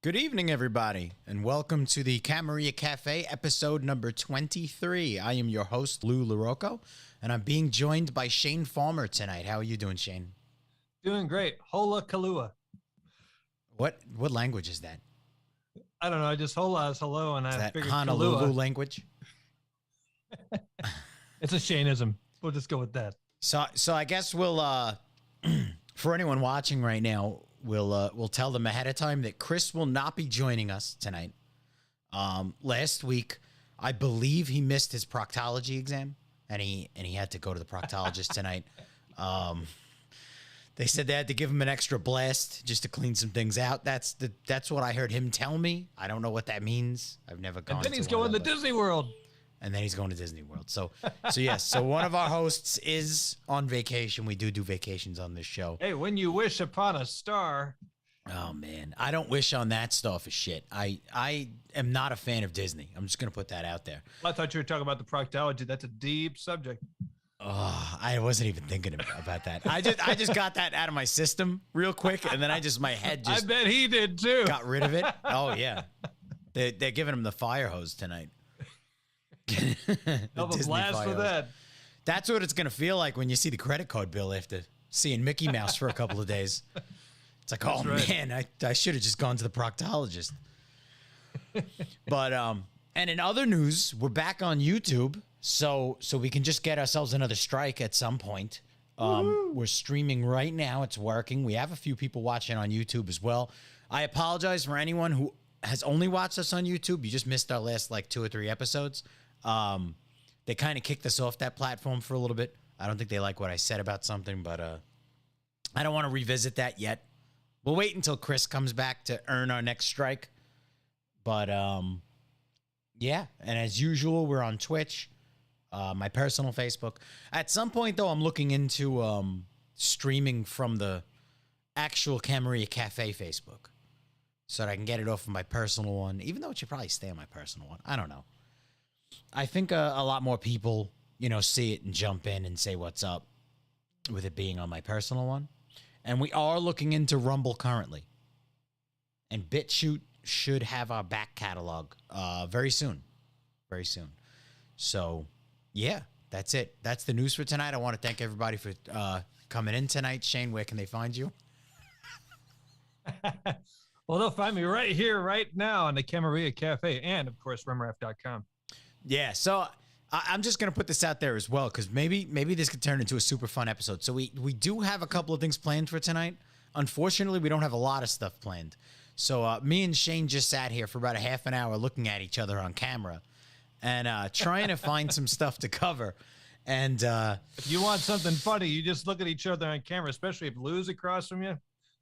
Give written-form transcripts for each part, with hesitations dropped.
Good evening, everybody, and welcome to the Camarilla Cafe, episode number 23. I am your host, Lou LaRocco, and I'm being joined by Shane Farmer tonight. How are you doing, Shane? Doing great. Hola Kalua. What language is that? I don't know. I just hola is hello, and Is I that figured Honolulu Kalua. language? It's a Shaneism. We'll just go with that. So I guess we'll, for anyone watching right now, we'll tell them ahead of time that Chris will not be joining us tonight. Last week, I believe he missed his proctology exam, and he had to go to the proctologist tonight. They said they had to give him an extra blast just to clean some things out. That's what I heard him tell me. I don't know what that means. I've never gone. And then to he's one going of to them, Disney World. and then he's going to Disney World. So yes. So one of our hosts is on vacation. We do vacations on this show. Hey, when you wish upon a star. Oh man, I don't wish on that stuff for shit. I am not a fan of Disney. I'm just gonna put that out there. I thought you were talking about the proctology. That's a deep subject. Oh, I wasn't even thinking about that. I just got that out of my system real quick, and then my head just I bet he did too. got rid of it. Oh yeah, they're giving him the fire hose tonight. Have a blast for that. That's what it's gonna feel like when you see the credit card bill after seeing Mickey Mouse for a couple of days. It's like, oh right. man, I should have just gone to the proctologist. But and in other news, we're back on YouTube, so we can just get ourselves another strike at some point. We're streaming right now. It's working. We have a few people watching on YouTube as well. I apologize for anyone who has only watched us on YouTube. You just missed our last like 2 or 3 episodes. They kind of kicked us off that platform for a little bit. I don't think they like what I said about something, but I don't want to revisit that yet. We'll wait until Chris comes back to earn our next strike. But, yeah. And as usual, we're on Twitch, my personal Facebook. At some point, though, I'm looking into streaming from the actual Camarilla Cafe Facebook so that I can get it off of my personal one, even though it should probably stay on my personal one. I don't know. I think a lot more people, see it and jump in and say what's up with it being on my personal one. And we are looking into Rumble currently. And BitChute should have our back catalog very soon. Very soon. So, yeah, that's it. That's the news for tonight. I want to thank everybody for coming in tonight. Shane, where can they find you? Well, they'll find me right here, right now on the Camarilla Cafe and, of course, rumraf.com. Yeah, so I'm just going to put this out there as well because maybe this could turn into a super fun episode. So we do have a couple of things planned for tonight. Unfortunately, we don't have a lot of stuff planned. So me and Shane just sat here for about a half an hour looking at each other on camera and trying to find some stuff to cover. And if you want something funny, you just look at each other on camera, especially if Lou's across from you.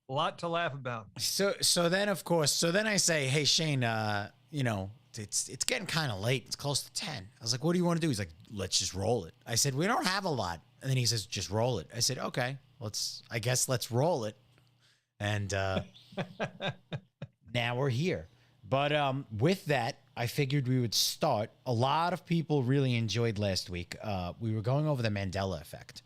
A lot to laugh about. So then, of course, I say, hey, Shane, it's getting kind of late. It's close to 10. I was like, what do you want to do? He's like, let's just roll it. I said, we don't have a lot. And then he says, just roll it. I said, okay, let's roll it. And now we're here. But with that, I figured we would start. A lot of people really enjoyed last week. We were going over the Mandela Effect.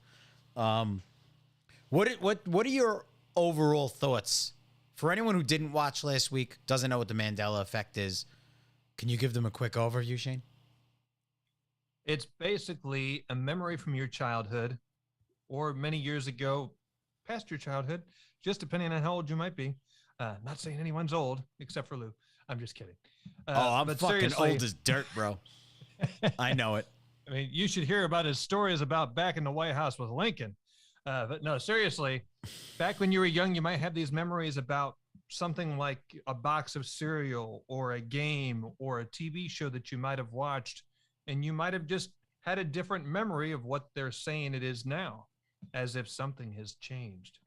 What are your overall thoughts? For anyone who didn't watch last week, doesn't know what the Mandela Effect is, can you give them a quick overview, Shane? It's basically a memory from your childhood or many years ago, past your childhood, just depending on how old you might be. Not saying anyone's old, except for Lou. I'm just kidding. I'm fucking old as dirt, bro. I know it. I mean, you should hear about his stories about back in the White House with Lincoln. But no, seriously, back when you were young, you might have these memories about something like a box of cereal or a game or a TV show that you might have watched, and you might have just had a different memory of what they're saying it is now, as if something has changed.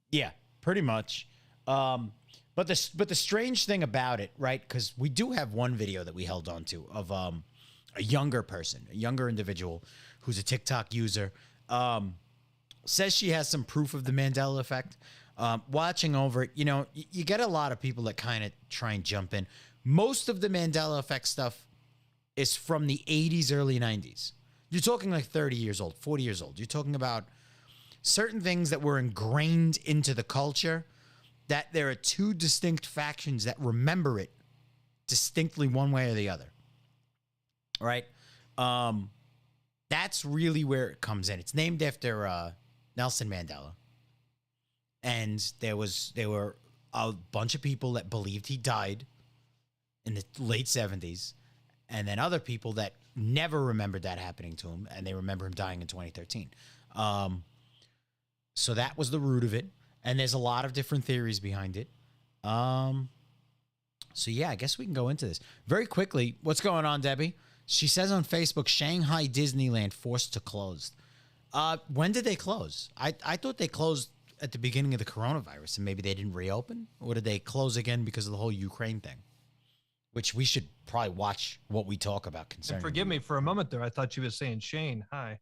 Yeah, pretty much. But the strange thing about it, right? Because we do have one video that we held on to of a younger person, a younger individual who's a TikTok user, says she has some proof of the Mandela Effect. Watching over it, you get a lot of people that kind of try and jump in. Most of the Mandela Effect stuff is from the 80s, early 90s. You're talking like 30 years old, 40 years old. You're talking about certain things that were ingrained into the culture that there are two distinct factions that remember it distinctly one way or the other. Right? That's really where it comes in. It's named after Nelson Mandela. And there were a bunch of people that believed he died in the late 70s, and then other people that never remembered that happening to him, and they remember him dying in 2013. So that was the root of it, and there's a lot of different theories behind it. So yeah, I guess we can go into this very quickly. What's going on, Debbie? She says on Facebook, Shanghai Disneyland forced to close. When did they close? I thought they closed at the beginning of the coronavirus, and maybe they didn't reopen, or did they close again because of the whole Ukraine thing? Which we should probably watch what we talk about concerning. And forgive me for a moment there. I thought you was saying Shane. Hi.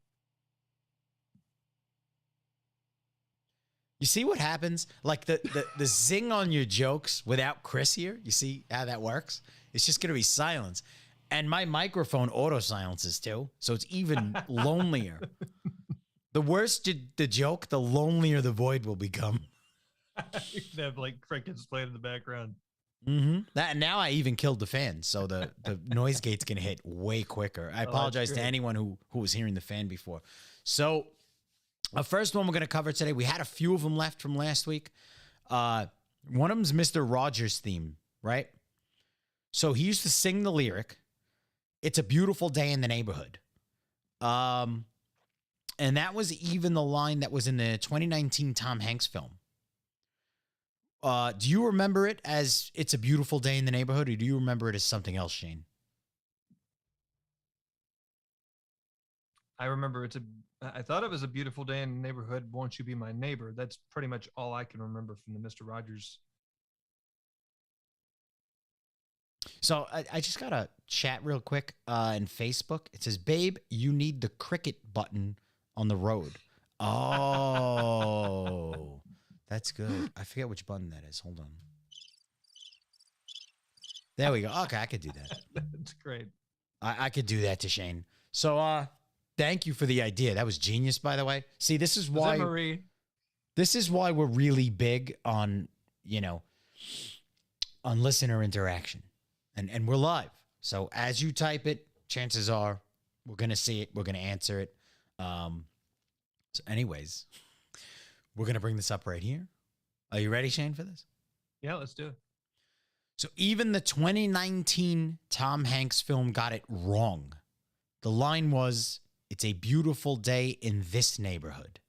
You see what happens? Like the zing on your jokes without Chris here. You see how that works? It's just going to be silence. And my microphone auto silences too. So it's even lonelier. The worse the joke, the lonelier the void will become. They have like crickets playing in the background. That now I even killed the fan, so the noise gate's gonna hit way quicker. I apologize to anyone who was hearing the fan before. So, the first one we're gonna cover today, we had a few of them left from last week. One of them's Mr. Rogers' theme, right? So he used to sing the lyric, "It's a beautiful day in the neighborhood," and that was even the line that was in the 2019 Tom Hanks film. Do you remember it as "It's a Beautiful Day in the Neighborhood," or do you remember it as something else, Shane? I remember I thought it was a beautiful day in the neighborhood. Won't you be my neighbor? That's pretty much all I can remember from the Mr. Rogers. So I just got a chat real quick in Facebook. It says, "Babe, you need the cricket button on the road." Oh. That's good. I forget which button that is. Hold on. There we go. Okay, I could do that. That's great. I could do that to Shane. So thank you for the idea. That was genius, by the way. See, this is why Marie? This is why we're really big on, on listener interaction. And we're live. So as you type it, chances are we're gonna see it, we're gonna answer it. So anyways. We're going to bring this up right here. Are you ready, Shane, for this? Yeah, let's do it. So even the 2019 Tom Hanks film got it wrong. The line was, "It's a beautiful day in this neighborhood."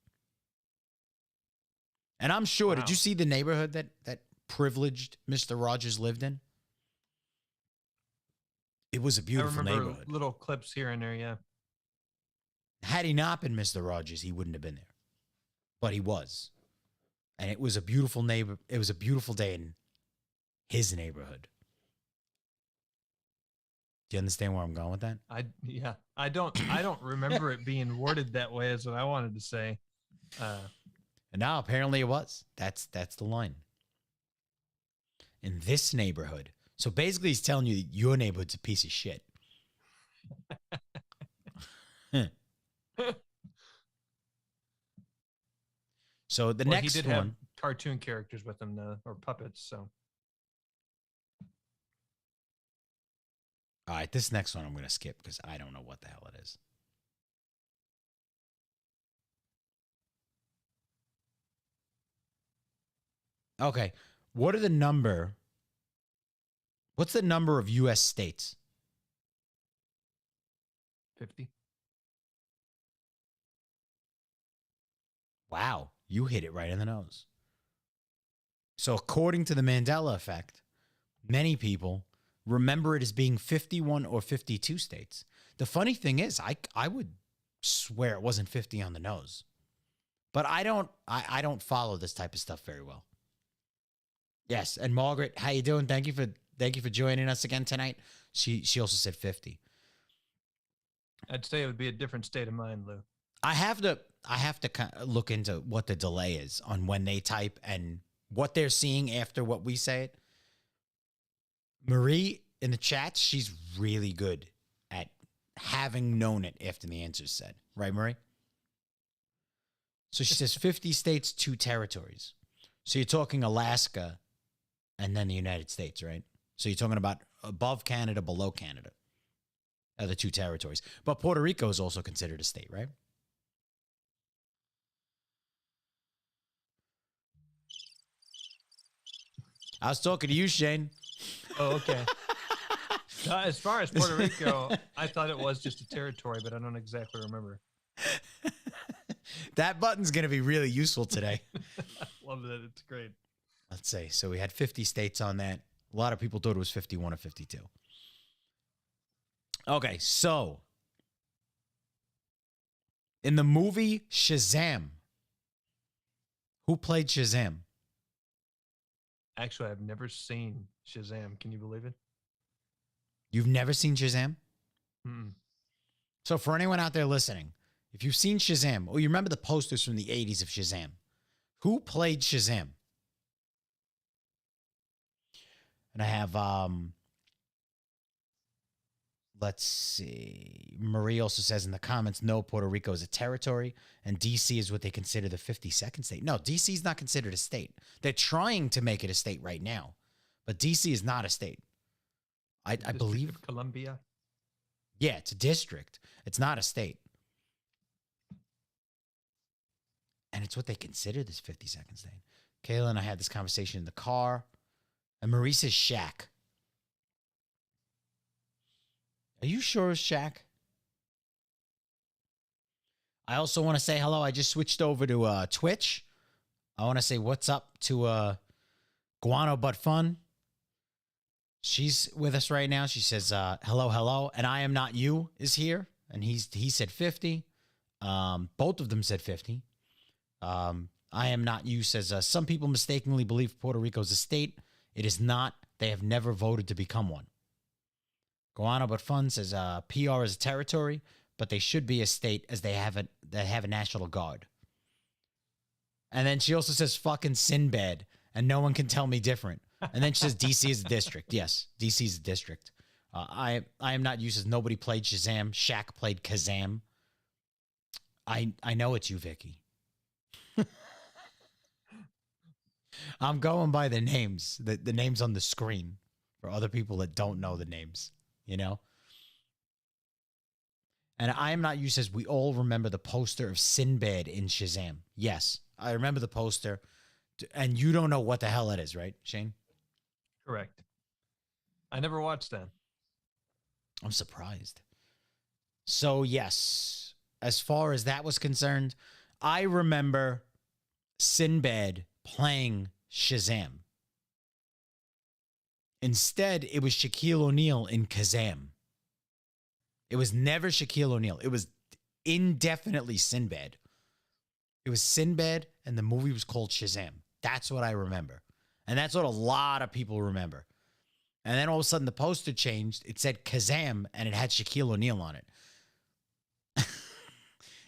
And I'm sure, Did you see the neighborhood that privileged Mr. Rogers lived in? It was a beautiful neighborhood. Little clips here and there, yeah. Had he not been Mr. Rogers, he wouldn't have been there. But he was. And it was a beautiful it was a beautiful day in his neighborhood. Do you understand where I'm going with that? I don't remember it being worded that way, is what I wanted to say. And now apparently it was. That's the line. In this neighborhood. So basically he's telling you that your neighborhood's a piece of shit. So the next he did one, have cartoon characters with him, or puppets. So, all right, this next one I'm going to skip because I don't know what the hell it is. Okay, what's the number of U.S. states? 50. Wow. You hit it right in the nose. So according to the Mandela Effect, many people remember it as being 51 or 52 states. The funny thing is, I would swear it wasn't 50 on the nose. But I don't follow this type of stuff very well. Yes, and Margaret, how you doing? Thank you for joining us again tonight. She also said 50. I'd say it would be a different state of mind, Lou. I have to kind of look into what the delay is on when they type and what they're seeing after what we say it. Marie in the chat, she's really good at having known it after the answer's said. Right, Marie? So she says 50 states, 2 territories. So you're talking Alaska and then the United States, right? So you're talking about above Canada, below Canada are the two territories. But Puerto Rico is also considered a state, right? I was talking to you, Shane. Oh, okay. As far as Puerto Rico, I thought it was just a territory, but I don't exactly remember. That button's going to be really useful today. I love that. It's great. Let's see. So we had 50 states on that. A lot of people thought it was 51 or 52. Okay, so in the movie Shazam, who played Shazam? Actually, I've never seen Shazam. Can you believe it? You've never seen Shazam? Mm-mm. So for anyone out there listening, if you've seen Shazam, or you remember the posters from the 80s of Shazam, who played Shazam? And I have, let's see. Marie also says in the comments, no, Puerto Rico is a territory, and D.C. is what they consider the 52nd state. No, D.C. is not considered a state. They're trying to make it a state right now, but D.C. is not a state. I believe. Of Columbia. Yeah, it's a district. It's not a state. And it's what they consider this 52nd state. Kayla and I had this conversation in the car, and Marie says Shaq. Are you sure it's Shaq? I also want to say hello. I just switched over to Twitch. I want to say what's up to Guano But Fun. She's with us right now. She says, hello, hello. And I Am Not You is here. And he said 50. Both of them said 50. I Am Not You says, some people mistakenly believe Puerto Rico is a state. It is not. They have never voted to become one. Guano But Fun says, PR is a territory, but they should be a state as they have a National Guard. And then she also says, fucking Sinbad, and no one can tell me different. And then she says DC is a district. Yes, DC is a district. I Am Not You says nobody played Shazam. Shaq played Kazam. I know it's you, Vicky. I'm going by the names, the names on the screen for other people that don't know the names, you know? And I Am Not You says we all remember the poster of Sinbad in Shazam. Yes, I remember the poster. And you don't know what the hell it is, right, Shane? Correct. I never watched that. I'm surprised. So, yes, as far as that was concerned, I remember Sinbad playing Shazam. Instead, it was Shaquille O'Neal in Kazam. It was never Shaquille O'Neal. It was indefinitely Sinbad. It was Sinbad, and the movie was called Shazam. That's what I remember. And that's what a lot of people remember. And then all of a sudden the poster changed. It said Kazam, and it had Shaquille O'Neal on it.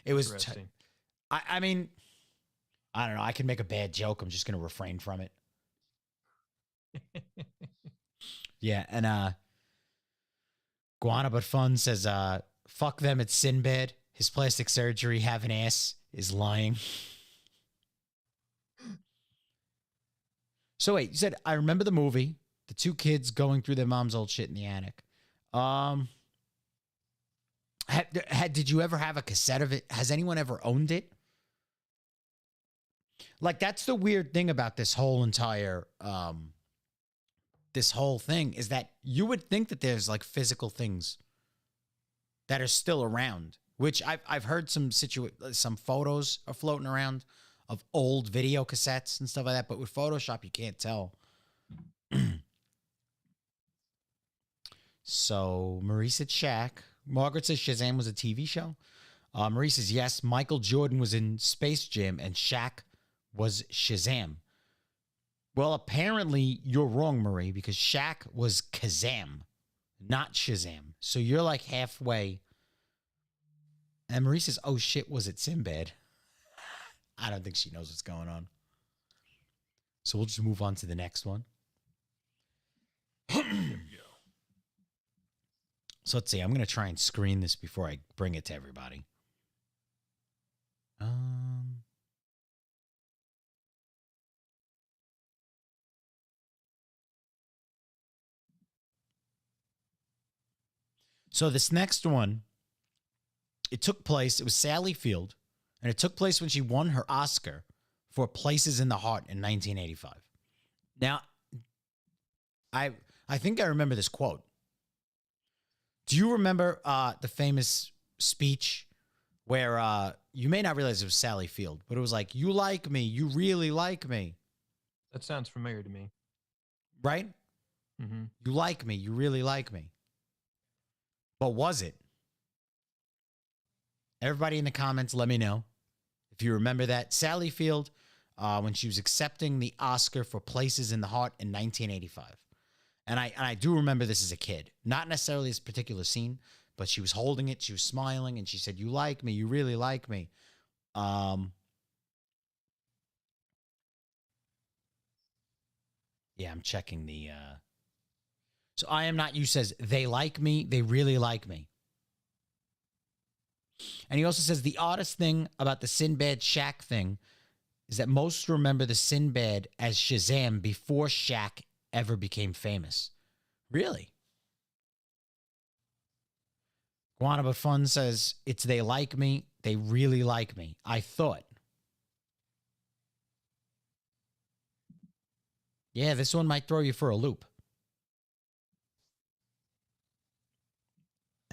It was, I mean, I don't know. I can make a bad joke. I'm just going to refrain from it. Yeah. And Guana But Fun says, fuck them, it's Sinbad. His plastic surgery, have an ass, is lying. So wait, you said, I remember the movie, the two kids going through their mom's old shit in the attic. Did you ever have a cassette of it? Has anyone ever owned it? Like, that's the weird thing about this whole entire, this whole thing is that you would think that there's like physical things that are still around, which I've heard some photos are floating around of old video cassettes and stuff like that. But with Photoshop, you can't tell. So Marie said Shaq. Margaret says Shazam was a TV show. Marie says yes. Michael Jordan was in Space Jam and Shaq was Shazam. Well, apparently you're wrong, Marie, because Shaq was Kazam, not Shazam. So you're like halfway. And Marie says, oh shit, was it Sinbad? I don't think she knows what's going on. So we'll just move on to the next one. Here we go. So let's see. I'm going to try and screen this before I bring it to everybody. So this next one, it took place, it was Sally Field, and it took place when she won her Oscar for Places in the Heart in 1985. Now, I think I remember this quote. Do you remember the famous speech where you may not realize it was Sally Field, but it was like, you like me, you really like me. That sounds familiar to me. Right? Mm-hmm. You like me, you really like me. But was it? Everybody in the comments, let me know if you remember that. Sally Field, when she was accepting the Oscar for Places in the Heart in 1985. And I do remember this as a kid. Not necessarily this particular scene, but she was holding it, she was smiling, and she said, you like me, you really like me. Yeah, I'm checking the... So I Am Not You says, they like me, they really like me. And he also says the oddest thing about the Sinbad Shaq thing is that most remember the Sinbad as Shazam before Shaq ever became famous. Really? Guana But Fun says, it's they like me, they really like me. I thought. Yeah, this one might throw you for a loop.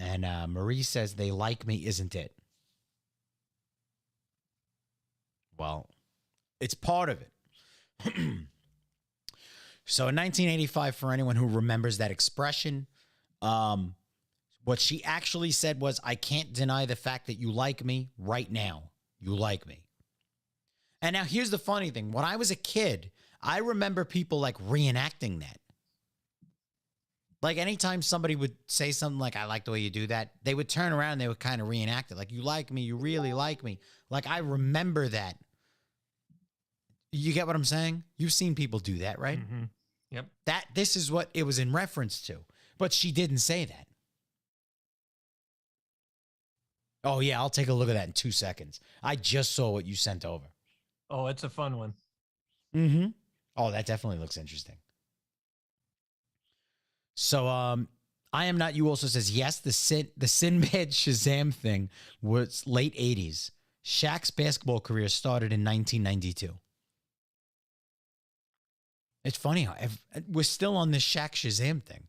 And Marie says, they like me, isn't it? Well, it's part of it. So in 1985, for anyone who remembers that expression, what she actually said was, I can't deny the fact that you like me right now. You like me. And now here's the funny thing. When I was a kid, I remember people like reenacting that. Like anytime somebody would say something like, I like the way you do that, they would turn around and they would kind of reenact it. Like, you like me, you really like me. Like, I remember that. You get what I'm saying? You've seen people do that, right? Mm-hmm. Yep. This is what it was in reference to. But she didn't say that. Oh, yeah, I'll take a look at that in 2 seconds. I just saw what you sent over. Oh, it's a fun one. Mm-hmm. Oh, that definitely looks interesting. So, I Am Not You also says, yes, the Sinbad Shazam thing was late 80s. Shaq's basketball career started in 1992. It's funny how we're still on this Shaq Shazam thing.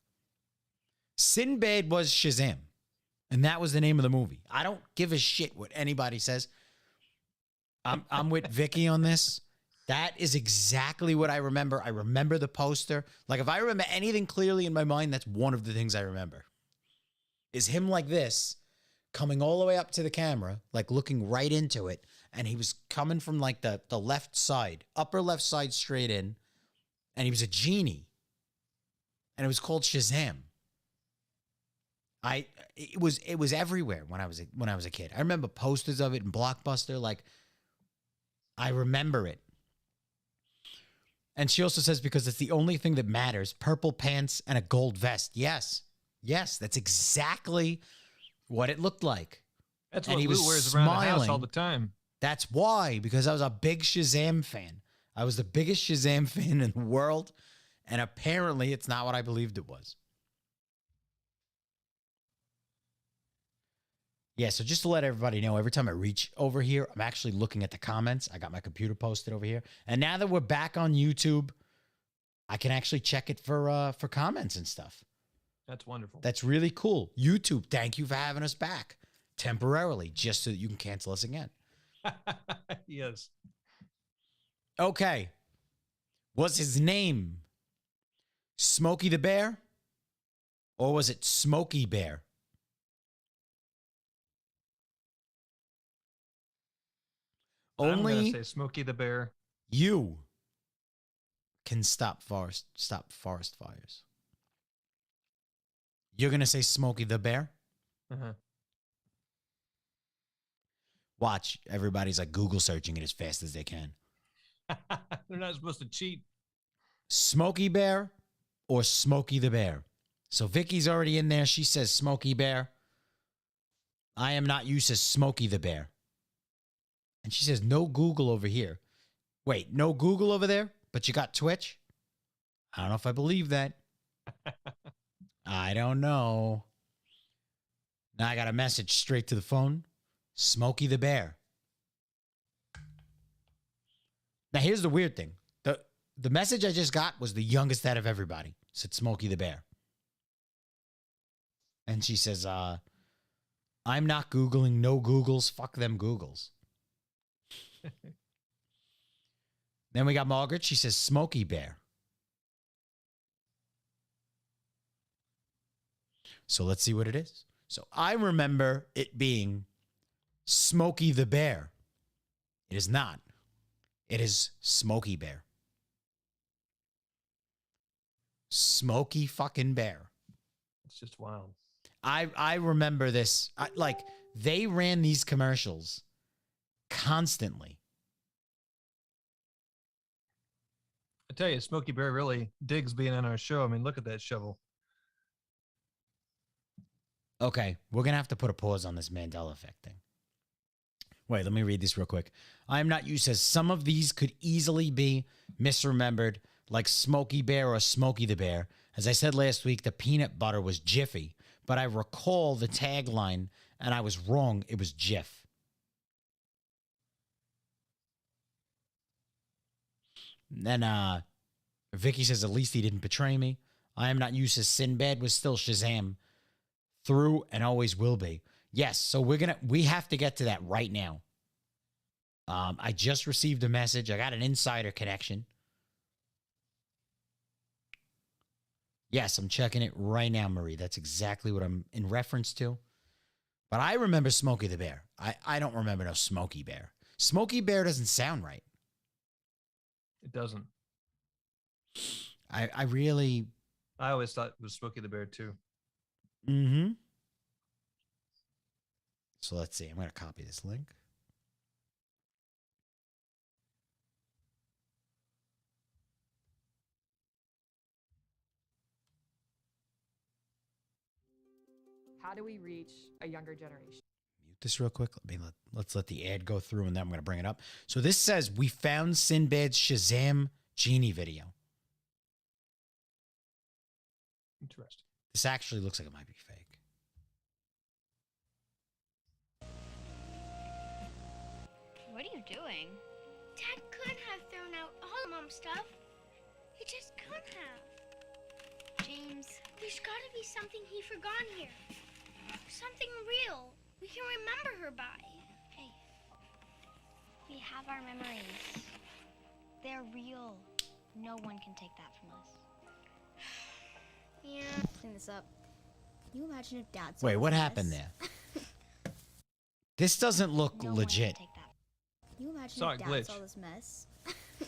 Sinbad was Shazam, and that was the name of the movie. I don't give a shit what anybody says. I'm with Vicky on this. That is exactly what I remember. I remember the poster. Like, if I remember anything clearly in my mind, that's one of the things I remember. Is him like this, coming all the way up to the camera, like looking right into it, and he was coming from like the left side, upper left side straight in, and he was a genie. And it was called Shazam. It was everywhere when I was a kid. I remember posters of it in Blockbuster. Like, I remember it. And she also says, because it's the only thing that matters, purple pants and a gold vest. Yes. Yes, that's exactly what it looked like. That's and what he Lou was wears around the house smiling all the time. That's why, because I was a big Shazam fan. I was the biggest Shazam fan in the world, and apparently it's not what I believed it was. Yeah, so just to let everybody know, every time I reach over here, I'm actually looking at the comments. I got my computer posted over here. And now that we're back on YouTube, I can actually check it for comments and stuff. That's wonderful. That's really cool. YouTube, thank you for having us back temporarily, just so that you can cancel us again. Yes. Okay. Was his name Smokey the Bear? Or was it Smokey Bear? I'm Only gonna say Smokey the Bear. you can stop forest fires. You're going to say Smokey the Bear? Uh-huh. Watch. Everybody's like Google searching it as fast as they can. They're not supposed to cheat. Smokey Bear or Smokey the Bear? So Vicky's already in there. She says Smokey Bear. I Am Not You says Smokey the Bear. And she says no Google over here. Wait, no Google over there? But you got Twitch? I don't know if I believe that. I don't know. Now I got a message straight to the phone. Smokey the Bear. Now here's the weird thing. The message I just got was the youngest out of everybody. It said Smokey the Bear. And she says, I'm not Googling, no Googles, fuck them Googles. Then we got Margaret. She says Smokey Bear. So let's see what it is. So I remember it being Smokey the Bear. It is not. It is Smokey Bear. Smokey fucking Bear. It's just wild. I remember this. Like, they ran these commercials constantly. I tell you, Smokey Bear really digs being on our show. I mean, look at that shovel. Okay, we're going to have to put a pause on this Mandela Effect thing. Wait, let me read this real quick. I am not you says some of these could easily be misremembered, like Smokey Bear or Smokey the Bear. As I said last week, the peanut butter was Jiffy, but I recall the tagline, and I was wrong. It was Jif. Then Vicky says, at least he didn't betray me. I am not you says Sinbad was still Shazam. Through and always will be. Yes, so we have to get to that right now. I just received a message. I got an insider connection. Yes, I'm checking it right now, Marie. That's exactly what I'm in reference to. But I remember Smokey the Bear. I don't remember no Smokey Bear. Smokey Bear doesn't sound right. It doesn't. I always thought it was Smokey the Bear too. Mm-hmm. So let's see. I'm going to copy this link. How do we reach a younger generation? Mute this real quick. Let's let the ad go through, and then I'm going to bring it up. So this says, we found Sinbad's Shazam genie video. Interesting. This actually looks like it might be fake. What are you doing? Dad could have thrown out all Mom's stuff. He just could have. James, there's gotta be something he forgot here. Something real we can remember her by. Hey, we have our memories. They're real. No one can take that from us. Yeah. Clean this up. Can you imagine if Dad saw Wait, this what mess? happened there? This doesn't look No one legit. can take that. Can you imagine Saw if a Dad glitch. saw this mess?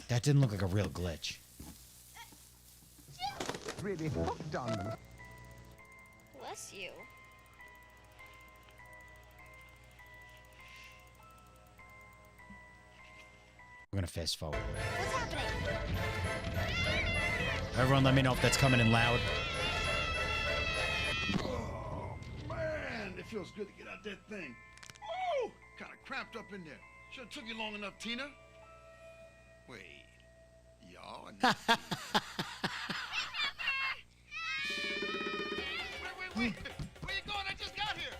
That didn't look like a real glitch. Really hooked on them. Bless you. We're going to fast forward. What's happening? Everyone let me know if that's coming in loud. Oh, man, it feels good to get out that thing. Oh, kind of cramped up in there. Should have took you long enough, Tina. Wait, y'all are not... Wait. Where you going? I just got here.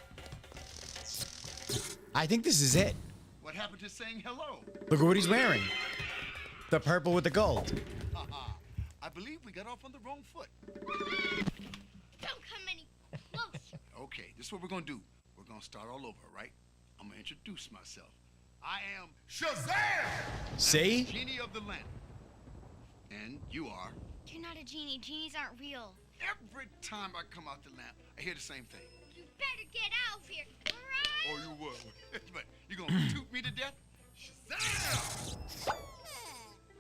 I think this is it. What happened to saying hello? Look at what he's wearing. The purple with the gold. I believe we got off on the wrong foot. Don't come any closer. Okay, this is what we're going to do. We're going to start all over, right? I'm going to introduce myself. I am Shazam! See? I'm the genie of the lamp. And you are? You're not a genie. Genies aren't real. Every time I come out the lamp, I hear the same thing. You better get out of here. Right? Oh, you will. But you going to toot me to death? Shazam!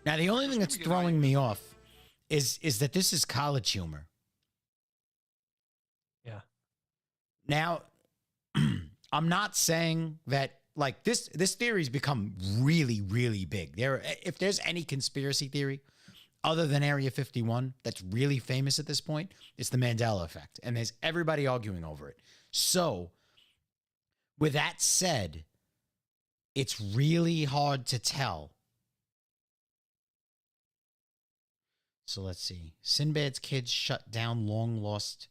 Now, the only thing that's throwing me off is that this is college humor. Yeah. Now, I'm not saying that, like, this theory's become really, really big. If there's any conspiracy theory other than Area 51 that's really famous at this point, it's the Mandela Effect. And there's everybody arguing over it. So, with that said, it's really hard to tell. So let's see. Sinbad's kids shut down long lost.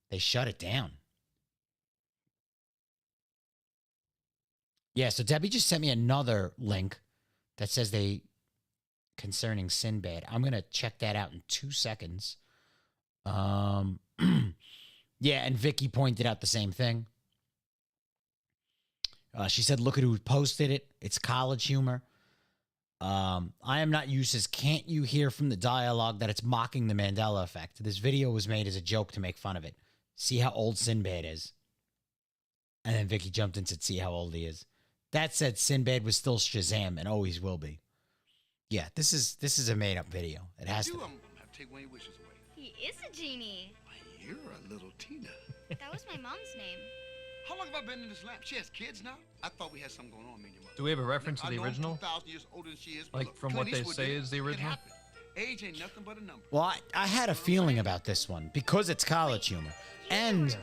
They shut it down. Yeah, so Debbie just sent me another link that says concerning Sinbad. I'm gonna check that out in 2 seconds. Yeah, and Vicky pointed out the same thing. She said, "Look at who posted it. It's college humor." I am not useless. Can't you hear from the dialogue that it's mocking the Mandela Effect? This video was made as a joke to make fun of it. See how old Sinbad is. And then Vicky jumped in and said, "See how old he is." That said, Sinbad was still Shazam and always will be. Yeah, this is a made up video. It has to be. I'm gonna have to take one of your wishes away. He is a genie. Why, you're a little Tina. That was my mom's name. How long have I been in this lamp? She has kids now? I thought we had something going on, me and your mother. Do we have a reference to I the know I'm original? 2,000 years older than she is, but Like look, from Clint what they Eastwood say did it. is the It original? happened. Age ain't nothing but a number. Well, I had a feeling about this one because it's college humor. And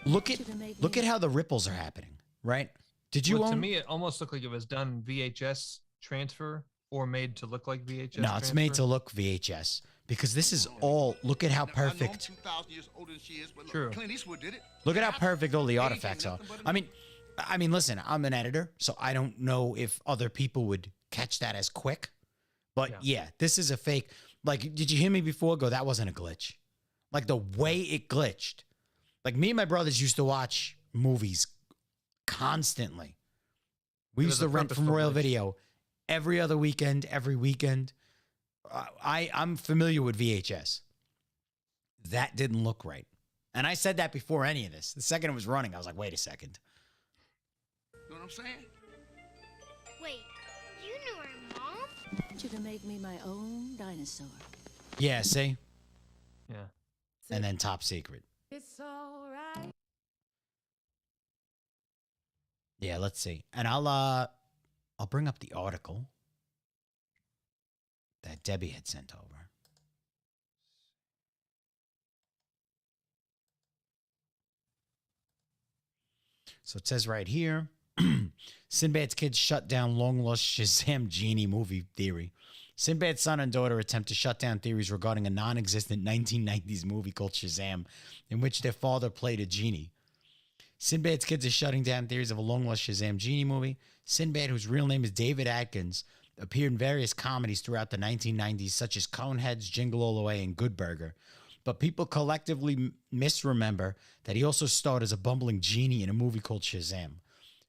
look at how the ripples are happening, right? Did you Well, to own? me, it almost looked like it was done VHS transfer or made to look like VHS. No, it's made to look VHS because this is all. Look at how I know I'm perfect. 2,000 years older than she is, but look, True. Clint Eastwood did it. Look at It how happened. perfect all the Age artifacts ain't are. nothing but a I mean, listen, I'm an editor, so I don't know if other people would catch that as quick. But yeah, this is a fake. Like, did you hear me before? Go, that wasn't a glitch. Like the way it glitched. Like me and my brothers used to watch movies constantly. We It used was a to rent from purposeful Royal glitch. Video every other weekend, every weekend. I'm familiar with VHS. That didn't look right. And I said that before any of this. The second it was running, I was like, wait a second. You know what I'm saying? Wait, you knew her mom? I want you to make me my own dinosaur. Yeah, see? Yeah. And then Top Secret. It's all right. Yeah, let's see. And I'll bring up the article that Debbie had sent over. So it says right here, Sinbad's kids shut down long-lost Shazam genie movie theory. Sinbad's son and daughter attempt to shut down theories regarding a non-existent 1990s movie called Shazam, in which their father played a genie. Sinbad's kids are shutting down theories of a long-lost Shazam genie movie. Sinbad, whose real name is David Atkins, appeared in various comedies throughout the 1990s, such as Coneheads, Jingle All the Way, and Good Burger. But people collectively misremember that he also starred as a bumbling genie in a movie called Shazam.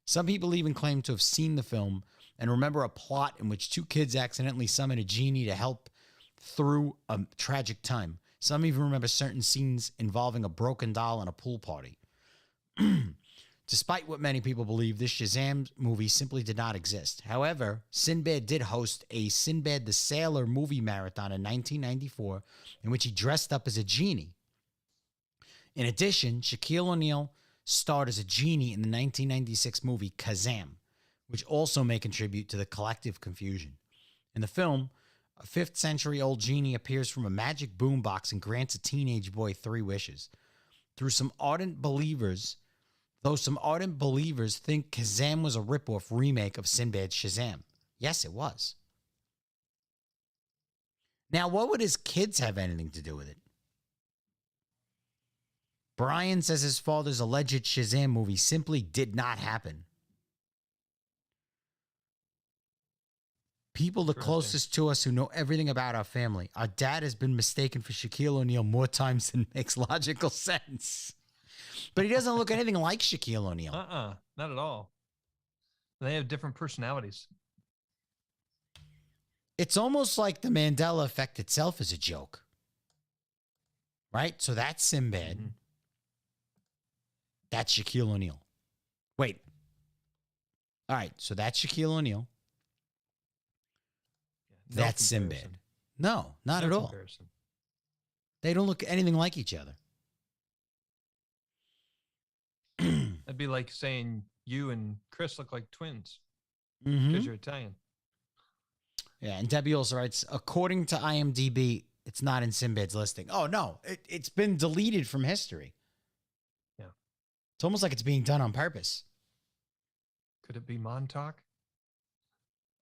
Some people even claim to have seen the film and remember a plot in which two kids accidentally summon a genie to help through a tragic time. Some even remember certain scenes involving a broken doll and a pool party. Despite what many people believe, this Shazam movie simply did not exist. However, Sinbad did host a Sinbad the Sailor movie marathon in 1994 in which he dressed up as a genie. In addition, Shaquille O'Neal starred as a genie in the 1996 movie Kazam, which also may contribute to the collective confusion. In the film, a 5th century-old genie appears from a magic boombox and grants a teenage boy 3 wishes. Though some ardent believers think Kazam was a ripoff remake of Sinbad's Shazam. Yes, it was. Now, what would his kids have anything to do with it? Brian says his father's alleged Shazam movie simply did not happen. People the closest to us who know everything about our family. Our dad has been mistaken for Shaquille O'Neal more times than makes logical sense. But he doesn't look anything like Shaquille O'Neal. Not at all. They have different personalities. It's almost like the Mandela Effect itself is a joke. Right? So that's Sinbad. Mm-hmm. That's Shaquille O'Neal. Wait. All right. So that's Shaquille O'Neal. No That's comparison. Sinbad. No, not No at all. comparison. They don't look anything like each other. That'd be like saying you and Chris look like twins because Mhm. you're Italian. Yeah, and Debbie also writes, according to IMDb, it's not in Sinbad's listing. Oh, no. It's been deleted from history. Yeah. It's almost like it's being done on purpose. Could it be Montauk?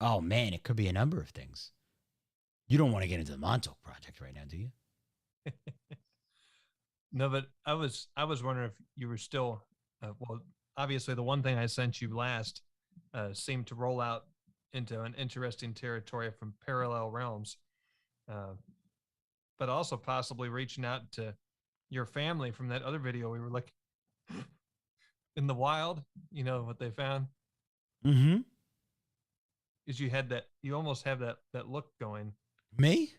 Oh, man, it could be a number of things. You don't want to get into the Montauk Project right now, do you? No, but I was wondering if you were still well. Obviously, the one thing I sent you last seem to roll out into an interesting territory from parallel realms, but also possibly reaching out to your family from that other video we were looking in the wild. You know what they found? Mm-hmm. Is you almost have that look going. Me?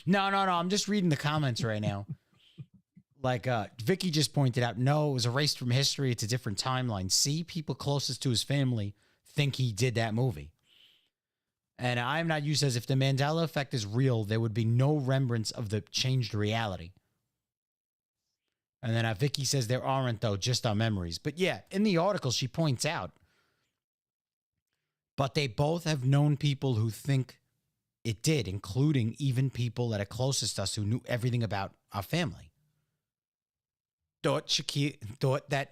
No. I'm just reading the comments right now. Like Vicky just pointed out, no, it was erased from history. It's a different timeline. See, people closest to his family think he did that movie. And I'm Not You says, if the Mandela Effect is real, there would be no remembrance of the changed reality. And then Vicky says there aren't, though, just our memories. But yeah, in the article, she points out, but they both have known people who think it did, including even people that are closest to us who knew everything about our family. Thought that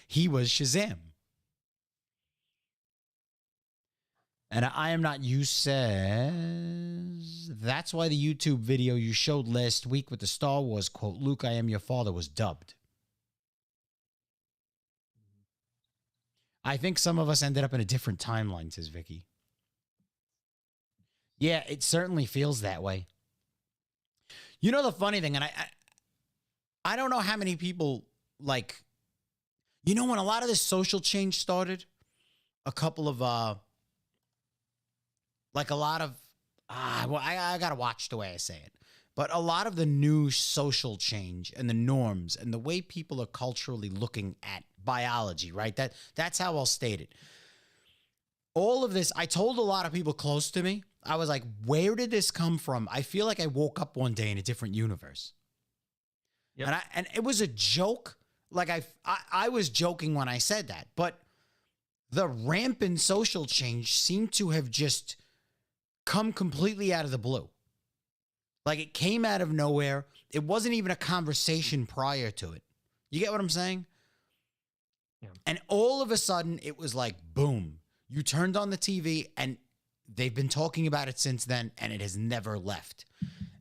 he was Shazam. And I Am Not You says, that's why the YouTube video you showed last week with the Star Wars quote, Luke, I am your father, was dubbed. I think some of us ended up in a different timeline, says Vicky. Yeah, it certainly feels that way. You know the funny thing, and I don't know how many people, like, you know, when a lot of this social change started, a couple of, like a lot of, well, I got to watch the way I say it, but a lot of the new social change and the norms and the way people are culturally looking at biology, right? That's how I'll state it. All of this, I told a lot of people close to me, I was like, where did this come from? I feel like I woke up one day in a different universe. Yep. And it was a joke. Like I was joking when I said that, but the rampant social change seemed to have just come completely out of the blue. Like it came out of nowhere. It wasn't even a conversation prior to it. You get what I'm saying? Yeah. And all of a sudden it was like, boom, you turned on the TV and they've been talking about it since then and it has never left.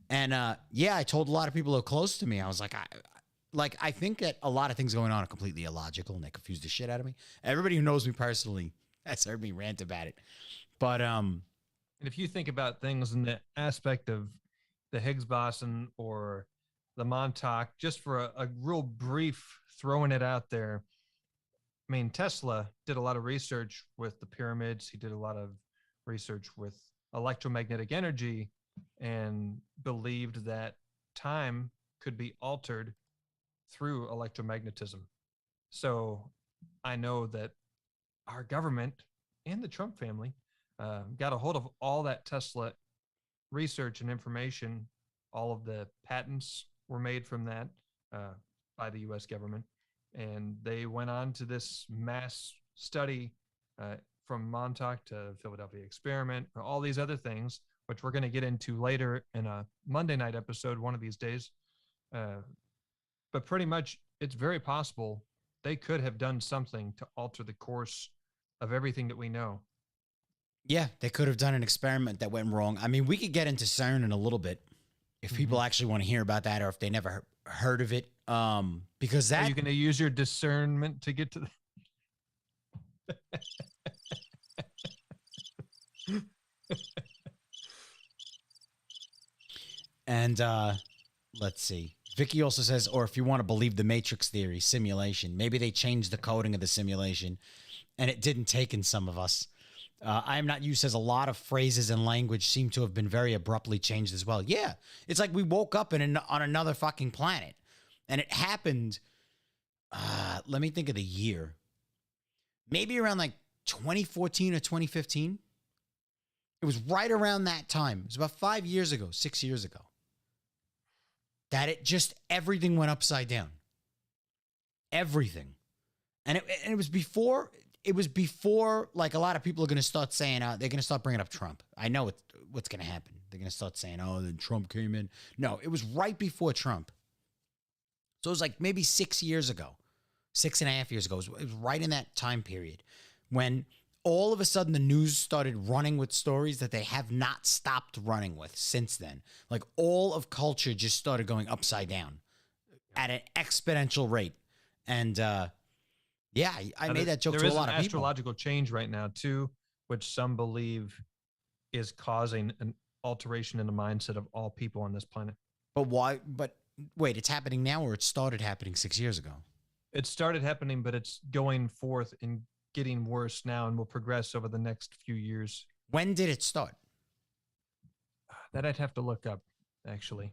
And yeah, I told a lot of people who are close to me, I was like, I think that a lot of things going on are completely illogical and they confuse the shit out of me. Everybody who knows me personally has heard me rant about it. But and if you think about things in the aspect of the Higgs boson or the Montauk, just for a real brief throwing it out there, I mean, Tesla did a lot of research with the pyramids. He did a lot of research with electromagnetic energy and believed that time could be altered through electromagnetism. So I know that our government and the Trump family got a hold of all that Tesla research and information. All of the patents were made from that by the U.S. government. And they went on to this mass study from Montauk to Philadelphia experiment, all these other things, which we're going to get into later in a Monday night episode one of these days. But pretty much it's very possible they could have done something to alter the course of everything that we know. Yeah, they could have done an experiment that went wrong. I mean, we could get into CERN in a little bit if people actually want to hear about that or if they never heard of it. Because that... Are you going to use your discernment to get to the... And let's see. Vicky also says, or if you want to believe the Matrix theory, simulation. Maybe they changed the coding of the simulation and it didn't take in some of us. I Am Not You says a lot of phrases and language seem to have been very abruptly changed as well. Yeah, it's like we woke up on another fucking planet. And it happened, let me think of the year. Maybe around like 2014 or 2015. It was right around that time. It was about 5 years ago, 6 years ago. That it just, everything went upside down. Everything. And it was before, like a lot of people are going to start saying, they're going to start bringing up Trump. I know what's going to happen. They're going to start saying, oh, then Trump came in. No, it was right before Trump. So it was like maybe 6 years ago, 6.5 years ago. It was right in that time period when all of a sudden the news started running with stories that they have not stopped running with since then. Like all of culture just started going upside down at an exponential rate. And yeah, Yeah, I made that joke to a lot of There is an people. astrological change right now too, which some believe is causing an alteration in the mindset of all people on this planet. But why? But wait, it's happening now, or it started happening 6 years ago? It started happening, but it's going forth and getting worse now, and will progress over the next few years. When did it start? That I'd have to look up, actually.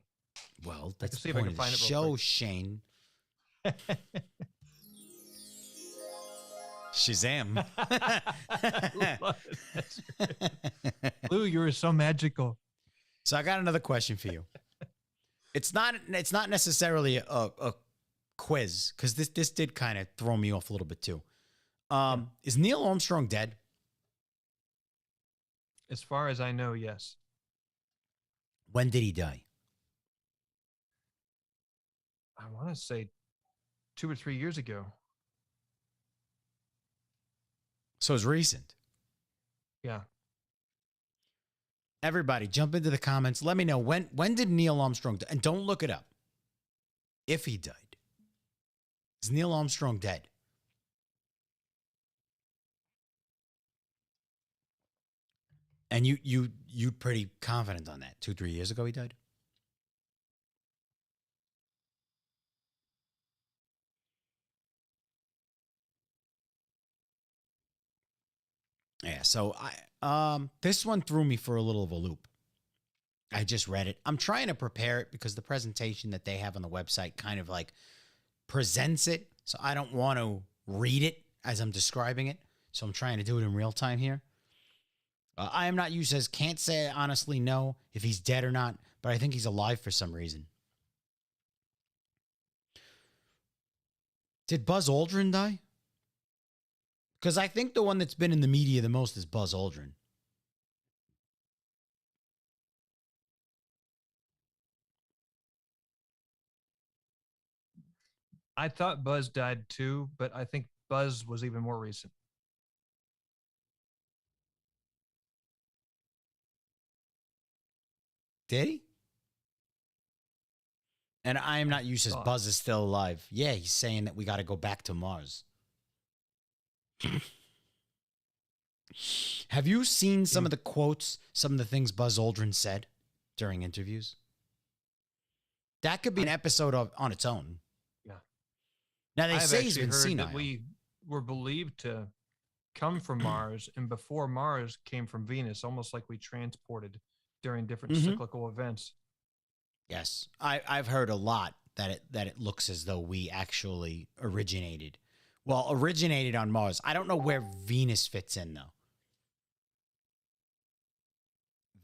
Well, that's see the if I point can of the find it real show, quick. Shane. Shazam. Lou, you were so magical. So I got another question for you. It's not necessarily a quiz, because this did kind of throw me off a little bit too. Is Neil Armstrong dead? As far as I know, yes. When did he die? I want to say 2 or 3 years ago. So it's recent. Yeah. Everybody, jump into the comments. Let me know when did Neil Armstrong die? And don't look it up. If he died. Is Neil Armstrong dead? And you pretty confident on that? 2-3 years ago he died? Yeah, so this one threw me for a little of a loop. I just read it. I'm trying to prepare it because the presentation that they have on the website kind of like presents it. So I don't want to read it as I'm describing it. So I'm trying to do it in real time here. I am not you says, can't say I honestly know if he's dead or not, but I think he's alive for some reason. Did Buzz Aldrin die? Because I think the one that's been in the media the most is Buzz Aldrin. I thought Buzz died too, but I think Buzz was even more recent. Did he? And I am not you says Buzz is still alive. Yeah, he's saying that we got to go back to Mars. Have you seen some of the quotes, some of the things Buzz Aldrin said during interviews? That could be an episode on its own. Yeah. Now, they I've say he's actually been heard senile. that we were believed to come from Mars, and before Mars came from Venus, almost like we transported during different cyclical events. Yes, I've heard a lot that it looks as though we actually originated. Well, originated on Mars. I don't know where Venus fits in, though.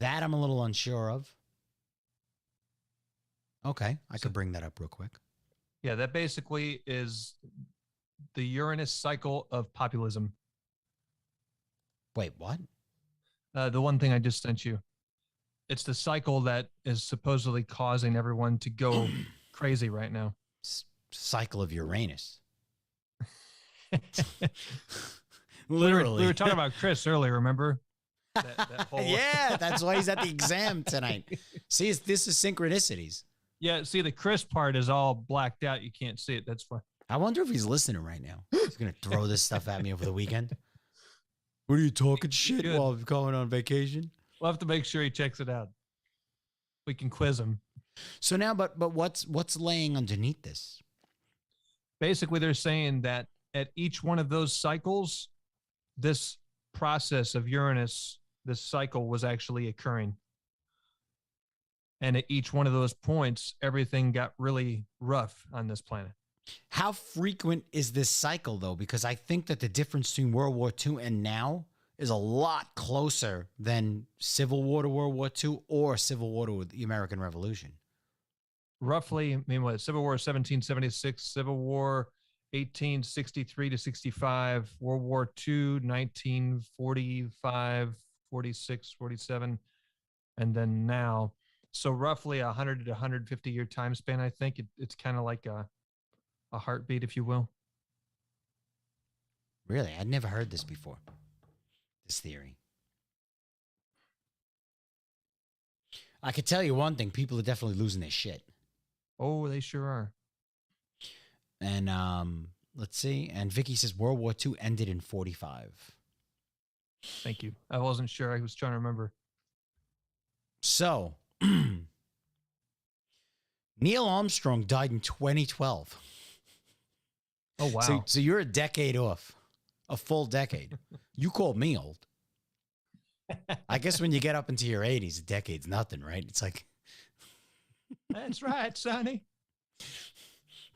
That I'm a little unsure of. Okay, I could bring that up real quick. Yeah, that basically is the Uranus cycle of populism. Wait, what? The one thing I just sent you. It's the cycle that is supposedly causing everyone to go crazy right now. Cycle of Uranus. Literally. We were talking about Chris earlier, remember? That whole Yeah, that's why he's at the exam tonight. See, this is synchronicities. Yeah, see, the Chris part is all blacked out. You can't see it. That's fine. I wonder if he's listening right now. He's going to throw this stuff at me over the weekend. What are you talking shit while I'm going on vacation? We'll have to make sure he checks it out. We can quiz him. So now, but what's laying underneath this? Basically, they're saying that at each one of those cycles, this process of Uranus, this cycle was actually occurring. And at each one of those points, everything got really rough on this planet. How frequent is this cycle, though? Because I think that the difference between World War II and now is a lot closer than Civil War to World War II or Civil War to the American Revolution. Roughly, I mean, what? Civil War 1776, Civil War 1863 to 65, World War II 1945, 46, 47, and then now. So roughly 100 to 150 year time span, I think. It's kind of like a heartbeat, if you will. Really? I'd never heard this before, this theory. I could tell you one thing. People are definitely losing their shit. Oh, they sure are. And Let's see. And Vicky says World War II ended in 45. Thank you. I wasn't sure. I was trying to remember. So, Neil Armstrong died in 2012. Oh, wow. So you're a decade off, a full decade. You called me old. I guess when you get up into your 80s, a decade's nothing, right? It's like. That's right, Sonny.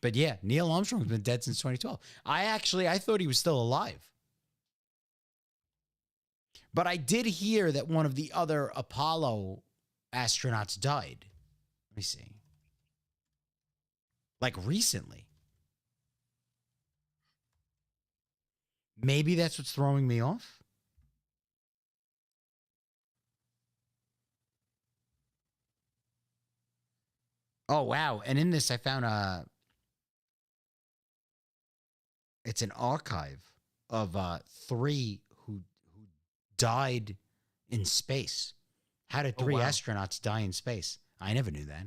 But yeah, Neil Armstrong's been dead since 2012. I thought he was still alive. But I did hear that one of the other Apollo astronauts died. Let me see. Like recently. Maybe that's what's throwing me off. Oh, wow. And in this, I found it's an archive of 3 who died in space. How did 3 astronauts die in space? I never knew that.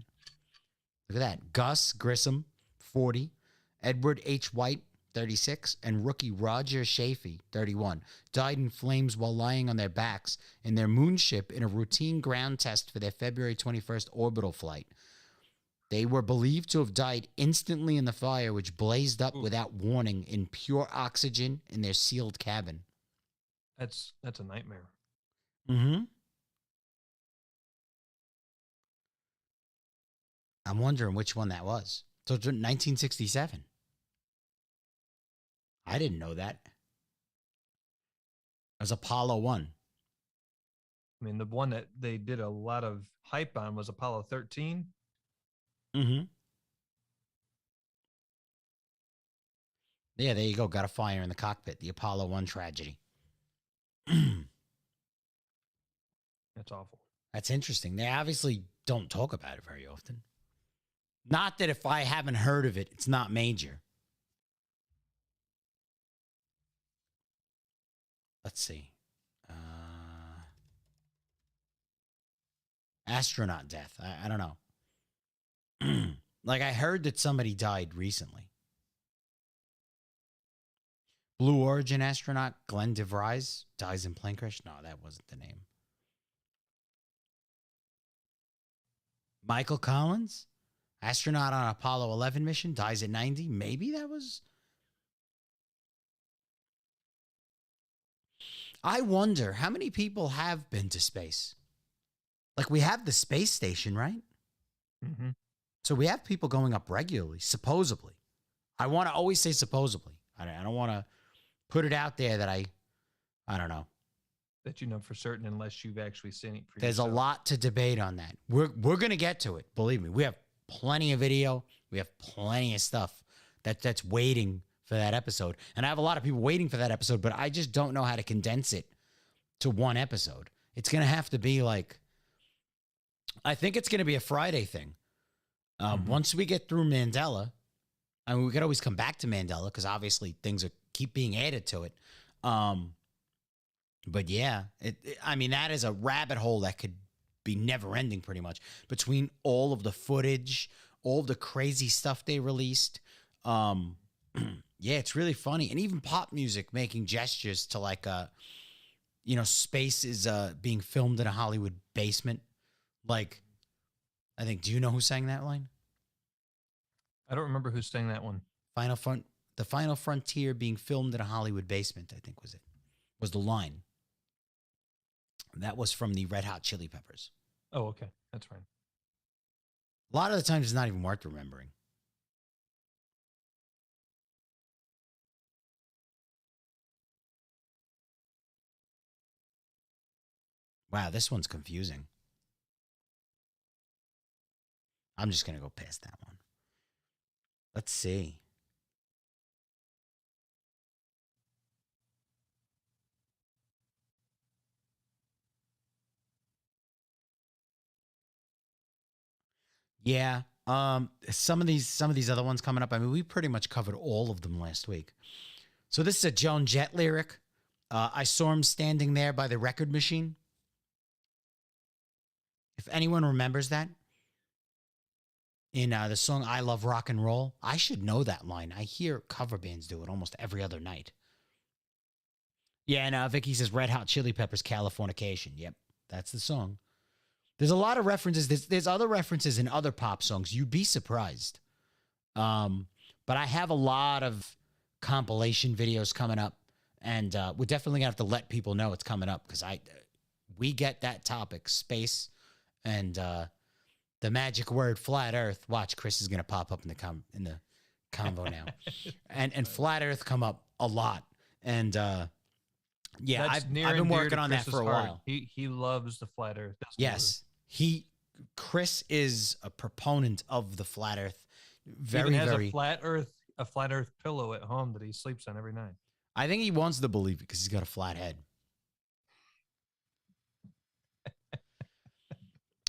Look at that. Gus Grissom, 40. Edward H. White, 36. And rookie Roger Chaffee, 31. Died in flames while lying on their backs in their moonship in a routine ground test for their February 21st orbital flight. They were believed to have died instantly in the fire, which blazed up without warning in pure oxygen in their sealed cabin. That's a nightmare. Mm-hmm. I'm wondering which one that was. So it's 1967. I didn't know that. It was Apollo 1. I mean, the one that they did a lot of hype on was Apollo 13. Mm-hmm. Yeah, there you go. Got a fire in the cockpit. The Apollo 1 tragedy. That's awful. That's interesting. They obviously don't talk about it very often. Not that if I haven't heard of it, it's not major. Let's see. Astronaut Death. I don't know. Like, I heard that somebody died recently. Blue Origin astronaut Glenn DeVries dies in plane crash. No, that wasn't the name. Michael Collins, astronaut on Apollo 11 mission, dies at 90. Maybe that was. I wonder how many people have been to space. Like, we have the space station, right? Mm-hmm. So we have people going up regularly, supposedly. I want to always say supposedly. I don't want to put it out there that I don't know. That you know for certain unless you've actually seen it for There's yourself. a lot to debate on that. We're going to get to it. Believe me. We have plenty of video. We have plenty of stuff that's waiting for that episode. And I have a lot of people waiting for that episode, but I just don't know how to condense it to one episode. It's going to have to be like, I think it's going to be a Friday thing. Once we get through Mandela, I mean, we could always come back to Mandela because obviously things keep being added to it. But yeah, I mean, that is a rabbit hole that could be never ending pretty much between all of the footage, all of the crazy stuff they released. Yeah, it's really funny. And even pop music making gestures to like, space is being filmed in a Hollywood basement. Like, I think, do you know who sang that line? I don't remember who sang that one. The Final Frontier being filmed in a Hollywood basement, I think was the line. That was from the Red Hot Chili Peppers. Oh, okay. That's fine. A lot of the times it's not even worth remembering. Wow, this one's confusing. I'm just going to go past that one. Let's see. Yeah. Some of these other ones coming up. I mean, we pretty much covered all of them last week. So this is a Joan Jett lyric. I saw him standing there by the record machine. If anyone remembers that. in the song I Love Rock and Roll. I should know that line. I hear cover bands do it almost every other night. Yeah, and Vicky says Red Hot Chili Peppers, Californication. Yep, that's the song. There's a lot of references. There's other references in other pop songs. You'd be surprised. But I have a lot of compilation videos coming up, and we're definitely gonna have to let people know it's coming up because we get that topic, space, and the magic word flat Earth. Watch, Chris is gonna pop up in the convo now, and flat Earth come up a lot, and yeah, I've been working on that for a while. He loves the flat Earth. Yes, Chris is a proponent of the flat Earth. Even has a flat Earth pillow at home that he sleeps on every night. I think he wants to believe it because he's got a flat head.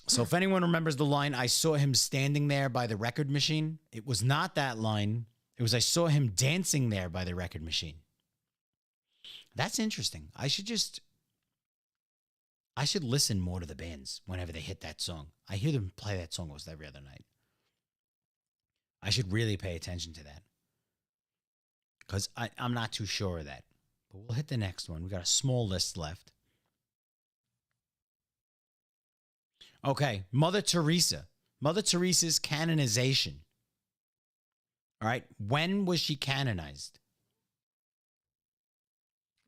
So if anyone remembers the line, I saw him standing there by the record machine. It was not that line. It was I saw him dancing there by the record machine. That's interesting. I should listen more to the bands whenever they hit that song. I hear them play that song almost every other night. I should really pay attention to that because I'm not too sure of that. But we'll hit the next one. We got a small list left. Okay, Mother Teresa. Mother Teresa's canonization. All right, when was she canonized?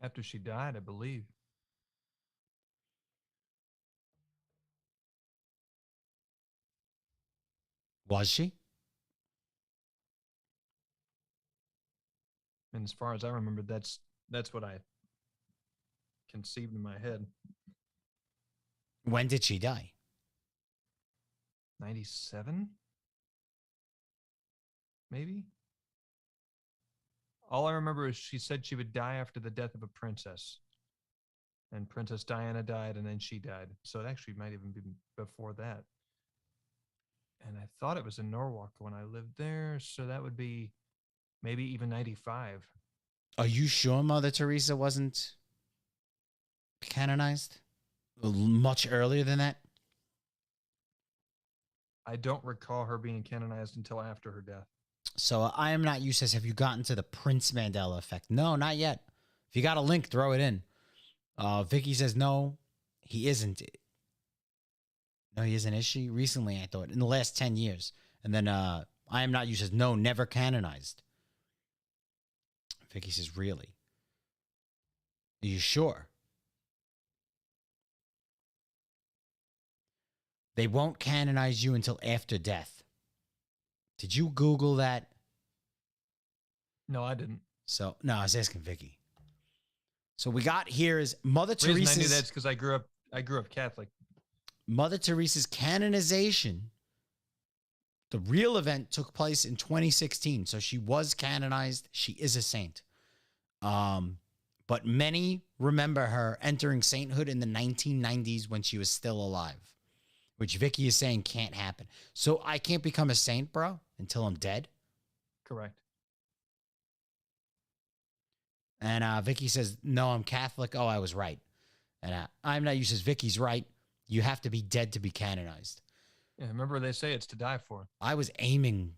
After she died, I believe. Was she? And as far as I remember, that's what I conceived in my head. When did she die? 97? Maybe? All I remember is she said she would die after the death of a princess. And Princess Diana died, and then she died. So it actually might even be before that. And I thought it was in Norwalk when I lived there. So that would be maybe even 95. Are you sure Mother Teresa wasn't canonized much earlier than that? I don't recall her being canonized until after her death. So I Am Not You says, have you gotten to the Prince Mandela effect? No, not yet. If you got a link, throw it in. Vicky says, no, he isn't. No, he isn't. Is she? Recently, I thought, in the last 10 years. And then I Am Not You says, no, never canonized. Vicky says, really? Are you sure? They won't canonize you until after death. Did you Google that? No, I didn't. So, no, I was asking Vicky. So we got here is Mother The reason Teresa's. I knew that's because I grew up Catholic. Mother Teresa's canonization. The real event took place in 2016. So she was canonized. She is a saint. But many remember her entering sainthood in the 1990s when she was still alive, which Vicky is saying can't happen. So I can't become a saint, bro, until I'm dead. Correct. And Vicky says, no, I'm Catholic. Oh, I was right. And I'm Not You says, Vicky's right. You have to be dead to be canonized. Yeah, remember they say it's to die for. I was aiming.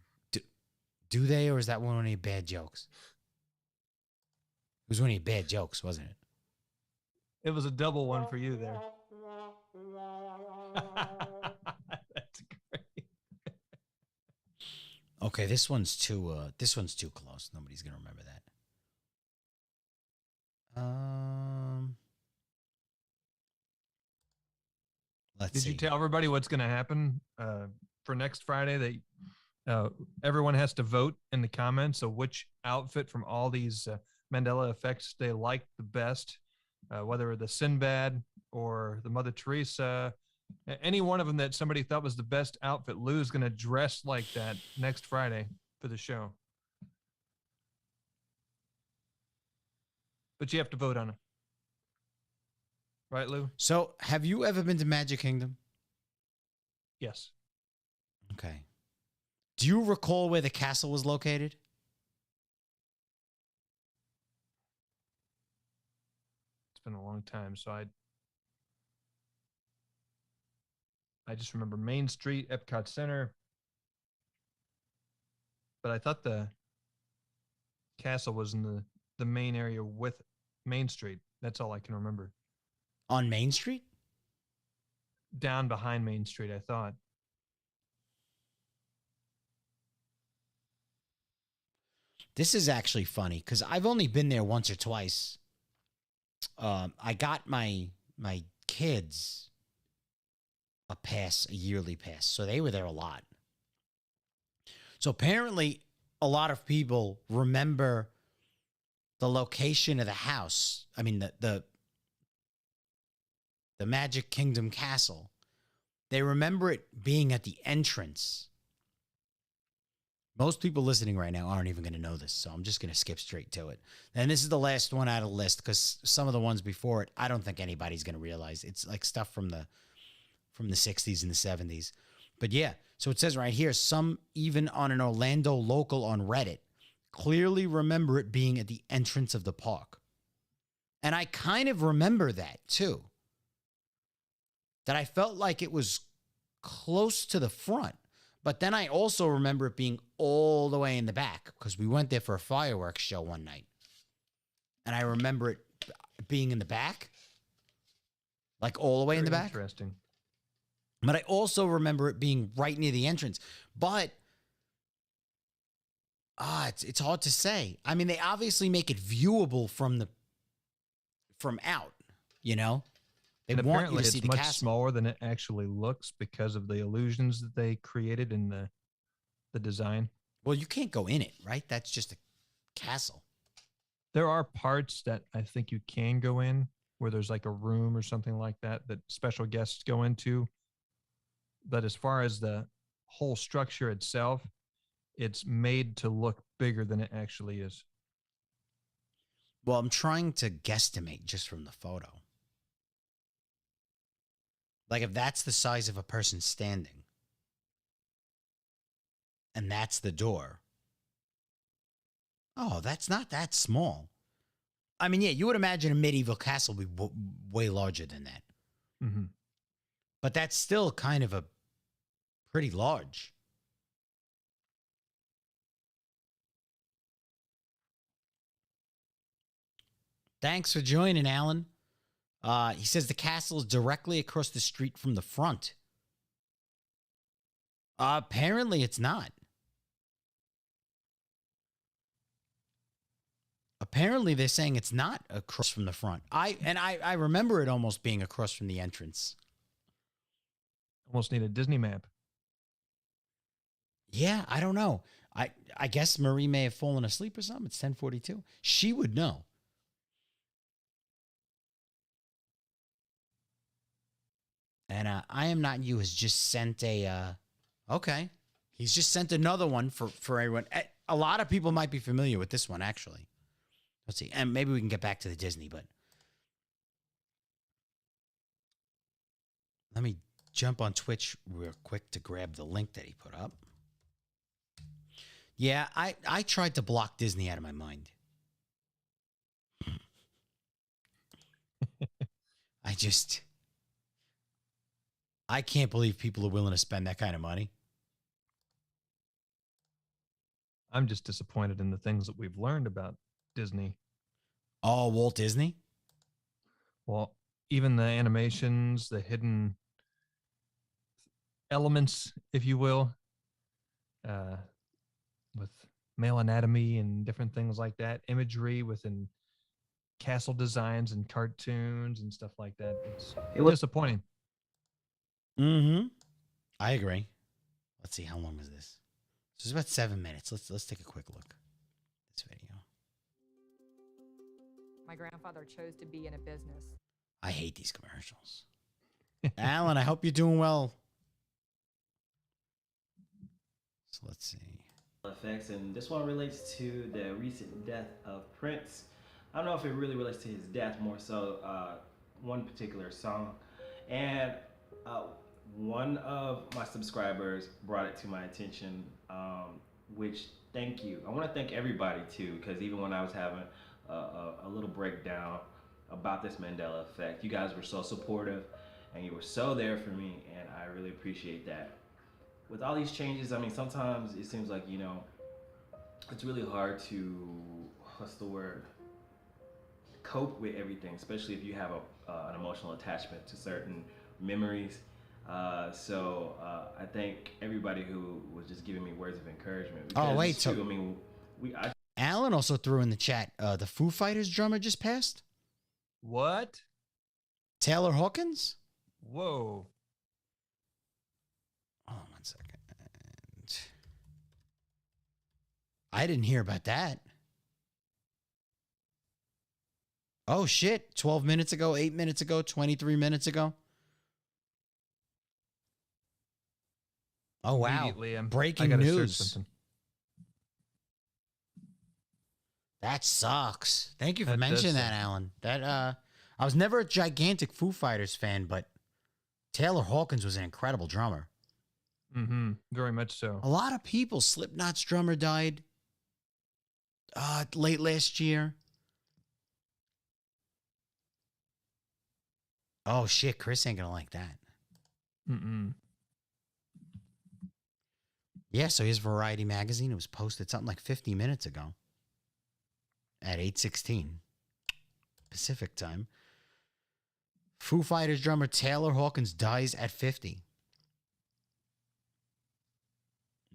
Do they, or is that one of any bad jokes? It was one of any bad jokes, wasn't it? It was a double one for you there. That's great. Okay, this one's too close. Nobody's gonna remember that. Let's see. Did you tell everybody what's going to happen for next Friday? That everyone has to vote in the comments of which outfit from all these Mandela effects they liked the best, whether the Sinbad or the Mother Teresa, any one of them that somebody thought was the best outfit. Lou's going to dress like that next Friday for the show. But you have to vote on it. Right, Lou? So, have you ever been to Magic Kingdom? Yes. Okay. Do you recall where the castle was located? It's been a long time, so I just remember Main Street, Epcot Center, but I thought the castle was in the main area with Main Street. That's all I can remember. On Main Street? Down behind Main Street, I thought. This is actually funny because I've only been there once or twice. I got my kids a yearly pass, so they were there a lot. So apparently, a lot of people remember the location of the house. I mean, the Magic Kingdom Castle. They remember it being at the entrance. Most people listening right now aren't even going to know this, so I'm just going to skip straight to it. And this is the last one out of the list because some of the ones before it, I don't think anybody's going to realize. It's like stuff from the 60s and the 70s. But yeah, so it says right here, some even on an Orlando local on Reddit clearly remember it being at the entrance of the park. And I kind of remember that too. That I felt like it was close to the front. But then I also remember it being all the way in the back because we went there for a fireworks show one night. And I remember it being in the back, like all the way in the back. Interesting. But I also remember it being right near the entrance. But it's hard to say. I mean, they obviously make it viewable from out, you know? They And want apparently you to see it's the much castle. smaller than it actually looks because of the illusions that they created in the design. Well, you can't go in it, right? That's just a castle. There are parts that I think you can go in where there's like a room or something like that special guests go into. But as far as the whole structure itself, it's made to look bigger than it actually is. Well, I'm trying to guesstimate just from the photo. Like if that's the size of a person standing and that's the door. Oh, that's not that small. I mean, yeah, you would imagine a medieval castle would be way larger than that. Mm-hmm. But that's still kind of a pretty large. Thanks for joining, Alan. He says the castle is directly across the street from the front. Apparently, it's not. Apparently, they're saying it's not across from the front. I remember it almost being across from the entrance. Almost need a Disney map. Yeah, I don't know. I guess Marie may have fallen asleep or something. It's 10:42. She would know. And I Am Not You has just sent okay. He's just sent another one for everyone. A lot of people might be familiar with this one, actually. Let's see. And maybe we can get back to the Disney, but let me jump on Twitch real quick to grab the link that he put up. Yeah, I tried to block Disney out of my mind. I can't believe people are willing to spend that kind of money. I'm just disappointed in the things that we've learned about Disney. Oh, Walt Disney? Well, even the animations, the hidden elements, if you will, with male anatomy and different things like that, imagery within castle designs and cartoons and stuff like that. It was disappointing. Mm-hmm. I agree. Let's see, how long is this? So it's about 7 minutes. Let's take a quick look at this video. My grandfather chose to be in a business. I hate these commercials. Alan, I hope you're doing well. So let's see. Effects, and this one relates to the recent death of Prince. I don't know if it really relates to his death, more so one particular song. And one of my subscribers brought it to my attention, which, thank you. I want to thank everybody too, because even when I was having a little breakdown about this Mandela Effect, you guys were so supportive and you were so there for me, and I really appreciate that. With all these changes, I mean, sometimes it seems like, you know, it's really hard to, what's the word, cope with everything, especially if you have an emotional attachment to certain memories. I thank everybody who was just giving me words of encouragement. Oh, wait, it's so- true. I mean, Alan also threw in the chat, the Foo Fighters drummer just passed. What? Taylor Hawkins? Whoa. Oh, 1 second. I didn't hear about that. Oh, shit. 12 minutes ago, 8 minutes ago, 23 minutes ago. Oh, wow. Immediately, I Breaking gotta search news. something. That sucks. Thank you for That does mentioning suck. that, Alan. I was never a gigantic Foo Fighters fan, but Taylor Hawkins was an incredible drummer. Mm-hmm. Very much so. A lot of people. Slipknot's drummer died late last year. Oh shit, Chris ain't gonna like that. Mm-mm. Yeah, so here's Variety Magazine. It was posted something like 50 minutes ago at 8:16 Pacific time. Foo Fighters drummer Taylor Hawkins dies at 50.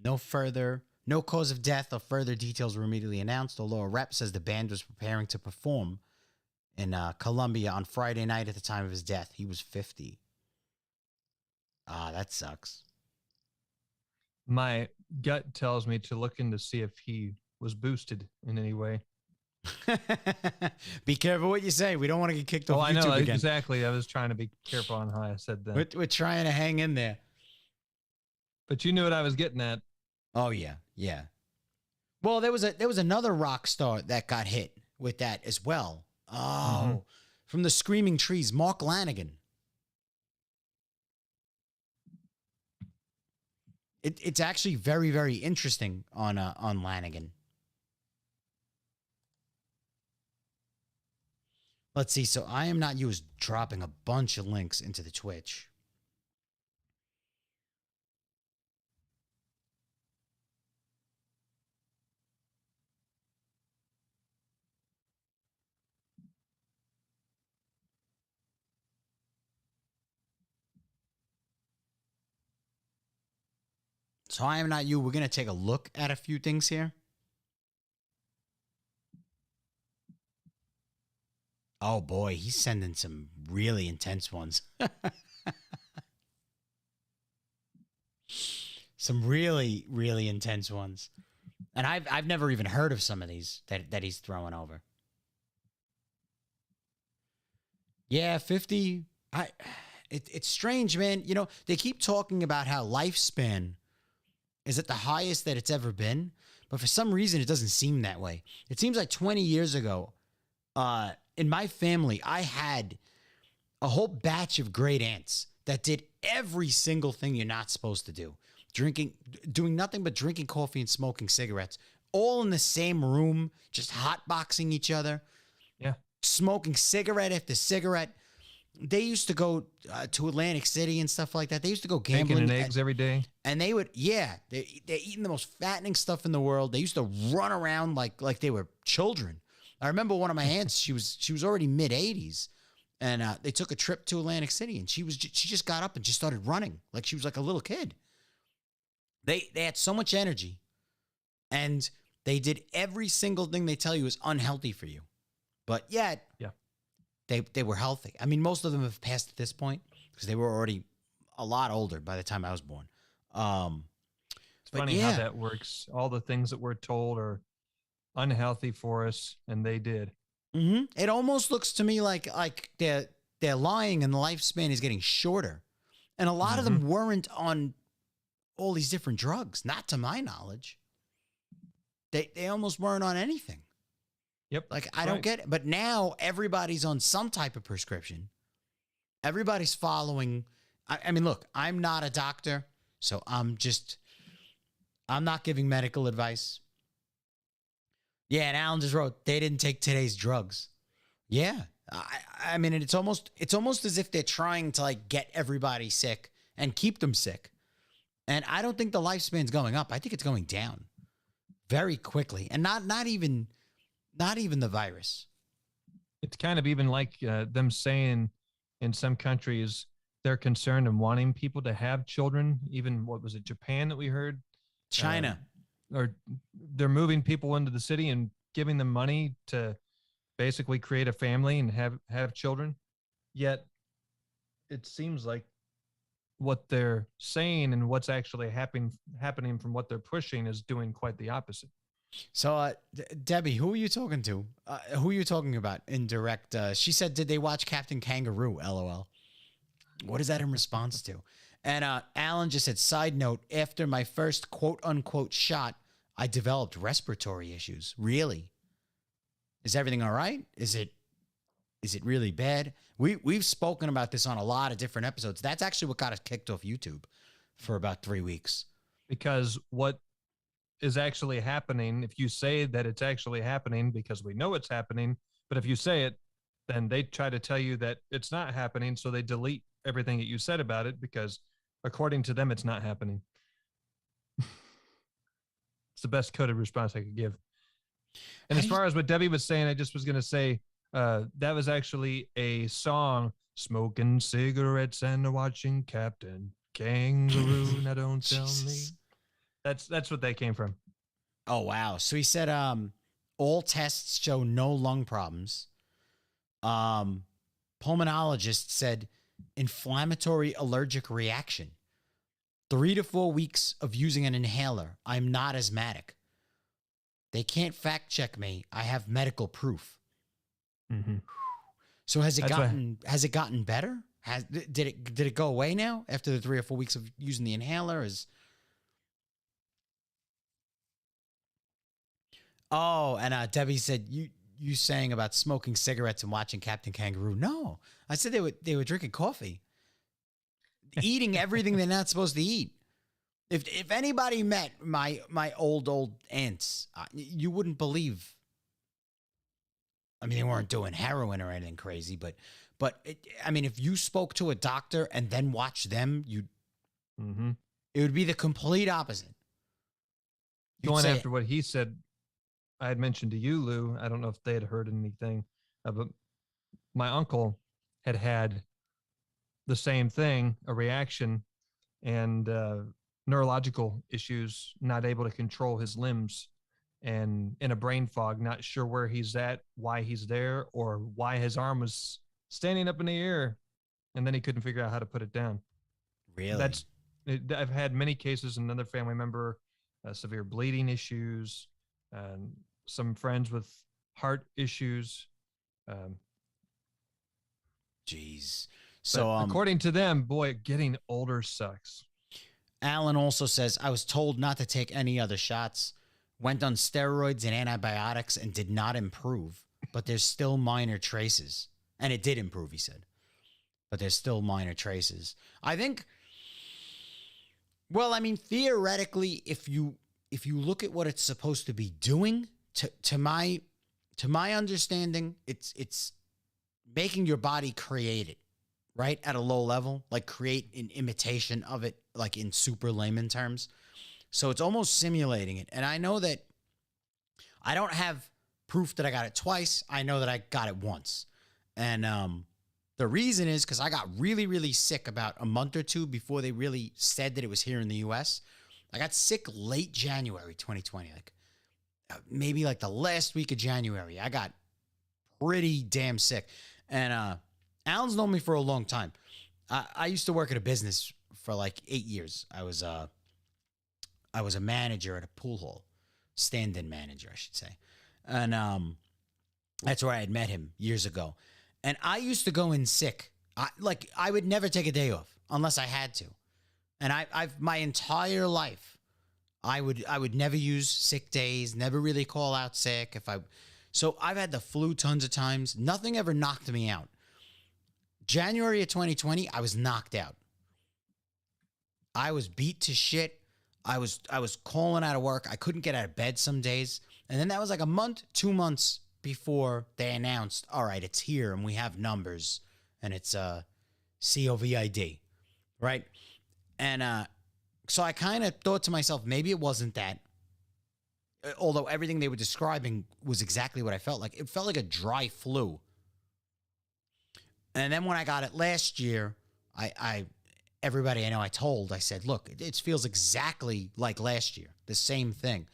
No cause of death or further details were immediately announced, although a rep says the band was preparing to perform in Colombia on Friday night at the time of his death. He was 50. That sucks. My gut tells me to look in to see if he was boosted in any way. Be careful what you say. We don't want to get kicked off I YouTube know again. exactly. I was trying to be careful on how I said that. We're trying to hang in there. But you knew what I was getting at. Oh yeah, yeah. Well, there was another rock star that got hit with that as well. Oh, from the Screaming Trees, Mark Lanigan. It's actually very, very interesting on Lanigan. Let's see. So I Am Not You is dropping a bunch of links into the Twitch. So I Am Not You, we're going to take a look at a few things here. Oh boy, he's sending some really intense ones. Some really, really intense ones. And I've never even heard of some of these that he's throwing over. Yeah, 50. It's strange, man. You know, they keep talking about how lifespan is at the highest that it's ever been, but for some reason it doesn't seem that way. It seems like 20 years ago, in my family, I had a whole batch of great aunts that did every single thing you're not supposed to do. Doing nothing but drinking coffee and smoking cigarettes, all in the same room, just hotboxing each other. Yeah. Smoking cigarette after cigarette. They used to go to Atlantic City and stuff like that. They used to go gambling. Bacon and eggs every day. And they would, they're eating the most fattening stuff in the world. They used to run around like they were children. I remember one of my aunts, she was already mid-80s, and they took a trip to Atlantic City, and she just got up and just started running like she was like a little kid. They had so much energy, and they did every single thing they tell you is unhealthy for you, but yet they were healthy. I mean, most of them have passed at this point because they were already a lot older by the time I was born. It's funny how that works. All the things that we're told are unhealthy for us, and they did. Mm-hmm. It almost looks to me like they're lying, and the lifespan is getting shorter, and a lot of them weren't on all these different drugs, not to my knowledge. They almost weren't on anything. Yep. Like I don't get it, but now everybody's on some type of prescription. Everybody's following. I mean, look, I'm not a doctor, so I'm not giving medical advice. Yeah, and Alan just wrote, they didn't take today's drugs. Yeah. I mean, it's almost as if they're trying to like get everybody sick and keep them sick. And I don't think the lifespan's going up. I think it's going down. very quickly, and not even the virus. It's kind of even like them saying in some countries they're concerned and wanting people to have children. Even what was it, Japan that we heard? China. Or they're moving people into the city and giving them money to basically create a family and have children. Yet it seems like what they're saying and what's actually happening from what they're pushing is doing quite the opposite. So, Debbie, who are you talking to? Who are you talking about in direct? She said, did they watch Captain Kangaroo? LOL. What is that in response to? And Alan just said, side note, after my first quote unquote shot, I developed respiratory issues. Really? Is everything all right? Is it really bad? We've spoken about this on a lot of different episodes. That's actually what got us kicked off YouTube for about 3 weeks. Because what is actually happening, if you say that it's actually happening, because we know it's happening, but if you say it, then they try to tell you that it's not happening, so they delete everything that you said about it because according to them, it's not happening. It's the best coded response I could give. And as far as what Debbie was saying, I just was going to say that was actually a song, smoking cigarettes and watching Captain Kangaroo. Now don't tell me. That's what they came from. Oh, wow. So he said all tests show no lung problems. Pulmonologist said inflammatory allergic reaction. 3 to 4 weeks of using an inhaler. I'm not asthmatic. They can't fact check me. I have medical proof. Mm-hmm. So has it gotten better? Did it go away now after the 3 or 4 weeks of using the inhaler? And Debbie said you saying about smoking cigarettes and watching Captain Kangaroo. No, I said they were drinking coffee, eating everything they're not supposed to eat. If anybody met my old aunts, you wouldn't believe. I mean, they weren't doing heroin or anything crazy, but if you spoke to a doctor and then watched them, it would be the complete opposite. Going after what he said, I had mentioned to you, Lou, I don't know if they had heard anything, but my uncle had the same thing, a reaction, and neurological issues, not able to control his limbs, and in a brain fog, not sure where he's at, why he's there, or why his arm was standing up in the air, and then he couldn't figure out how to put it down. Really? I've had many cases, another family member, severe bleeding issues, and some friends with heart issues. Jeez. So according to them, boy, getting older sucks. Alan also says, I was told not to take any other shots, went on steroids and antibiotics and did not improve, but there's still minor traces. And it did improve, he said. But there's still minor traces. I think, well, I mean, theoretically, if you look at what it's supposed to be doing, to my understanding, it's making your body create it, right? At a low level, like create an imitation of it, like in super layman terms. So it's almost simulating it. And I know that I don't have proof that I got it twice. I know that I got it once. And the reason is because I got really, really sick about a month or two before they really said that it was here in the U.S. I got sick late January 2020, like maybe like the last week of January. I got pretty damn sick. And Alan's known me for a long time. I used to work at a business for like 8 years. I was a manager at a pool hall, stand-in manager, I should say. And that's where I had met him years ago. And I used to go in sick. I would never take a day off unless I had to. And I've my entire life, I would never use sick days, never really call out sick. So I've had the flu tons of times. Nothing ever knocked me out. January of 2020, I was knocked out. I was beat to shit. I was calling out of work. I couldn't get out of bed some days. And then that was like a month, 2 months before they announced, all right, it's here and we have numbers and it's COVID, right? And so I kind of thought to myself, maybe it wasn't that. Although everything they were describing was exactly what I felt like. It felt like a dry flu. And then when I got it last year, everybody I know I said, look, it feels exactly like last year, the same thing.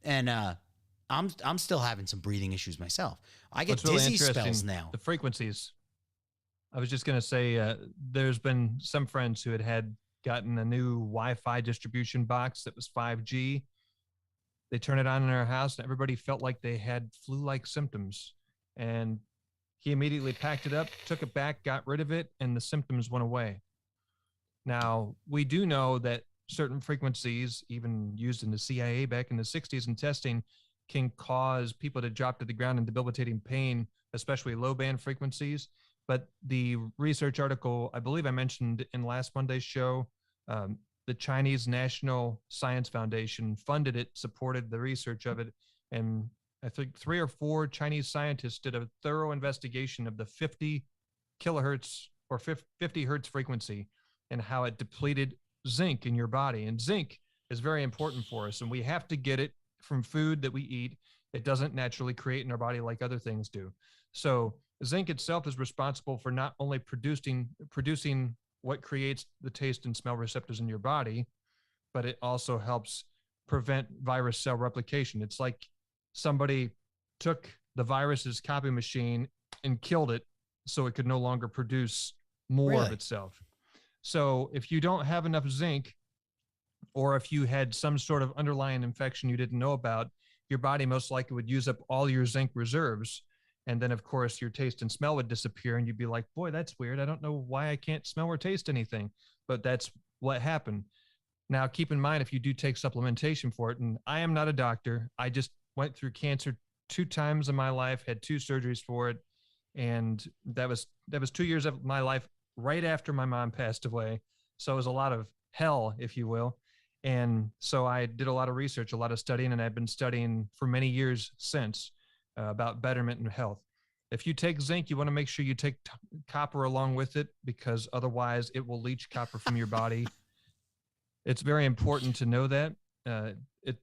And I'm still having some breathing issues myself. I get really dizzy spells now. The frequencies. I was just going to say, there's been some friends who had gotten a new Wi-Fi distribution box that was 5G. They turned it on in their house, and everybody felt like they had flu-like symptoms. And he immediately packed it up, took it back, got rid of it, and the symptoms went away. Now, we do know that certain frequencies, even used in the CIA back in the 60s in testing, can cause people to drop to the ground in debilitating pain, especially low-band frequencies. But the research article, I believe I mentioned in last Monday's show, the Chinese National Science Foundation funded it, supported the research of it, and I think 3 or 4 Chinese scientists did a thorough investigation of the 50 kilohertz or 50 hertz frequency and how it depleted zinc in your body. And zinc is very important for us, and we have to get it from food that we eat. It doesn't naturally create in our body like other things do. So zinc itself is responsible for not only producing what creates the taste and smell receptors in your body, but it also helps prevent virus cell replication. It's like somebody took the virus's copy machine and killed it so it could no longer produce more of itself. So if you don't have enough zinc, or if you had some sort of underlying infection you didn't know about, your body most likely would use up all your zinc reserves. And then, of course, your taste and smell would disappear, and you'd be like, boy, that's weird. I don't know why I can't smell or taste anything. But that's what happened. Now, keep in mind, if you do take supplementation for it, and I am not a doctor, I just went through cancer 2 times in my life, had 2 surgeries for it. And that was 2 years of my life right after my mom passed away. So it was a lot of hell, if you will. And so I did a lot of research, a lot of studying, and I've been studying for many years since about betterment and health. If you take zinc, you want to make sure you take copper along with it, because otherwise it will leach copper from your body. It's very important to know that.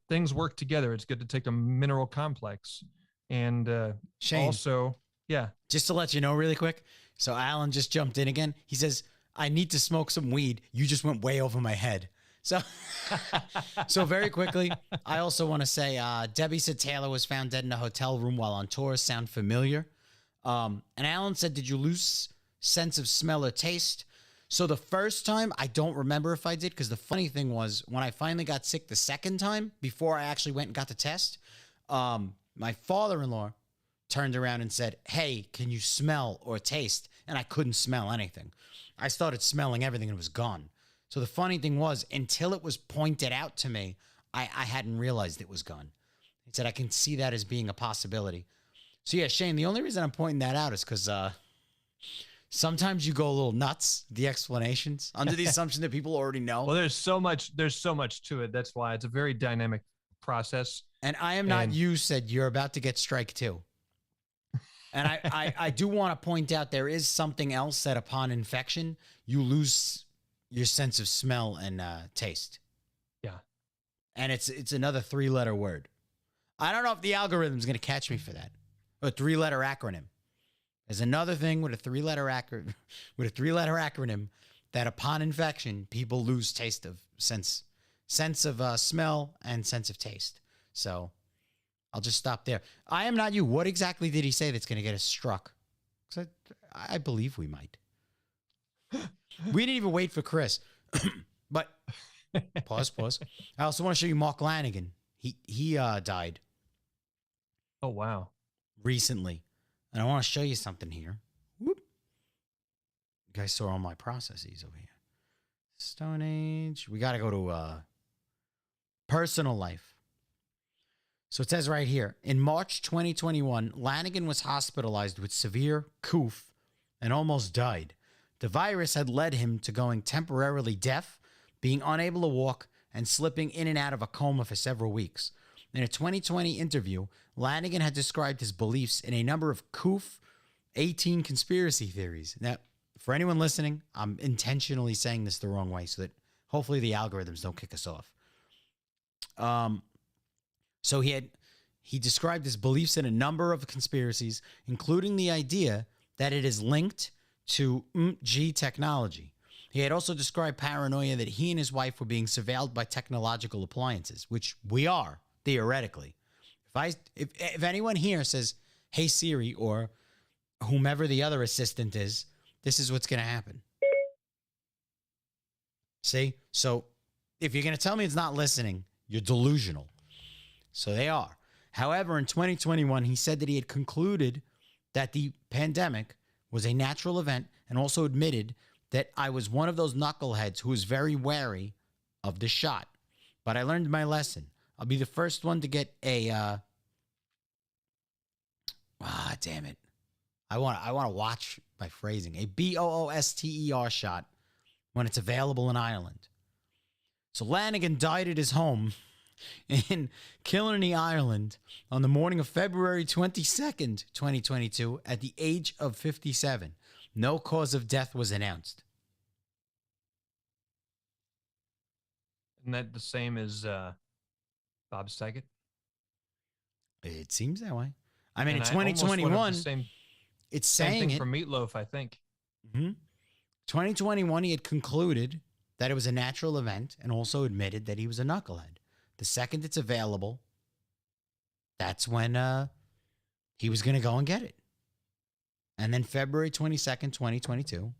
Things work together. It's good to take a mineral complex. And Shane, also, yeah. Just to let you know really quick. So Alan just jumped in again. He says, I need to smoke some weed. You just went way over my head. So very quickly, I also want to say, Debbie said Taylor was found dead in a hotel room while on tour. Sound familiar? And Alan said, did you lose sense of smell or taste? So the first time, I don't remember if I did, because the funny thing was, when I finally got sick the second time, before I actually went and got the test, my father-in-law turned around and said, hey, can you smell or taste? And I couldn't smell anything. I started smelling everything and it was gone. So the funny thing was, until it was pointed out to me, I hadn't realized it was gone. He said, I can see that as being a possibility. So yeah, Shane, the only reason I'm pointing that out is because sometimes you go a little nuts, the explanations, under the assumption that people already know. Well, there's so much to it. That's why it's a very dynamic process. And I am not you said you're about to get strike 2. And I do want to point out there is something else that upon infection, you lose your sense of smell and taste. Yeah. And it's another 3-letter word. I don't know if the algorithm's going to catch me for that. A 3-letter acronym. There's another thing with a 3-letter acronym that upon infection, people lose taste of sense of smell and sense of taste. So I'll just stop there. I am not you. What exactly did he say that's going to get us struck? 'Cause I believe we might. We didn't even wait for Chris. But pause. I also want to show you Mark Lanigan. He died. Oh, wow. Recently. And I want to show you something here. Whoop. You guys saw all my processes over here. Stone Age. We got to go to personal life. So it says right here, in March 2021, Lanigan was hospitalized with severe cough and almost died. The virus had led him to going temporarily deaf, being unable to walk, and slipping in and out of a coma for several weeks. In a 2020 interview, Lanigan had described his beliefs in a number of COOF 18 conspiracy theories. Now, for anyone listening, I'm intentionally saying this the wrong way so that hopefully the algorithms don't kick us off. So he described his beliefs in a number of conspiracies, including the idea that it is linked to G technology. He had also described paranoia that he and his wife were being surveilled by technological appliances, which we are, theoretically. If anyone here says, "Hey Siri," or whomever the other assistant is, this is what's going to happen. See? So if you're going to tell me it's not listening, you're delusional. So they are. However, in 2021, he said that he had concluded that the pandemic was a natural event and also admitted that I was one of those knuckleheads who was very wary of the shot. But I learned my lesson. I'll be the first one to get a damn it. I want to watch my phrasing. A BOOSTER shot when it's available in Ireland. So Lanigan died at his home in Killarney, Ireland on the morning of February 22nd, 2022 at the age of 57. No cause of death was announced. Isn't that the same as Bob Saget? It seems that way. I mean, And in I almost wanted 2021, the same it's same saying thing it. for Meatloaf, I think. 2021, he had concluded that it was a natural event and also admitted that he was a knucklehead. The second it's available, that's when he was going to go and get it. And then February 22nd, 2022.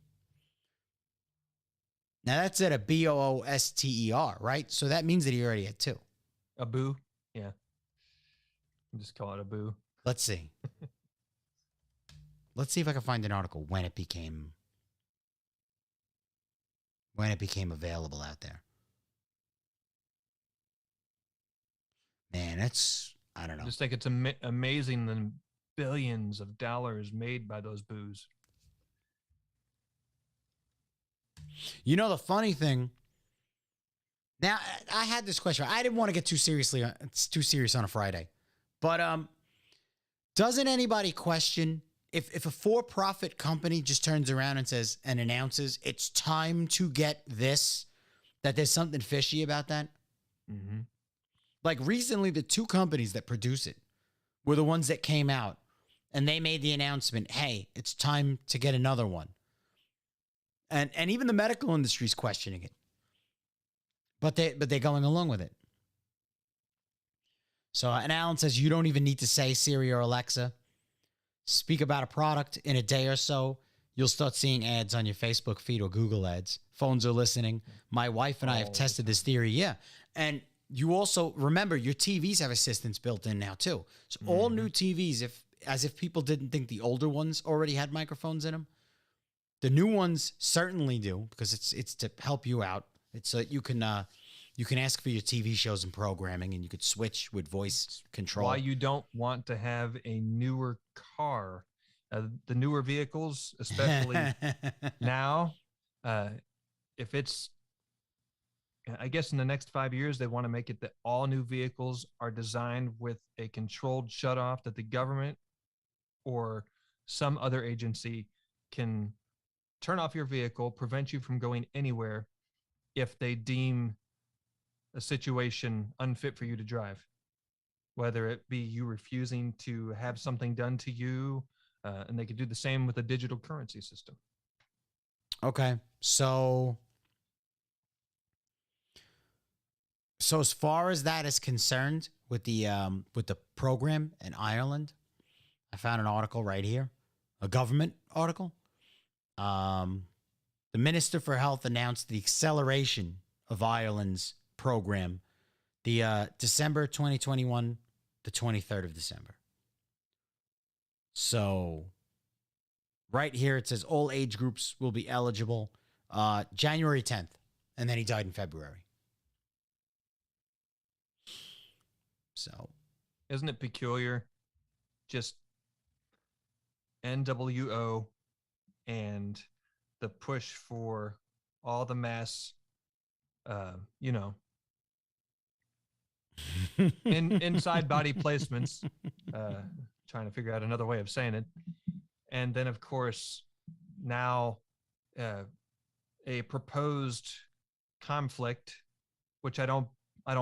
Now that's at a BOOSTER, right? So that means that he already had two. A boo? Yeah. Just call it a boo. Let's see. Let's see if I can find an article when it became available out there. Man, that's, I don't know. I just think it's amazing the billions of dollars made by those boos. You know, the funny thing, now I had this question. I didn't want to get too serious on a Friday, but doesn't anybody question if a for-profit company just turns around and says and announces it's time to get this, that there's something fishy about that? Mm-hmm. Like recently, the two companies that produce it were the ones that came out and they made the announcement, hey, it's time to get another one. And even the medical industry is questioning it. But they're going along with it. So, and Alan says, you don't even need to say Siri or Alexa. Speak about a product in a day or so. You'll start seeing ads on your Facebook feed or Google ads. Phones are listening. My wife and I have tested this theory. Yeah. And you also remember your TVs have assistants built in now too. So all new TVs, as if people didn't think the older ones already had microphones in them, the new ones certainly do, because it's to help you out. It's so that you can ask for your TV shows and programming, and you could switch with voice control. Why you don't want to have a newer car, the newer vehicles, especially now, if it's, I guess in the next 5 years, they want to make it that all new vehicles are designed with a controlled shutoff that the government or some other agency can turn off your vehicle, prevent you from going anywhere if they deem a situation unfit for you to drive, whether it be you refusing to have something done to you, and they could do the same with a digital currency system. Okay, so as far as that is concerned, with the program in Ireland, I found an article right here, a government article. The Minister for Health announced the acceleration of Ireland's program, the December 2021, the 23rd of December. So right here it says all age groups will be eligible January 10th, and then he died in February. So isn't it peculiar? Just NWO and the push for all the mass, inside body placements, trying to figure out another way of saying it. And then of course now a proposed conflict, which I don't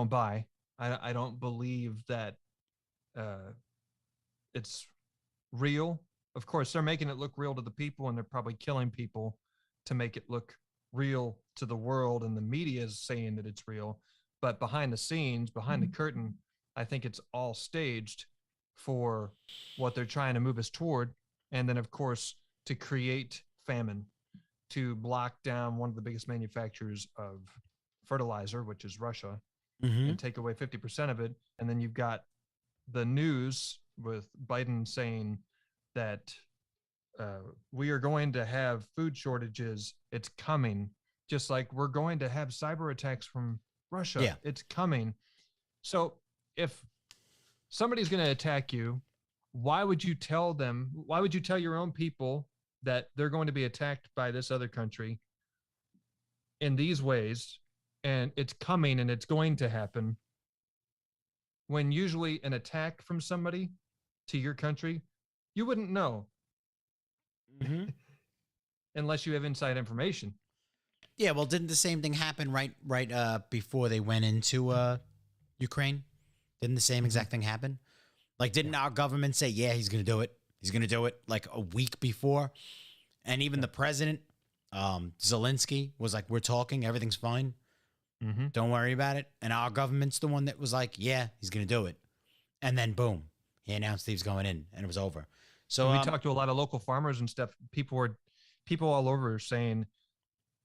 buy, I don't believe that it's real. Of course, they're making it look real to the people, and they're probably killing people to make it look real to the world, and the media is saying that it's real. But behind the scenes, behind the curtain, I think it's all staged for what they're trying to move us toward. And then, of course, to create famine, to block down one of the biggest manufacturers of fertilizer, which is Russia, and take away 50% of it. And then you've got the news with Biden saying that we are going to have food shortages. It's coming. Just like we're going to have cyber attacks from Russia. Yeah. It's coming. So if somebody's going to attack you, why would you tell them? Why would you tell your own people that they're going to be attacked by this other country in these ways, and it's coming and it's going to happen, when usually an attack from somebody to your country, you wouldn't know unless you have inside information. Yeah, well, didn't the same thing happen right before they went into Ukraine? Didn't the same exact thing happen? Like, didn't our government say, yeah, he's going to do it? He's going to do it like a week before. And even the president, Zelensky, was like, we're talking, everything's fine. Don't worry about it. And our government's the one that was like, yeah, he's going to do it. And then boom, he announced he was going in, and it was over. So we talked to a lot of local farmers and stuff. People all over saying,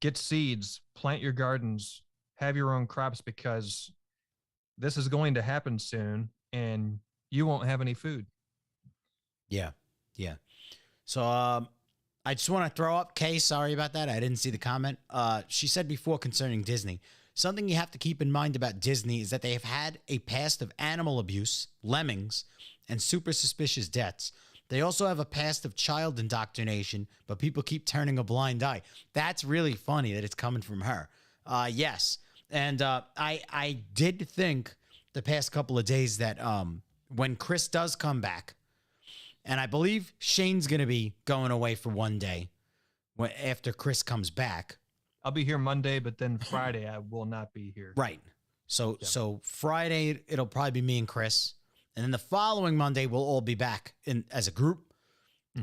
get seeds, plant your gardens, have your own crops, because this is going to happen soon and you won't have any food. Yeah. So I just want to throw up, Kay, sorry about that. I didn't see the comment. She said before concerning Disney, something you have to keep in mind about Disney is that they have had a past of animal abuse, lemmings, and super suspicious deaths. They also have a past of child indoctrination, but people keep turning a blind eye. That's really funny that it's coming from her. Yes. And I did think the past couple of days that when Chris does come back, and I believe Shane's going to be going away for one day after Chris comes back. I'll be here Monday, but then Friday I will not be here. Right. So Friday, it'll probably be me and Chris. And then the following Monday, we'll all be back as a group.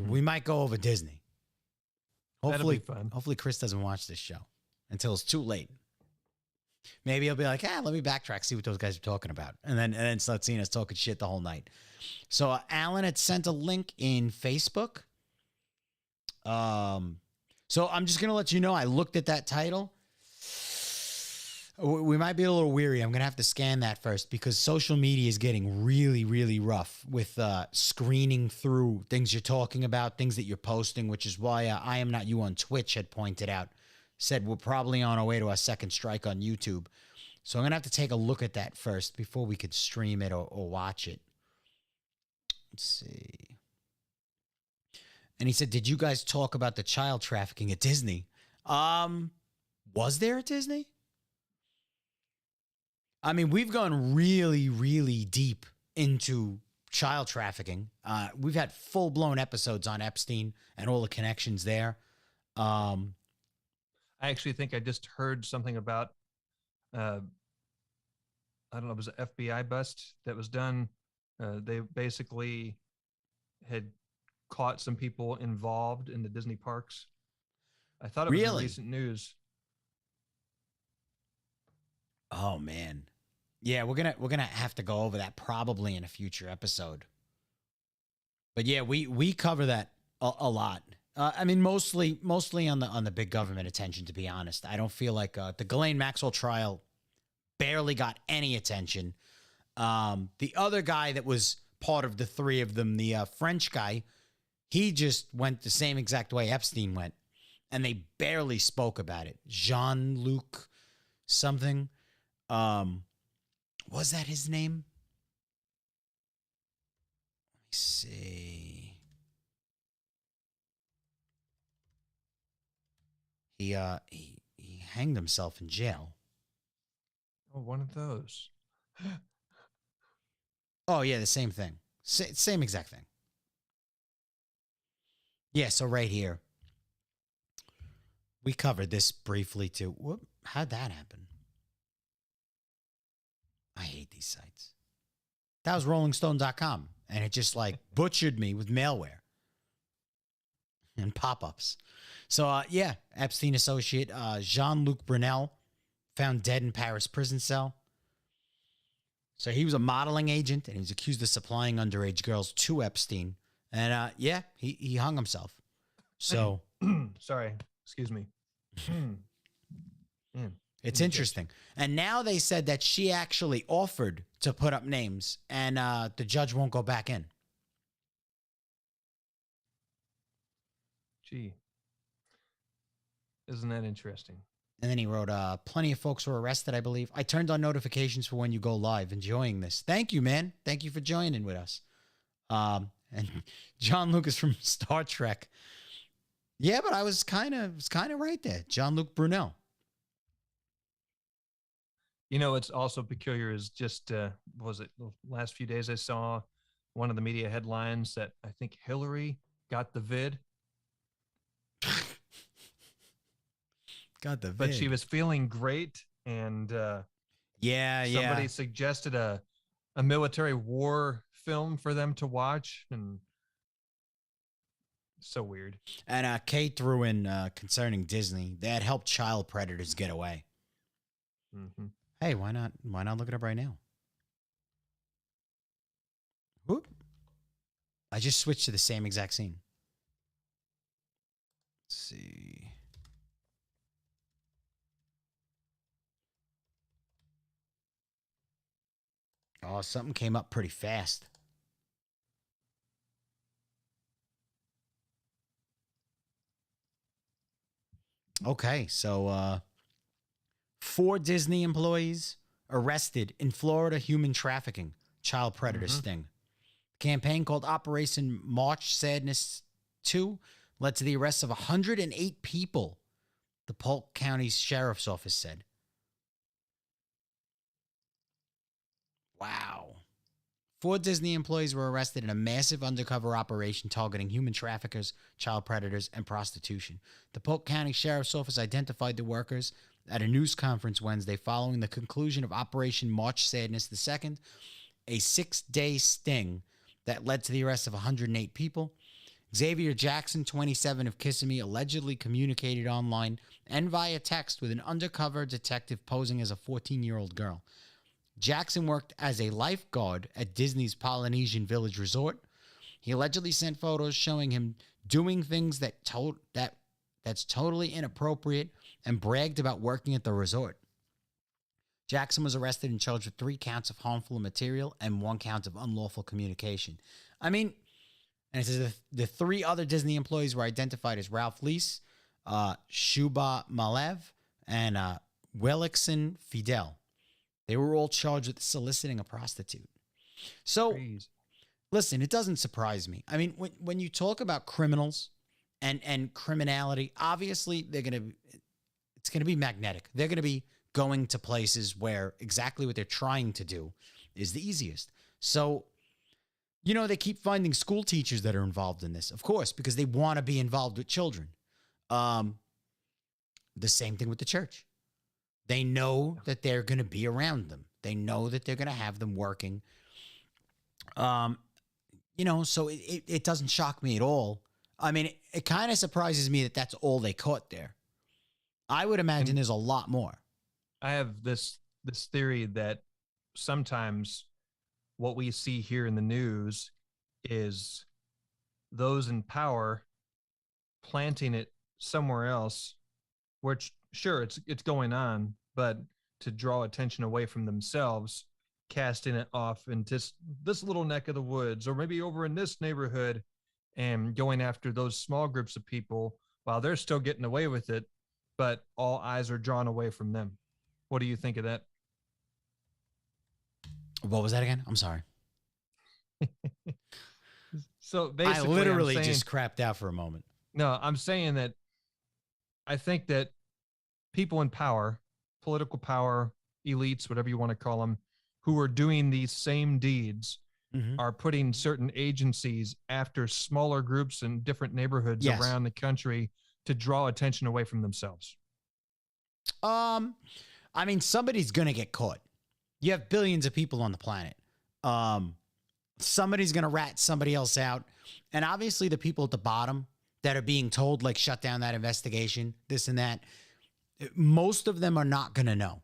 We might go over Disney. Hopefully, that'll be fun. Hopefully Chris doesn't watch this show until it's too late. Maybe he'll be like, let me backtrack, see what those guys are talking about. And then start seeing us talking shit the whole night. So Alan had sent a link in Facebook. So I'm just going to let you know, I looked at that title. We might be a little weary. I'm going to have to scan that first because social media is getting really, really rough with screening through things you're talking about, things that you're posting, which is why I Am Not You on Twitch had pointed out, said we're probably on our way to our second strike on YouTube. So I'm going to have to take a look at that first before we could stream it or watch it. Let's see. And he said, did you guys talk about the child trafficking at Disney? Was there at Disney? I mean, we've gone really, really deep into child trafficking. We've had full-blown episodes on Epstein and all the connections there. I actually think I just heard something about, I don't know, it was an FBI bust that was done. They basically had caught some people involved in the Disney parks. I thought it was in recent news. Oh man. Yeah, we're gonna have to go over that probably in a future episode. But yeah, we cover that a lot. I mean, mostly on the big government attention, to be honest. I don't feel like the Ghislaine Maxwell trial barely got any attention. The other guy that was part of the three of them, the French guy, he just went the same exact way Epstein went, and they barely spoke about it. Jean-Luc something. Was that his name? Let me see. He hanged himself in jail. Oh, one of those. Oh yeah, the same thing. Same exact thing. Yeah, so right here. We covered this briefly too. Whoop, how'd that happen? I hate these sites. That was rollingstone.com, and it just like butchered me with malware and pop-ups. So, yeah, Epstein associate Jean-Luc Brunel found dead in Paris prison cell. So he was a modeling agent, and he was accused of supplying underage girls to Epstein. And, yeah, he hung himself. So. Sorry. Excuse me. It's interesting. And now they said that she actually offered to put up names, and the judge won't go back in. Gee. Isn't that interesting? And then he wrote, plenty of folks were arrested, I believe. I turned on notifications for when you go live. Enjoying this. Thank you, man. Thank you for joining with us. And John Lucas from Star Trek. Yeah, but I was kind of right there. Jean-Luc Brunel. You know, it's also peculiar is just, was it the last few days I saw one of the media headlines that I think Hillary got the vid. Got the vid. But she was feeling great. And somebody suggested a military war film for them to watch. And so weird. And Kate threw in concerning Disney that helped child predators get away. Mm-hmm. Hey, why not? Why not look it up right now? Whoop. I just switched to the same exact scene. Let's see. Oh, something came up pretty fast. Okay, so 4 Disney employees arrested in Florida human trafficking child predator sting. Campaign called Operation March Sadness 2 led to the arrest of 108 people, the Polk County Sheriff's Office said. Wow. 4 Disney employees were arrested in a massive undercover operation targeting human traffickers, child predators, and prostitution. The Polk County Sheriff's Office identified the workers at a news conference Wednesday following the conclusion of Operation March Sadness II, a 6-day sting that led to the arrest of 108 people. Xavier Jackson, 27, of Kissimmee, allegedly communicated online and via text with an undercover detective posing as a 14-year-old girl. Jackson worked as a lifeguard at Disney's Polynesian Village Resort. He allegedly sent photos showing him doing things that's totally inappropriate and bragged about working at the resort. Jackson was arrested and charged with 3 counts of harmful material and 1 count of unlawful communication. I mean, and it says the 3 other Disney employees were identified as Ralph Leese, Shuba Malev, and Welixon Fidel. They were all charged with soliciting a prostitute. So, listen, it doesn't surprise me. I mean, when you talk about criminals and criminality, obviously it's going to be magnetic. They're going to be going to places where exactly what they're trying to do is the easiest. So, you know, they keep finding school teachers that are involved in this, of course, because they want to be involved with children. The same thing with the church. They know that they're going to be around them. They know that they're going to have them working. You know, so it doesn't shock me at all. I mean, it kind of surprises me that that's all they caught there. I would imagine there's a lot more. I have this theory that sometimes what we see here in the news is those in power planting it somewhere else, which sure it's going on, but to draw attention away from themselves, casting it off into this little neck of the woods, or maybe over in this neighborhood, and going after those small groups of people while they're still getting away with it, but all eyes are drawn away from them. What do you think of that? What was that again? I'm sorry. So basically, I literally just crapped out for a moment. No, I'm saying that I think that people in power, political power, elites, whatever you want to call them, who are doing these same deeds are putting certain agencies after smaller groups in different neighborhoods around the country to draw attention away from themselves. I mean, somebody's going to get caught. You have billions of people on the planet. Somebody's going to rat somebody else out. And obviously the people at the bottom that are being told, like, shut down that investigation, this and that, most of them are not going to know.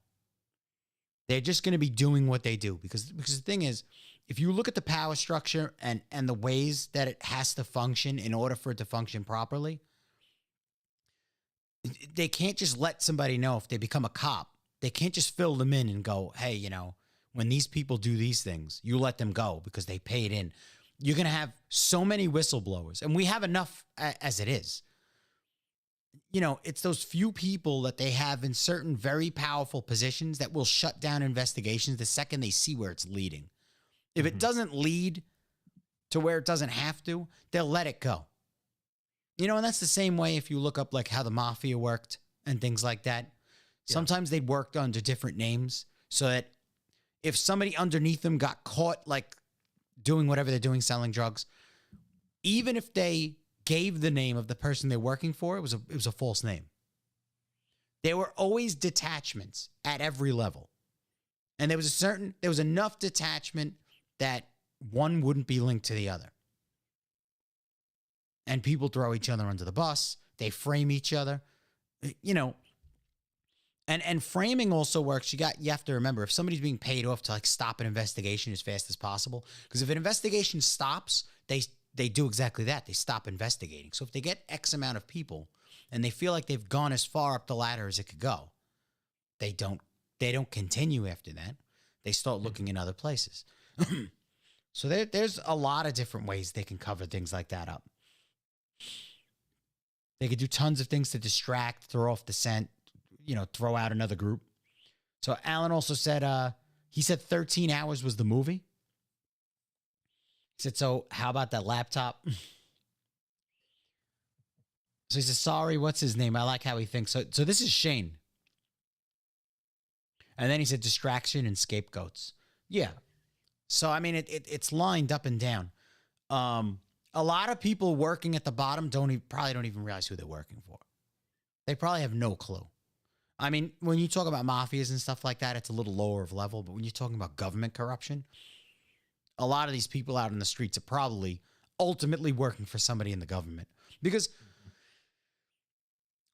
They're just going to be doing what they do. Because the thing is, if you look at the power structure and the ways that it has to function in order for it to function properly, they can't just let somebody know if they become a cop. They can't just fill them in and go, hey, you know, when these people do these things, you let them go because they paid in. You're going to have so many whistleblowers, and we have enough as it is. You know, it's those few people that they have in certain very powerful positions that will shut down investigations the second they see where it's leading. If it doesn't lead to where it doesn't have to, they'll let it go. You know, and that's the same way if you look up like how the mafia worked and things like that. Yeah. Sometimes they worked under different names so that if somebody underneath them got caught like doing whatever they're doing, selling drugs, even if they gave the name of the person they're working for, it was a false name. There were always detachments at every level. And there was enough detachment that one wouldn't be linked to the other. And people throw each other under the bus. They frame each other, you know. And framing also works. You have to remember, if somebody's being paid off to like stop an investigation as fast as possible, because if an investigation stops, they do exactly that. They stop investigating. So if they get X amount of people and they feel like they've gone as far up the ladder as it could go, they don't continue after that. They start looking in other places. So there's a lot of different ways they can cover things like that up. They could do tons of things to distract, throw off the scent, you know, throw out another group. So Alan also said, he said 13 hours was the movie. He said, so how about that laptop? So he said, sorry, what's his name? I like how he thinks. So this is Shane. And then he said distraction and scapegoats. Yeah. So, I mean, it's lined up and down. A lot of people working at the bottom probably don't even realize who they're working for. They probably have no clue. I mean, when you talk about mafias and stuff like that, it's a little lower of level. But when you're talking about government corruption, a lot of these people out in the streets are probably ultimately working for somebody in the government. Because,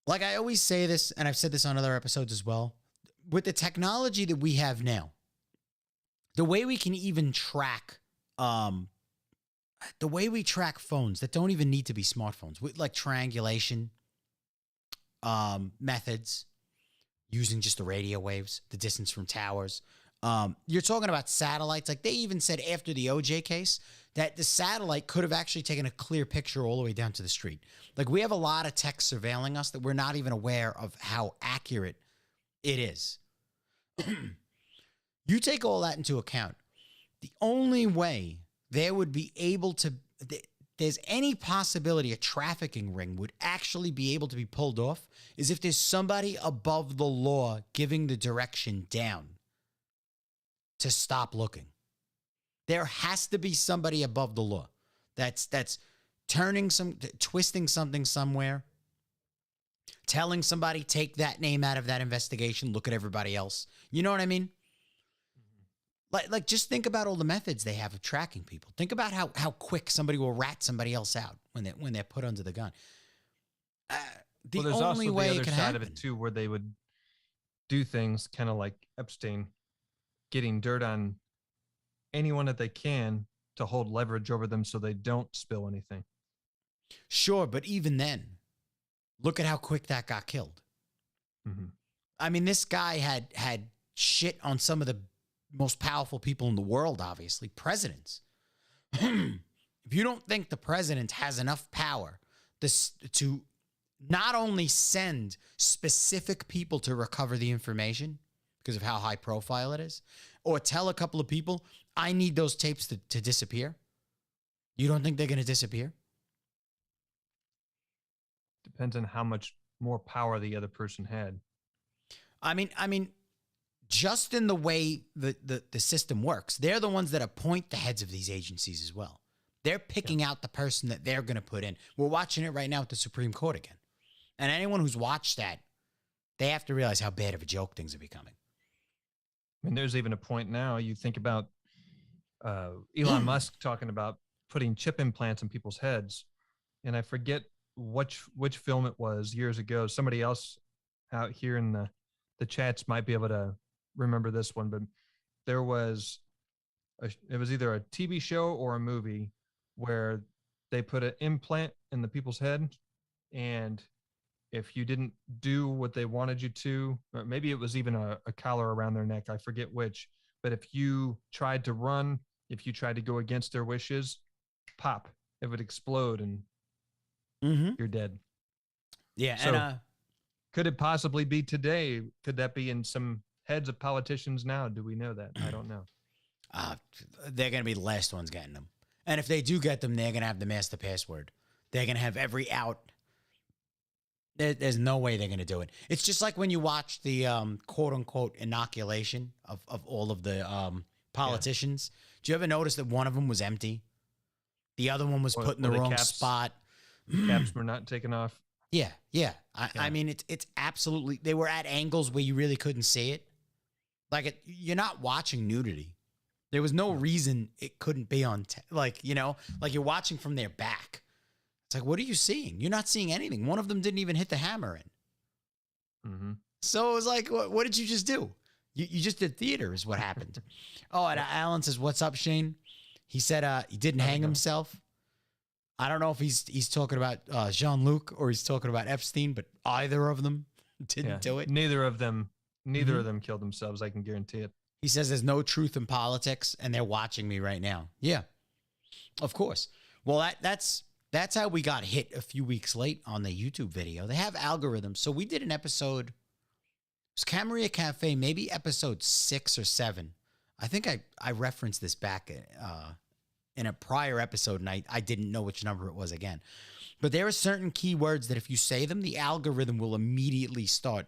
like I always say this, and I've said this on other episodes as well, with the technology that we have now, the way we can even track, the way we track phones that don't even need to be smartphones, with like triangulation methods, using just the radio waves, the distance from towers. You're talking about satellites. Like they even said after the OJ case that the satellite could have actually taken a clear picture all the way down to the street. Like we have a lot of tech surveilling us that we're not even aware of how accurate it is. You take all that into account. The only way there would be able to, there's any possibility a trafficking ring would actually be able to be pulled off is if there's somebody above the law giving the direction down to stop looking. There has to be somebody above the law that's twisting something somewhere, telling somebody, take that name out of that investigation, look at everybody else. You know what I mean? Like just think about all the methods they have of tracking people. Think about how quick somebody will rat somebody else out when they're put under the gun. There's only also way the it other could side happen. of it too, where they would do things kind of like Epstein, getting dirt on anyone that they can to hold leverage over them so they don't spill anything. Sure, but even then, look at how quick that got killed. Mm-hmm. I mean, this guy had shit on some of the most powerful people in the world, obviously, presidents. If you don't think the president has enough power to not only send specific people to recover the information because of how high profile it is, or tell a couple of people, I need those tapes to disappear, you don't think they're going to disappear? Depends on how much more power the other person had. I mean, just in the way the system works, they're the ones that appoint the heads of these agencies as well. They're picking out the person that they're going to put in. We're watching it right now with the Supreme Court again. And anyone who's watched that, they have to realize how bad of a joke things are becoming. I mean, there's even a point now. You think about Elon Musk talking about putting chip implants in people's heads, and I forget which film it was years ago. Somebody else out here in the chats might be able to remember this one, but there was it was either a TV show or a movie where they put an implant in the people's head, and if you didn't do what they wanted you to, or maybe it was even a collar around their neck, I forget which, but if you tried to run, if you tried to go against their wishes, pop, it would explode and you're dead. Yeah. So And could it possibly be today? Could that be in some heads of politicians now? Do we know that? I don't know. they're going to be the last ones getting them. And if they do get them, they're going to have the master password. They're going to have every out. There's no way they're going to do it. It's just like when you watch the quote unquote inoculation of all of the politicians. Do you ever notice that one of them was empty? The other one was put in the wrong spot. Caps were not taken off. Yeah. I mean, it's absolutely, they were at angles where you really couldn't see it. Like, you're not watching nudity. There was no reason it couldn't be on, like you're watching from their back. It's like, what are you seeing? You're not seeing anything. One of them didn't even hit the hammer in. Mm-hmm. So it was like, what did you just do? You just did theater is what happened. Oh, and Alan says, what's up, Shane? He said he didn't hang himself. I don't know if he's talking about Jean-Luc or he's talking about Epstein, but either of them didn't do it. Neither of them killed themselves. I can guarantee it. He says there's no truth in politics, and they're watching me right now. Yeah, of course. Well, that's how we got hit a few weeks late on the YouTube video. They have algorithms. So we did an episode. It was Camarilla Cafe, maybe episode 6 or 7. I think I referenced this back in a prior episode, and I didn't know which number it was again. But there are certain keywords that if you say them, the algorithm will immediately start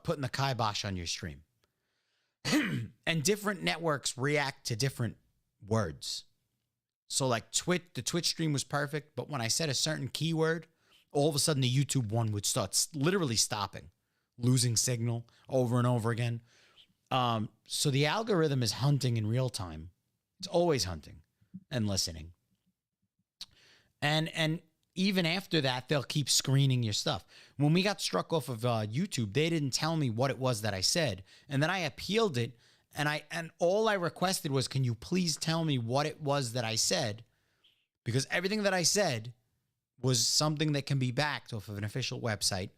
putting the kibosh on your stream. And different networks react to different words. So like the Twitch stream was perfect, but when I said a certain keyword, all of a sudden the YouTube one would start literally stopping, losing signal over and over again. So the algorithm is hunting in real time. It's always hunting and listening. And even after that, they'll keep screening your stuff. When we got struck off of YouTube, they didn't tell me what it was that I said. And then I appealed it. And all I requested was, can you please tell me what it was that I said? Because everything that I said was something that can be backed off of an official website.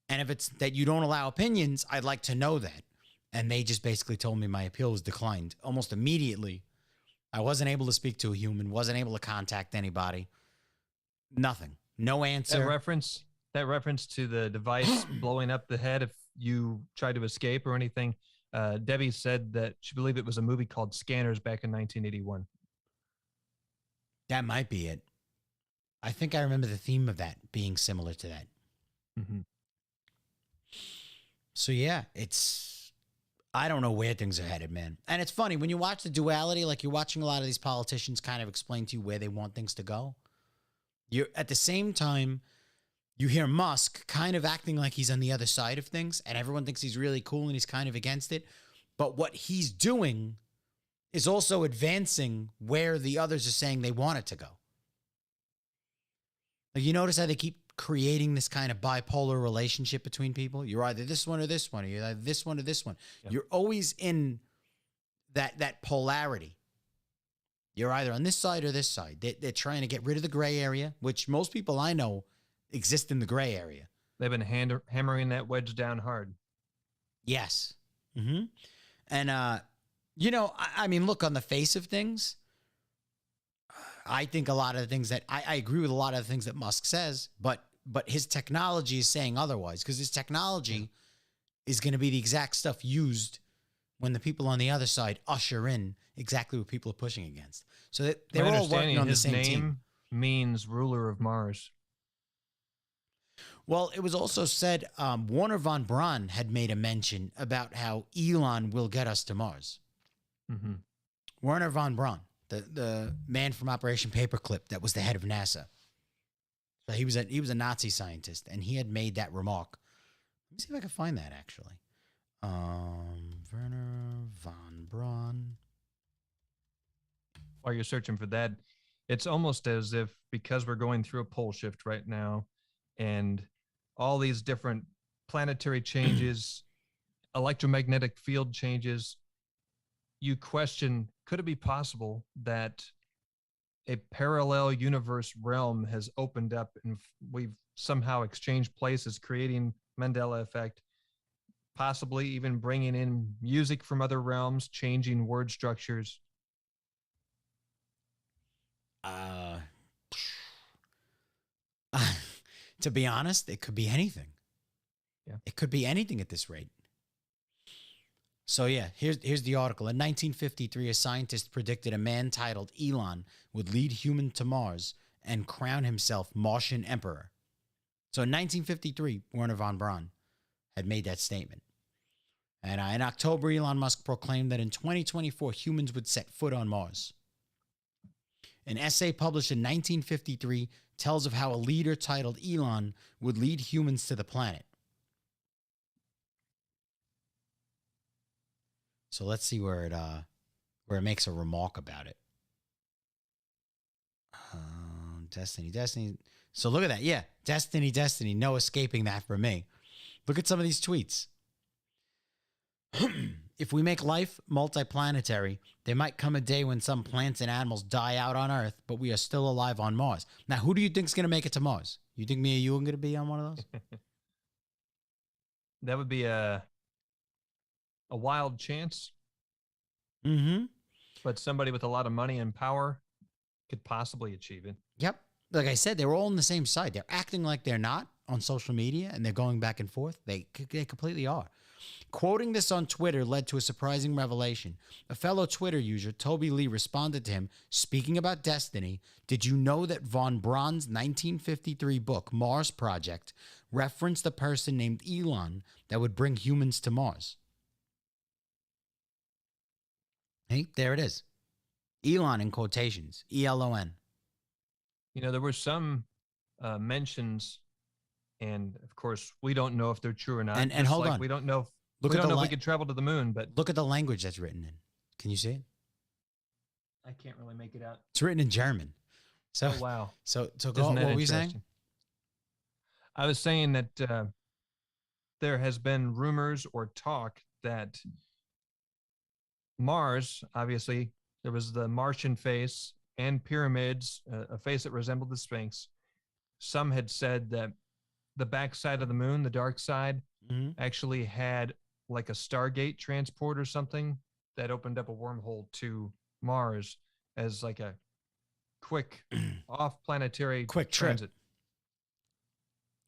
And if it's that you don't allow opinions, I'd like to know that. And they just basically told me my appeal was declined almost immediately. I wasn't able to speak to a human, wasn't able to contact anybody. Nothing. No answer. That reference to the device blowing up the head if you tried to escape or anything. Debbie said that she believed it was a movie called Scanners back in 1981. That might be it. I think I remember the theme of that being similar to that. Mm-hmm. So yeah, I don't know where things are headed, man. And it's funny, when you watch the duality, like you're watching a lot of these politicians kind of explain to you where they want things to go. You're at the same time, you hear Musk kind of acting like he's on the other side of things, and everyone thinks he's really cool and he's kind of against it. But what he's doing is also advancing where the others are saying they want it to go. Like, you notice how they keep creating this kind of bipolar relationship between people? You're either this one or this one, or you're either this one or this one. Yep. You're always in that polarity. You're either on this side or this side. They're trying to get rid of the gray area, which most people I know exist in the gray area. They've been hammering that wedge down hard. Yes. Mm-hmm. And, I mean, look, on the face of things, I think a lot of the things that I agree with a lot of the things that Musk says, but his technology is saying otherwise, because his technology is going to be the exact stuff used when the people on the other side usher in exactly what people are pushing against. So they're all working on the same team. His name means ruler of Mars. Well, it was also said Warner von Braun had made a mention about how Elon will get us to Mars. Mm-hmm. Werner von Braun, the man from Operation Paperclip that was the head of NASA. So he was a Nazi scientist, and he had made that remark. Let me see if I can find that, actually. Werner von Braun. While you're searching for that, it's almost as if because we're going through a pole shift right now and all these different planetary changes, electromagnetic field changes, you question, could it be possible that a parallel universe realm has opened up and we've somehow exchanged places, creating Mandela Effect, possibly even bringing in music from other realms, changing word structures? To be honest, it could be anything. Yeah. It could be anything at this rate. So yeah, here's the article. In 1953, a scientist predicted a man titled Elon would lead humans to Mars and crown himself Martian emperor. So in 1953, Werner von Braun had made that statement. And in October, Elon Musk proclaimed that in 2024, humans would set foot on Mars. An essay published in 1953 tells of how a leader titled Elon would lead humans to the planet. So let's see where it makes a remark about it. Destiny. So look at that. Yeah, Destiny. No escaping that for me. Look at some of these tweets. If we make life multiplanetary, there might come a day when some plants and animals die out on Earth, but we are still alive on Mars. Now, who do you think is going to make it to Mars? You think me or you are going to be on one of those? That would be a wild chance. Mm-hmm. But somebody with a lot of money and power could possibly achieve it. Yep. Like I said, they're all on the same side. They're acting like they're not on social media, and they're going back and forth. They completely are. Quoting this on Twitter led to a surprising revelation. A fellow Twitter user, Toby Lee, responded to him, speaking about destiny, did you know that von Braun's 1953 book, Mars Project, referenced a person named Elon that would bring humans to Mars? Hey, there it is. Elon in quotations. E-L-O-N. You know, there were some mentions, and of course, we don't know if they're true or not. And hold on. We don't know if Look we at don't the know if we could travel to the moon, but look at the language that's written in. Can you see it? I can't really make it out. It's written in German. So Oh, wow. So go Isn't on. that What were you saying? interesting? I was saying that there has been rumors or talk that Mars, obviously, there was the Martian face and pyramids, a face that resembled the Sphinx. Some had said that the backside of the moon, the dark side, actually had like a Stargate transport or something that opened up a wormhole to Mars as like a quick off-planetary Quick trip. transit.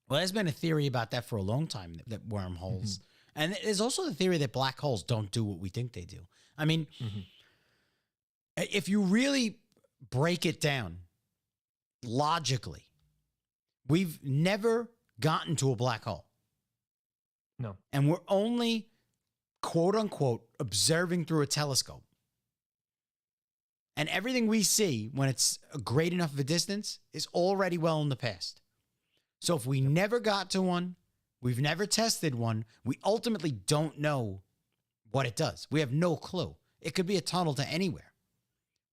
Well, there's been a theory about that for a long time, that wormholes. And there's also the theory that black holes don't do what we think they do. I mean, if you really break it down logically, we've never gotten to a black hole. No. And we're only, quote unquote, observing through a telescope. And everything we see when it's a great enough of a distance is already well in the past. So if we never got to one, we've never tested one, we ultimately don't know what it does. We have no clue. It could be a tunnel to anywhere.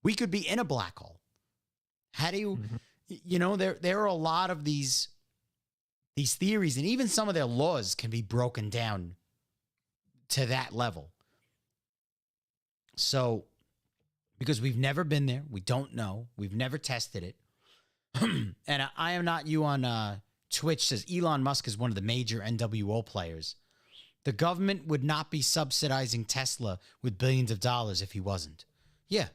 We could be in a black hole. How do you, you know, there are a lot of these theories, and even some of their laws can be broken down to that level. So, because we've never been there, we don't know, we've never tested it. And I am not you on Twitch says Elon Musk is one of the major NWO players. The government would not be subsidizing Tesla with billions of dollars if he wasn't. Yeah.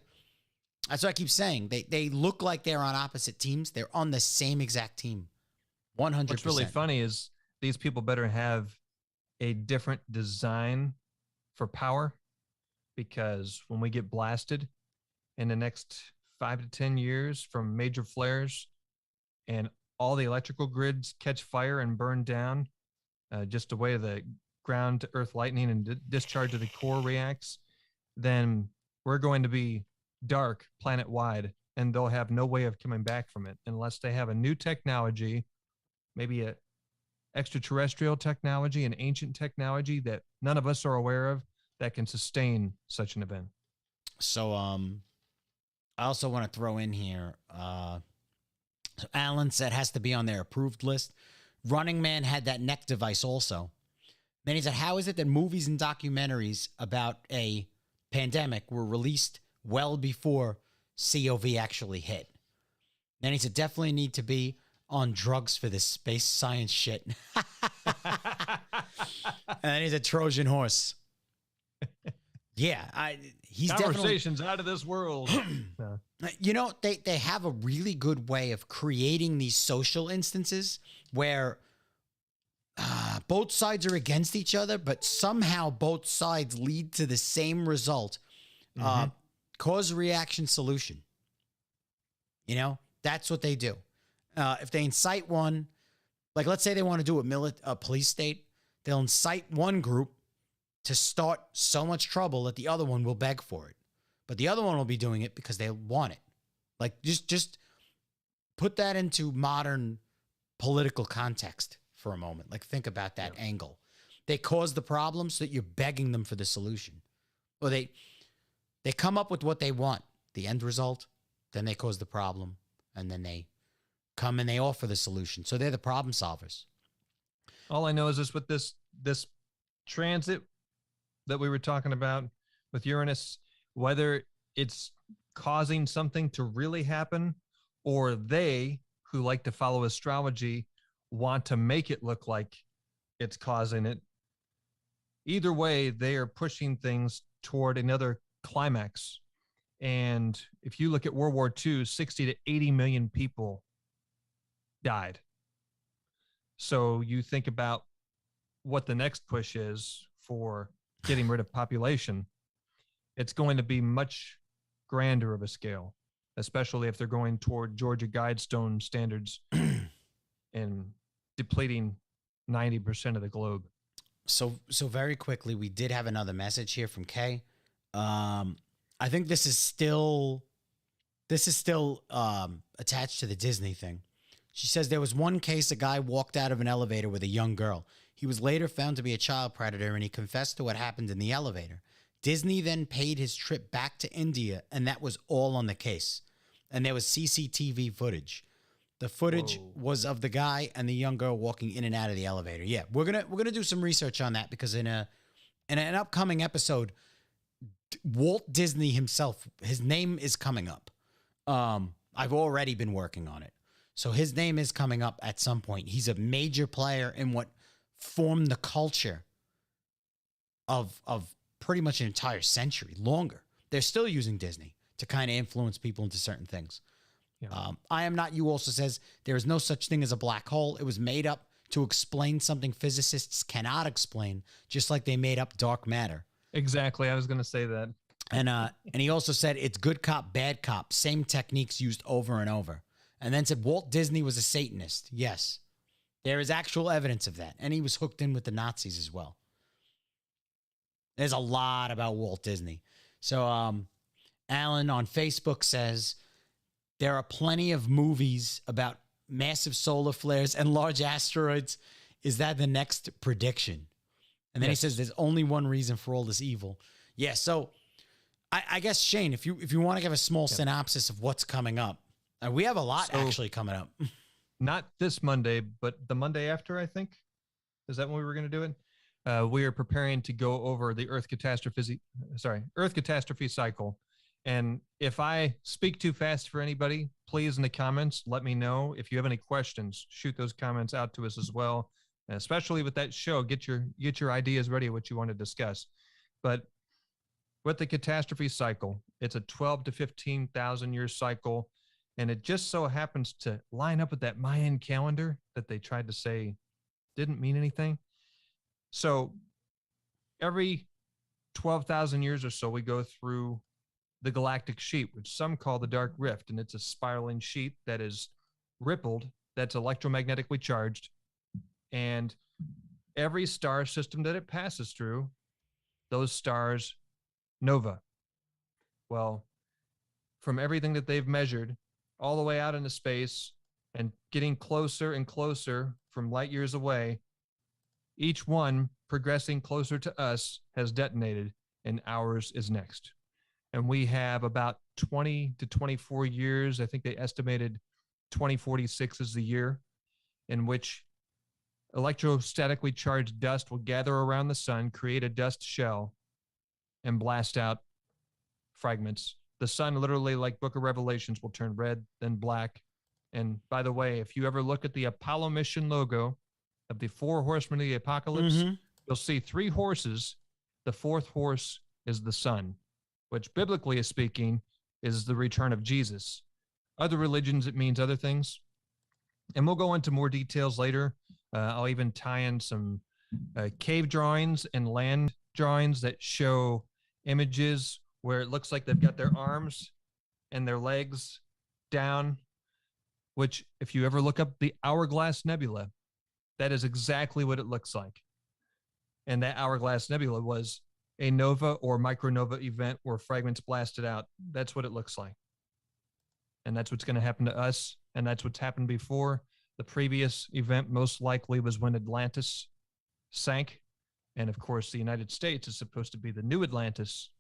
That's what I keep saying. They look like they're on opposite teams. They're on the same exact team. 100%. What's really funny is these people better have a different design for power, because when we get blasted in the next 5 to 10 years from major flares and all the electrical grids catch fire and burn down, just the way the ground to earth lightning and discharge of the core reacts, then we're going to be dark planet wide, and they'll have no way of coming back from it unless they have a new technology, maybe extraterrestrial technology and ancient technology that none of us are aware of that can sustain such an event. So I also want to throw in here, Alan said has to be on their approved list. Running Man had that neck device also. Then he said, how is it that movies and documentaries about a pandemic were released well before COV actually hit? Then he said, definitely need to be on drugs for this space science shit. And then he's a Trojan horse. Yeah, he's conversations out of this world. You know, they have a really good way of creating these social instances where both sides are against each other, but somehow both sides lead to the same result. Cause, reaction, solution. You know, that's what they do. If they incite one, like let's say they want to do a police state, they'll incite one group to start so much trouble that the other one will beg for it. But the other one will be doing it because they want it. Like just put that into modern political context for a moment. Like think about that angle. They cause the problem so that you're begging them for the solution. Or they come up with what they want, the end result, then they cause the problem, and then they come and they offer the solution. So they're the problem solvers. All I know is this with this transit that we were talking about with Uranus, whether it's causing something to really happen or they who like to follow astrology want to make it look like it's causing it. Either way, they are pushing things toward another climax. And if you look at World War II, 60 to 80 million people died. So you think about what the next push is for getting rid of population. It's going to be much grander of a scale, especially if they're going toward Georgia Guidestone standards and depleting 90% of the globe. So very quickly, we did have another message here from Kay. I think this is still attached to the Disney thing. She says there was one case a guy walked out of an elevator with a young girl. He was later found to be a child predator, and he confessed to what happened in the elevator. Disney then paid his trip back to India, and that was all on the case. And there was CCTV footage. The footage was of the guy and the young girl walking in and out of the elevator. Yeah, we're gonna do some research on that because in an upcoming episode, Walt Disney himself, his name is coming up. I've already been working on it. So his name is coming up at some point. He's a major player in what formed the culture of pretty much an entire century, longer. They're still using Disney to kind of influence people into certain things. Yeah. I Am Not You also says there is no such thing as a black hole. It was made up to explain something physicists cannot explain, just like they made up dark matter. Exactly. I was going to say that. And he also said it's good cop, bad cop, same techniques used over and over. And then said Walt Disney was a Satanist. Yes, there is actual evidence of that. And he was hooked in with the Nazis as well. There's a lot about Walt Disney. So Alan on Facebook says there are plenty of movies about massive solar flares and large asteroids. Is that the next prediction? And then he says there's only one reason for all this evil. Yeah, so I guess, Shane, if you want to give a small synopsis of what's coming up. We have a lot actually coming up. Not this Monday, but the Monday after, I think. Is that when we were going to do it? We are preparing to go over the Earth catastrophe cycle. And if I speak too fast for anybody, please in the comments, let me know. If you have any questions, shoot those comments out to us as well. And especially with that show, get your ideas ready of what you want to discuss. But with the catastrophe cycle, it's a 12 to 15,000 year cycle. And it just so happens to line up with that Mayan calendar that they tried to say didn't mean anything. So every 12,000 years or so, we go through the galactic sheet, which some call the dark rift. And it's a spiraling sheet that is rippled, that's electromagnetically charged. And every star system that it passes through, those stars nova. Well, from everything that they've measured, all the way out into space and getting closer and closer from light years away, each one progressing closer to us has detonated, and ours is next. And we have about 20 to 24 years. I think they estimated 2046 is the year in which electrostatically charged dust will gather around the sun, create a dust shell, and blast out fragments. The sun, literally like Book of Revelations, will turn red, then black. And by the way, if you ever look at the Apollo mission logo of the 4 horsemen of the apocalypse, you'll see 3 horses. The 4th horse is the sun, which biblically speaking is the return of Jesus. Other religions, it means other things. And we'll go into more details later. I'll even tie in some cave drawings and land drawings that show images where it looks like they've got their arms and their legs down, which if you ever look up the Hourglass Nebula, that is exactly what it looks like. And that Hourglass Nebula was a nova or micronova event where fragments blasted out. That's what it looks like. And that's what's going to happen to us. And that's what's happened before. The previous event most likely was when Atlantis sank. And of course, the United States is supposed to be the new Atlantis,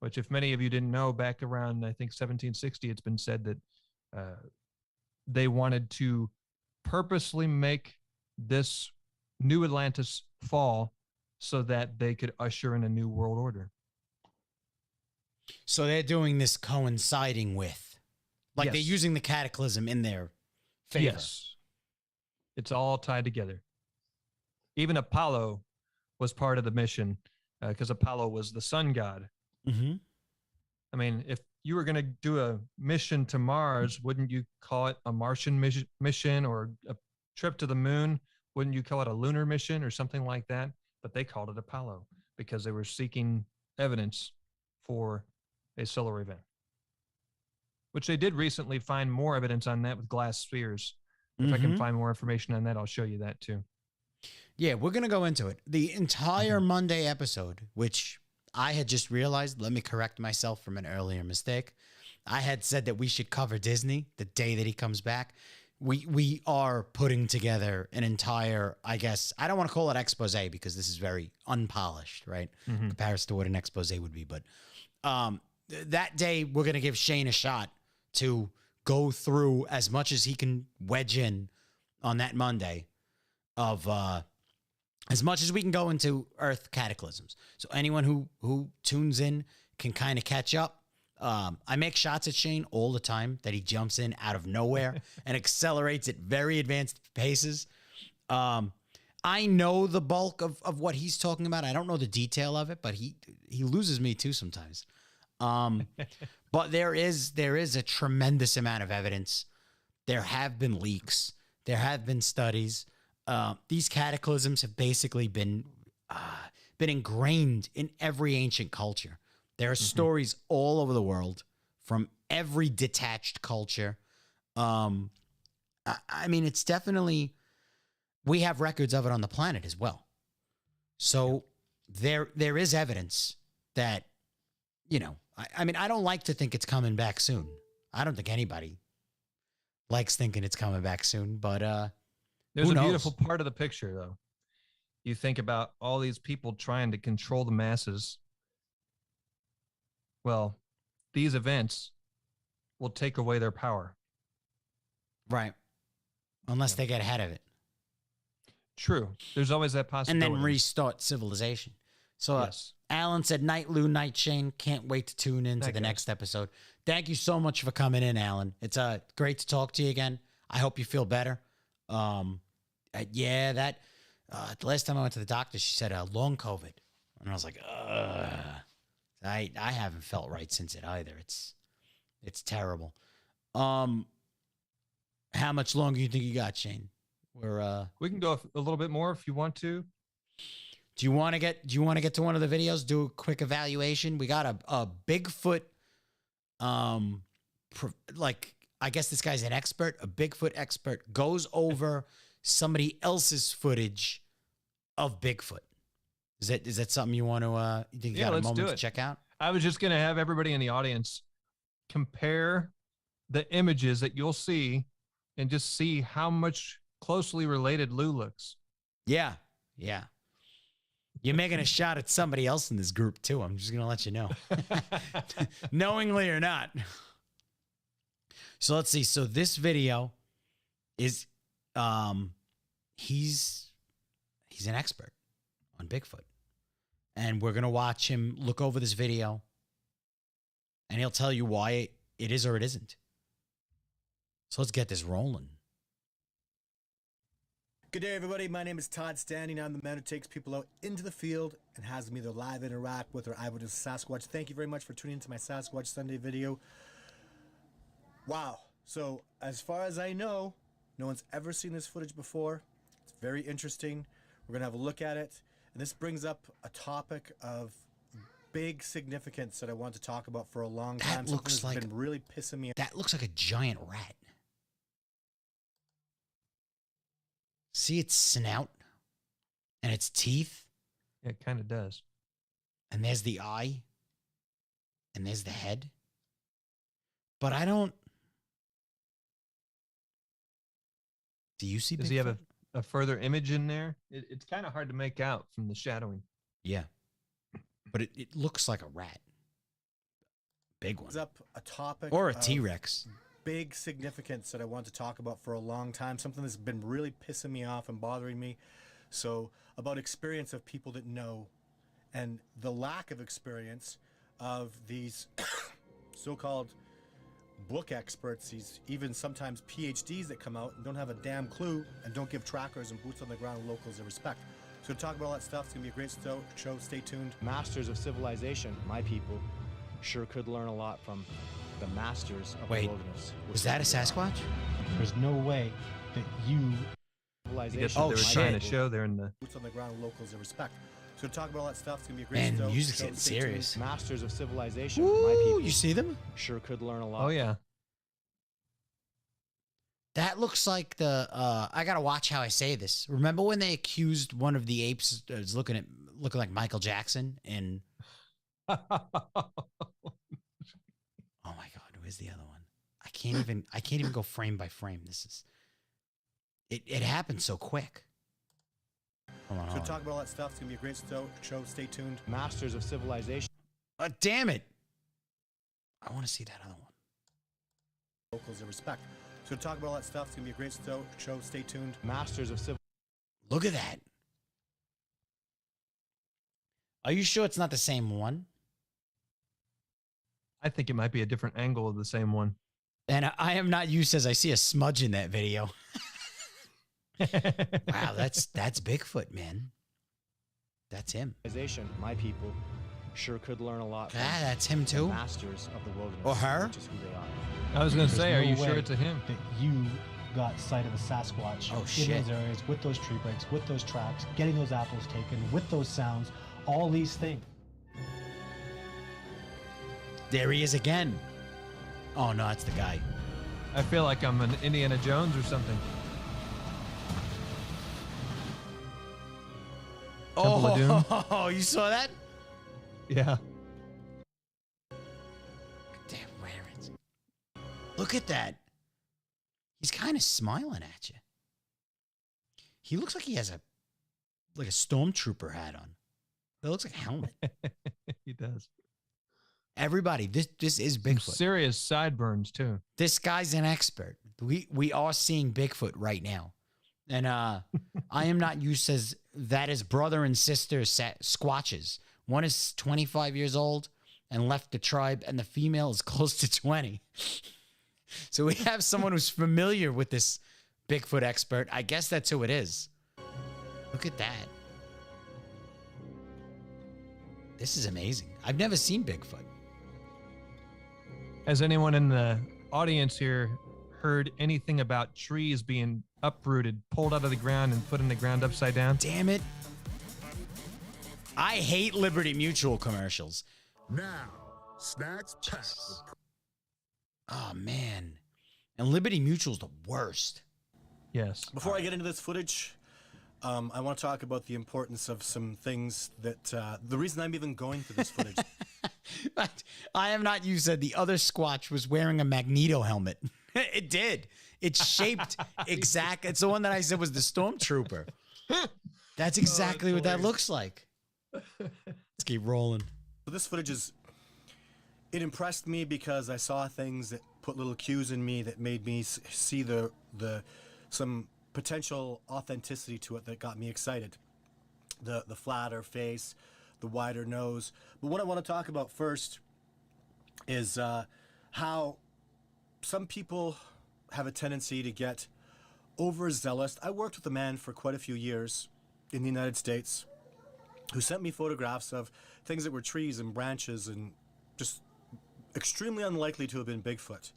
which if many of you didn't know, back around, I think, 1760, it's been said that they wanted to purposely make this new Atlantis fall so that they could usher in a new world order. So they're doing this coinciding with, like Yes. they're using the cataclysm in their favor. Yes. It's all tied together. Even Apollo was part of the mission because Apollo was the sun god. Mm-hmm. I mean, if you were going to do a mission to Mars, wouldn't you call it a Martian mission or a trip to the moon? Wouldn't you call it a lunar mission or something like that? But they called it Apollo because they were seeking evidence for a solar event, which they did recently find more evidence on that with glass spheres. If I can find more information on that, I'll show you that too. Yeah, we're going to go into it. The entire Monday episode, which I had just realized, let me correct myself from an earlier mistake. I had said that we should cover Disney the day that he comes back. We are putting together an entire, I guess, I don't want to call it expose because this is very unpolished, right? In comparison to what an expose would be. But that day, we're going to give Shane a shot to go through as much as he can wedge in on that Monday of as much as we can go into Earth cataclysms. So anyone who tunes in can kind of catch up. I make shots at Shane all the time that he jumps in out of nowhere and accelerates at very advanced paces. I know the bulk of what he's talking about. I don't know the detail of it, but he loses me too sometimes. But there is a tremendous amount of evidence. There have been leaks. There have been studies. These cataclysms have basically been ingrained in every ancient culture. There are stories all over the world from every detached culture. I mean, it's definitely, we have records of it on the planet as well. So there is evidence that, you know, I mean, I don't like to think it's coming back soon. I don't think anybody likes thinking it's coming back soon, but there's who a knows? beautiful part of the picture, though. You think about all these people trying to control the masses. Well, these events will take away their power. Right. Unless they get ahead of it. True. There's always that And possibility. then restart civilization. So Yes. Alan said, night, Lou, night, Shane. Can't wait to tune in to Thank the you. next episode. Thank you so much for coming in, Alan. It's great to talk to you again. I hope you feel better. Yeah, the last time I went to the doctor, she said long COVID. And I was like, I haven't felt right since it either. It's terrible. How much longer do you think you got, Shane? We can go a little bit more if you want to. Do you want to get to one of the videos? Do a quick evaluation. We got a Bigfoot. Like, I guess this guy's an expert. A Bigfoot expert goes over somebody else's footage of Bigfoot. Is that something you want to? You think you got a let's moment do to it. check out? I was just going to have everybody in the audience compare the images that you'll see and just see how much closely related Lou looks. Yeah. Yeah. You're making a shot at somebody else in this group, too. I'm just going to let you know. Knowingly or not. So let's see. So this video is, he's an expert on Bigfoot. And we're going to watch him look over this video. And he'll tell you why it is or it isn't. So let's get this rolling. Good day, everybody. My name is Todd Standing. I'm the man who takes people out into the field and has them either live interact with or eyewitness Sasquatch. Thank you very much for tuning into my Sasquatch Sunday video. Wow. So, as far as I know, no one's ever seen this footage before. It's very interesting. We're going to have a look at it. And this brings up a topic of big significance that I want to talk about for a long time. That looks like, been really pissing me off. That looks like a giant rat. See its snout and its teeth? It kind of does. And there's the eye. And there's the head. But I don't... Do you see Bigfoot? Does he have a further image in there? It's kind of hard to make out from the shadowing. Yeah. But it looks like a rat. Big one. Up a topic or a T-Rex. Big significance that I want to talk about for a long time. Something that's been really pissing me off and bothering me. So about experience of people that know and the lack of experience of these so-called book experts, these even sometimes PhDs that come out and don't have a damn clue and don't give trackers and boots on the ground locals their respect. So to talk about all that stuff, it's going to be a great show. Stay tuned. Masters of civilization, my people, sure could learn a lot from the masters of the wilderness. Was that a Sasquatch? There's no way that you... Civilization, they were trying to show there in the... Boots on the ground locals their respect. So to talk about all that stuff, it's going to be a great show. Man, music's getting serious. Masters of civilization, Ooh, my people. You see them? Sure could learn a lot. Oh, yeah. That looks like the, I gotta watch how I say this. Remember when they accused one of the apes as looking like Michael Jackson and... Oh my God, where's the other one? I can't even go frame by frame. This is, it happened so quick. Hold on. So to talk about all that stuff, it's going to be a great show. Stay tuned. Masters of civilization. Damn it. I want to see that other one. Locals their respect. So to talk about all that stuff, it's going to be a great show. Stay tuned. Masters of civilization. Look at that. Are you sure it's not the same one? I think it might be a different angle of the same one. And I am not you says I see a smudge in that video. Wow, that's Bigfoot, man. That's him. My people sure could learn a lot from that's him too. The masters of the wilderness. Or her? Which is who they are. I was going to say, There's are no you sure way it's a him? That you got sight of a Sasquatch Oh, in shit. those areas with those tree breaks, with those tracks, getting those apples taken, with those sounds, all these things. There he is again. Oh no, that's the guy. I feel like I'm an Indiana Jones or something. Temple of Doom. Oh, you saw that? Yeah. Damn, where is it? Look at that. He's kind of smiling at you. He looks like he has a stormtrooper hat on. That looks like a helmet. He does. Everybody, this is Some Bigfoot. serious sideburns too. This guy's an expert. We are seeing Bigfoot right now. And I am not you says that is brother and sister squatches. One is 25 years old and left the tribe, and the female is close to 20. So we have someone who's familiar with this Bigfoot expert. I guess that's who it is. Look at that. This is amazing. I've never seen Bigfoot. Has anyone in the audience here heard anything about trees being uprooted, pulled out of the ground, and put in the ground upside down? Damn it. I hate Liberty Mutual commercials. Now, snacks packed. Oh, man. And Liberty Mutual's the worst. Yes. Before I get into this footage, I want to talk about the importance of some things that the reason I'm even going for this footage. I am not you said the other Squatch was wearing a Magneto helmet. It did. It's shaped exactly. It's the one that I said was the stormtrooper. That's exactly what that looks like. Let's keep rolling. So this footage it impressed me because I saw things that put little cues in me that made me see some potential authenticity to it that got me excited. The flatter face, the wider nose. But what I want to talk about first is how some people have a tendency to get overzealous. I worked with a man for quite a few years in the United States who sent me photographs of things that were trees and branches and just extremely unlikely to have been Bigfoot.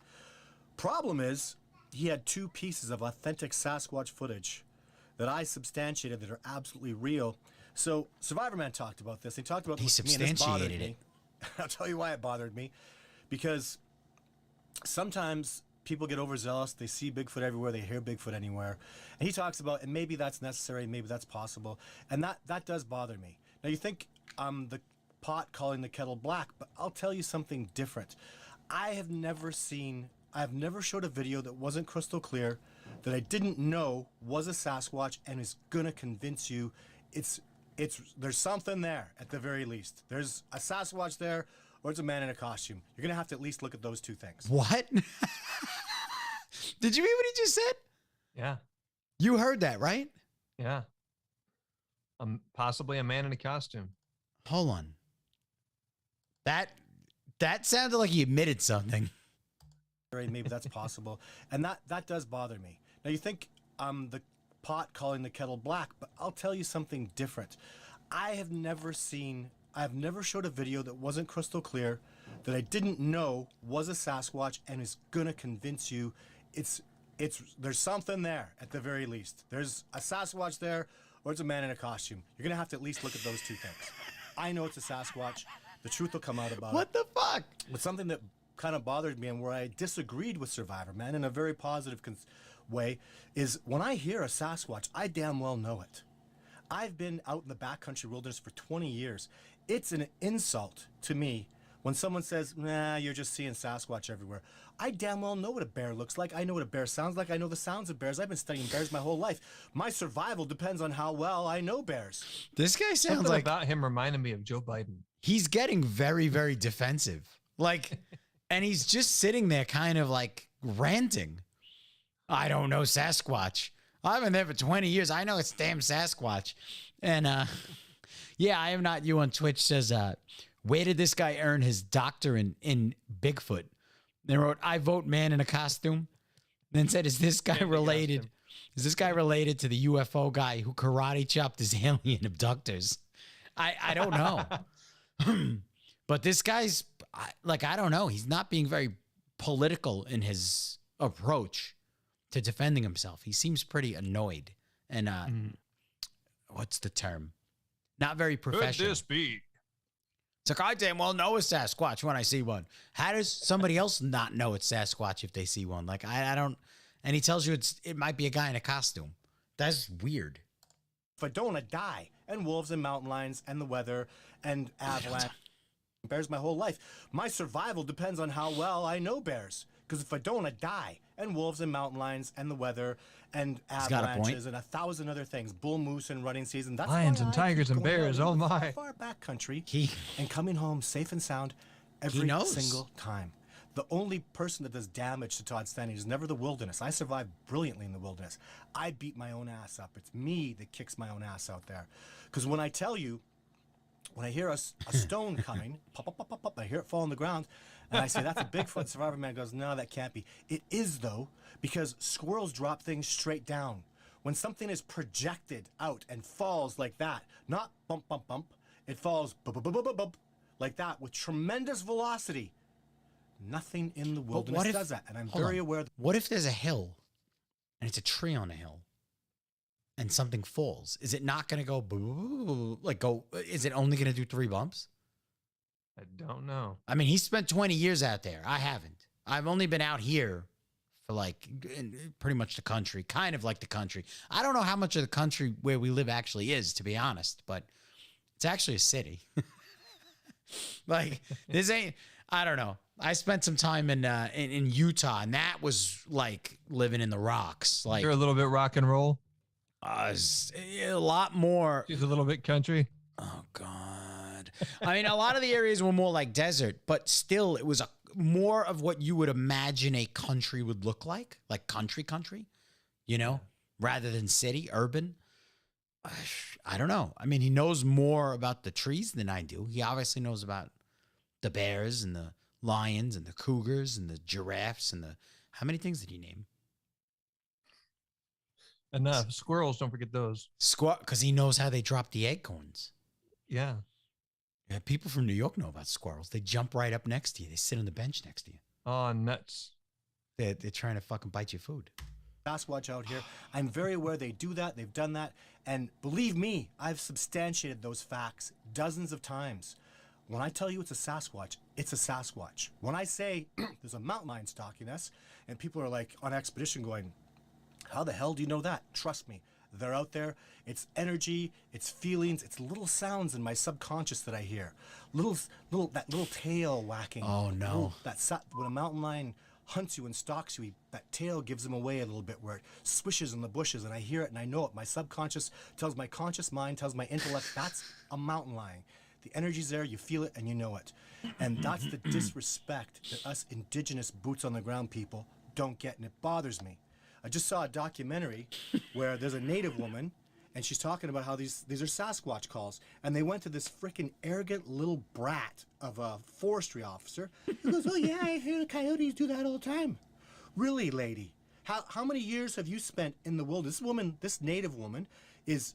Problem is, he had 2 pieces of authentic Sasquatch footage that I substantiated that are absolutely real. So Survivor Man talked about this. He talked about He this with me, and this bothered substantiated me. I'll tell you why it bothered me. Because sometimes people get overzealous. They see Bigfoot everywhere. They hear Bigfoot anywhere. And he talks about, and maybe that's necessary, maybe that's possible. And that does bother me. Now you think I'm the pot calling the kettle black, but I'll tell you something different. I have never showed a video that wasn't crystal clear, that I didn't know was a Sasquatch and is gonna convince you there's something there at the very least. There's a Sasquatch there, or it's a man in a costume. You're gonna have to at least look at those 2 things. What? Did you hear what he just said? Yeah. You heard that, right? Yeah. Possibly a man in a costume. Hold on. That sounded like he admitted something. Maybe that's possible. And that does bother me. Now you think I'm the pot calling the kettle black, but I'll tell you something different. I have never showed a video that wasn't crystal clear, that I didn't know was a Sasquatch and is gonna convince you there's something there at the very least. There's a Sasquatch there, or it's a man in a costume. You're gonna have to at least look at those 2 things. I know it's a Sasquatch. The truth will come out about it. What the fuck? But something that kind of bothered me and where I disagreed with Survivor Man in a very positive way is when I hear a Sasquatch, I damn well know it. I've been out in the backcountry wilderness for 20 years. It's an insult to me when someone says, nah, you're just seeing Sasquatch everywhere. I damn well know what a bear looks like. I know what a bear sounds like. I know the sounds of bears. I've been studying bears my whole life. My survival depends on how well I know bears. This guy sounds Something like about him reminded me of Joe Biden. He's getting very, very defensive. Like, and he's just sitting there kind of like ranting. I don't know Sasquatch. I've been there for 20 years. I know it's damn Sasquatch. And yeah, I am not you on Twitch says, where did this guy earn his doctorate in Bigfoot? They wrote, I vote man in a costume. Then said, is this guy related? Is this guy related to the UFO guy who karate chopped his alien abductors? I don't know. But this guy's like, I don't know. He's not being very political in his approach to defending himself. He seems pretty annoyed and what's the term? Not very professional. Could this be? It's like, I damn well know a Sasquatch when I see one. How does somebody else not know it's Sasquatch if they see one? Like, I don't, and he tells you it might be a guy in a costume. That's weird. If I don't, I die. And wolves and mountain lions and the weather and avalanche. Bears my whole life. My survival depends on how well I know bears. Because if I don't, I die. And wolves and mountain lions and the weather and avalanches and 1,000 other things. Bull moose and running season. That's lions and tigers and bears. Oh my! Far back country and coming home safe and sound every single time. The only person that does damage to Todd Stanley is never the wilderness. I survived brilliantly in the wilderness. I beat my own ass up. It's me that kicks my own ass out there. Because when I tell you, when I hear a stone coming, pop, pop, pop, pop, pop, I hear it fall on the ground, and I say, that's a Bigfoot. Survivor Man goes, no, that can't be. It is, though, because squirrels drop things straight down. When something is projected out and falls like that, not bump, bump, bump, it falls bump, bump, bump, bump, bump, like that with tremendous velocity. Nothing in the wilderness does that, and I'm very aware. What if there's a hill, and it's a tree on a hill, and something falls? Is it not going to go boo? Like go? Is it only going to do 3 bumps? I don't know. I mean, he spent 20 years out there. I haven't. I've only been out here for like pretty much the country, kind of like the country. I don't know how much of the country where we live actually is, to be honest, but it's actually a city. Like this ain't. I don't know. I spent some time in Utah, and that was like living in the rocks. Like You're a little bit rock and roll. A lot more. She's a little bit country. Oh God. I mean, a lot of the areas were more like desert, but still, it was more of what you would imagine a country would look like country, you know, rather than city, urban. I don't know. I mean, he knows more about the trees than I do. He obviously knows about the bears and the lions and the cougars and the giraffes and how many things did he name? Enough. Squirrels, don't forget those. Because he knows how they drop the acorns. Yeah. Yeah, people from New York know about squirrels. They jump right up next to you. They sit on the bench next to you. Oh, nuts. They're trying to fucking bite your food. Sasquatch out here. I'm very aware they do that. They've done that. And believe me, I've substantiated those facts dozens of times. When I tell you it's a Sasquatch, it's a Sasquatch. When I say there's a mountain lion stalking us, and people are like on expedition going, how the hell do you know that? Trust me, they're out there. It's energy, it's feelings, it's little sounds in my subconscious that I hear. That little tail whacking. Oh no. When a mountain lion hunts you and stalks you, that tail gives him away a little bit where it swishes in the bushes, and I hear it and I know it. My subconscious tells my conscious mind, tells my intellect, that's a mountain lion. The energy's there, you feel it, and you know it. And that's the disrespect that us indigenous boots on the ground people don't get, and it bothers me. I just saw a documentary where there's a native woman, and she's talking about how these are Sasquatch calls, and they went to this frickin' arrogant little brat of a forestry officer who goes, oh yeah, I hear the coyotes do that all the time. Really, lady? How many years have you spent in the wilderness? This native woman is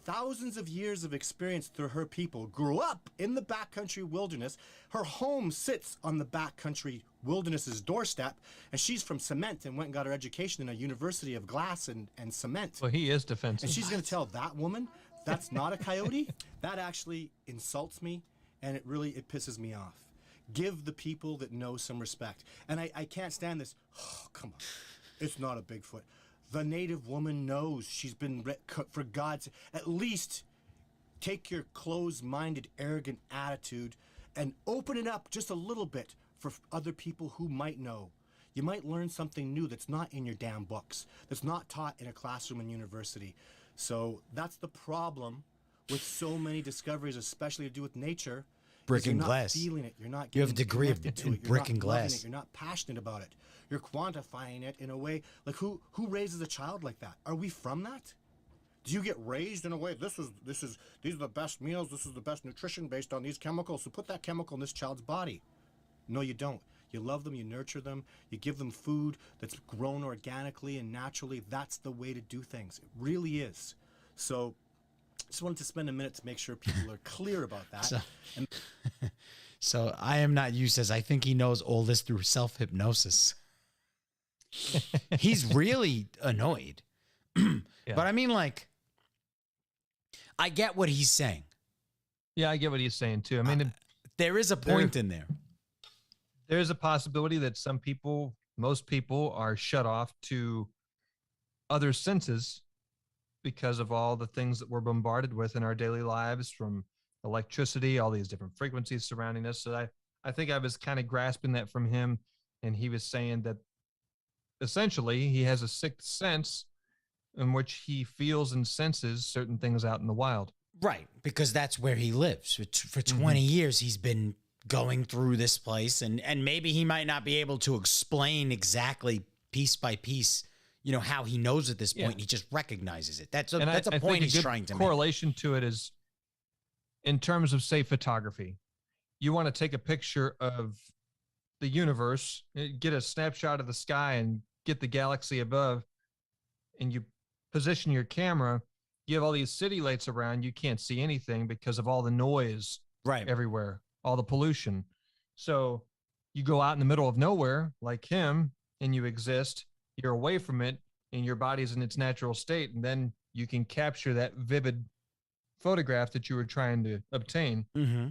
thousands of years of experience through her people, grew up in the backcountry wilderness. Her home sits on the backcountry wilderness's doorstep, and she's from cement and went and got her education in a university of glass and cement. Well, he is defensive. And she's going to tell that woman that's not a coyote? That actually insults me, and it pisses me off. Give the people that know some respect. And I can't stand this, oh, come on, it's not a Bigfoot. The native woman knows. She's been, for God's sake, at least take your closed-minded, arrogant attitude and open it up just a little bit for other people who might know. You might learn something new that's not in your damn books, that's not taught in a classroom in university. So that's the problem with so many discoveries, especially to do with nature. Brick and glass. You're not feeling it. You're not. You have a degree in brick and glass. You're not passionate about it. You're quantifying it in a way like who raises a child like that? Are we from that? Do you get raised in a way? These are the best meals. This is the best nutrition based on these chemicals. So put that chemical in this child's body. No, you don't. You love them. You nurture them. You give them food that's grown organically and naturally. That's the way to do things. It really is. So. Just wanted to spend a minute to make sure people are clear about that. So I am not you says, I think he knows all this through self-hypnosis. He's really annoyed. Yeah. But I mean, like, I get what he's saying. Yeah, I get what he's saying too. I mean, there is a point in there. There's a possibility that most people are shut off to other senses because of all the things that we're bombarded with in our daily lives, from electricity, all these different frequencies surrounding us. So I think I was kind of grasping that from him, and he was saying that essentially he has a sixth sense in which he feels and senses certain things out in the wild. Right, because that's where he lives. For 20 years, he's been going through this place, and maybe he might not be able to explain exactly piece by piece, how he knows at this point. Yeah. He just recognizes it. That's a point he's trying to make. Correlation to it is in terms of, say, photography. You want to take a picture of the universe, get a snapshot of the sky and get the galaxy above, and you position your camera, you have all these city lights around, you can't see anything because of all the noise everywhere, all the pollution. So you go out in the middle of nowhere like him and you exist. You're away from it and your body's in its natural state, and then you can capture that vivid photograph that you were trying to obtain. Mm-hmm.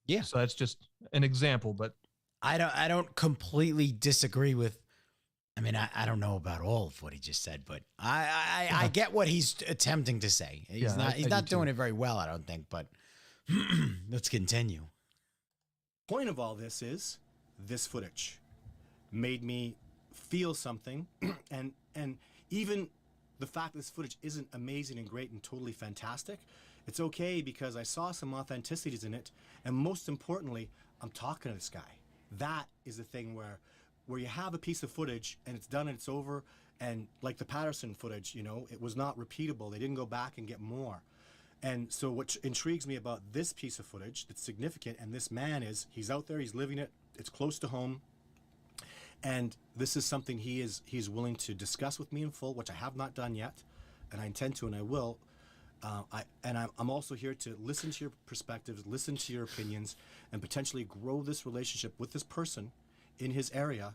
Yeah. So that's just an example, but I don't completely disagree with. I mean, I don't know about all of what he just said, but I get what he's attempting to say. He's not doing it very well, I don't think. But let's continue. Point of all this is this footage made me feel something, and even the fact that this footage isn't amazing and great and totally fantastic, it's okay because I saw some authenticities in it, and most importantly, I'm talking to this guy. That is the thing where you have a piece of footage and it's done and it's over, and like the Patterson footage, you know, it was not repeatable. They didn't go back and get more. And so what intrigues me about this piece of footage that's significant, and this man is, he's out there, he's living it, it's close to home, and this is something he's willing to discuss with me in full, which I have not done yet, and I intend to and I will. I'm also here to listen to your perspectives, listen to your opinions, and potentially grow this relationship with this person in his area,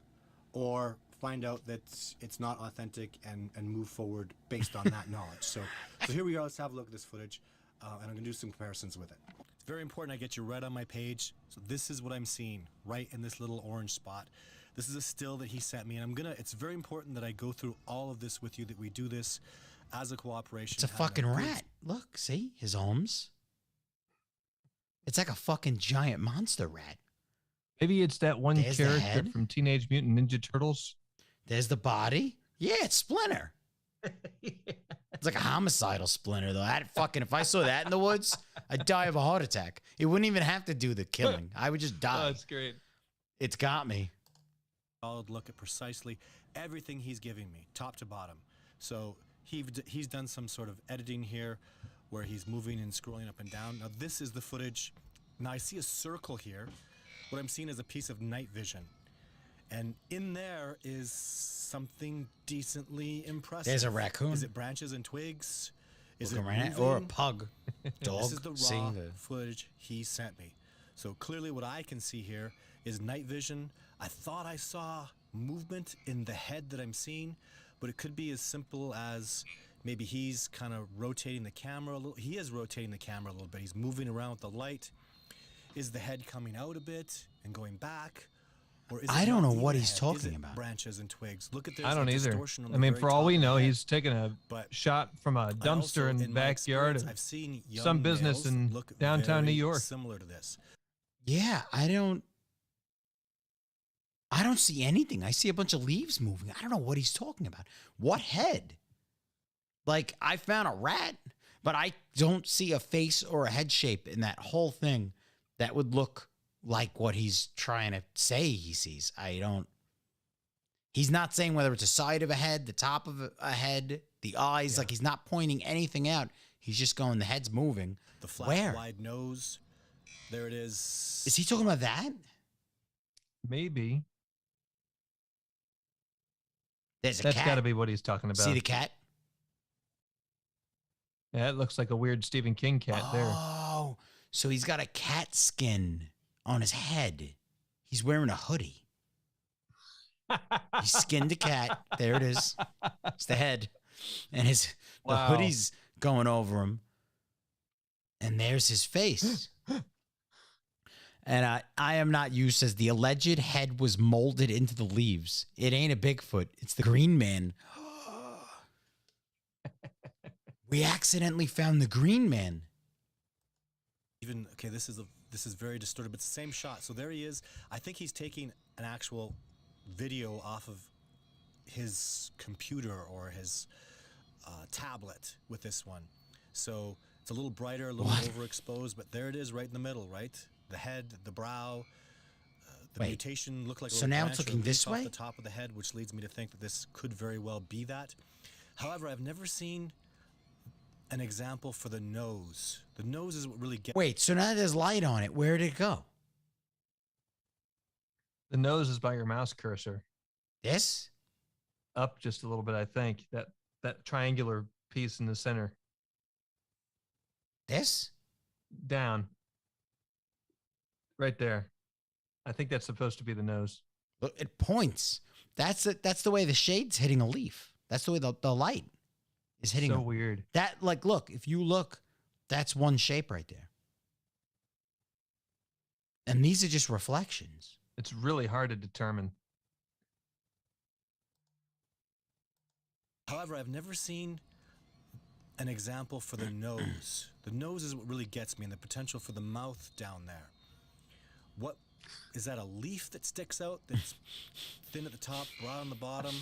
or find out that it's not authentic and move forward based on that knowledge. So here we are. Let's have a look at this footage, and I'm going to do some comparisons with it. It's very important I get you right on my page. So this is what I'm seeing right in this little orange spot. This is a still that he sent me, and it's very important that I go through all of this with you, that we do this as a cooperation. It's a fucking rat. Look, see his arms. It's like a fucking giant monster rat. Maybe it's that one There's the character head. from Teenage Mutant Ninja Turtles. There's the body. Yeah, it's Splinter. It's like a homicidal Splinter, though. If I saw that in the woods, I'd die of a heart attack. It wouldn't even have to do the killing. I would just die. Oh, that's great. It's got me. Solid look at precisely everything he's giving me, top to bottom. So he's done some sort of editing here where he's moving and scrolling up and down. Now this is the footage. Now I see a circle here. What I'm seeing is a piece of night vision. And in there is something decently impressive. There's a raccoon. Is it branches and twigs? Is it Looking right moving? or a pug? Dog. This is the raw seeing the- footage he sent me. So clearly what I can see here is night vision. I thought I saw movement in the head that I'm seeing, but it could be as simple as maybe he's kind of rotating the camera a little. He is rotating the camera a little bit. He's moving around with the light. Is the head coming out a bit and going back? Or is it I don't not know even what a he's head? Is talking it about. branches and twigs. Look at this. I don't either. Distortion on I the mean, very for all top we of the know, head. he's taking a But shot from a I dumpster also, in the in my backyard experience, of I've seen young some business males in look downtown New very York. similar to this. Yeah, I don't see anything. I see a bunch of leaves moving. I don't know what he's talking about. What head? Like, I found a rat, but I don't see a face or a head shape in that whole thing that would look like what he's trying to say he sees. He's not saying whether it's a side of a head, the top of a head, the eyes. Yeah. Like, he's not pointing anything out. He's just going, the head's moving. The flat, Where? wide nose. There it is. Is he talking about that? maybe. There's a That's cat. got to be what he's talking about. See the cat? Yeah, it looks like a weird Stephen King cat there. Oh, so he's got a cat skin on his head. He's wearing a hoodie. He skinned a cat. There it is. It's the head. And the Wow. hoodie's going over him. And there's his face. And I am not you says the alleged head was molded into the leaves. It ain't a Bigfoot. It's the Green Man. We accidentally found the Green Man. Even okay, this is very distorted, but it's the same shot. So there he is. I think he's taking an actual video off of his computer or his tablet with this one. So it's a little brighter, a little overexposed, but there it is, right in the middle, right? The head, the brow, the Wait. mutation looked like a So little now branch it's or looking this leaf off way? the top of the head, which leads me to think that this could very well be that. However, I've never seen an example for the nose. The nose is what really gets. Wait, so now there's light on it. Where did it go? The nose is by your mouse cursor. This? Up just a little bit, I think. That triangular piece in the center. This? Down. Right there. I think that's supposed to be the nose. Look, it points. That's the way the shade's hitting a leaf. That's the way the light is hitting. So a- weird. That, like, look, if you look, that's one shape right there. And these are just reflections. It's really hard to determine. However, I've never seen an example for the nose. The nose is what really gets me, and the potential for the mouth down there. Is that a leaf that sticks out that's thin at the top, broad on the bottom?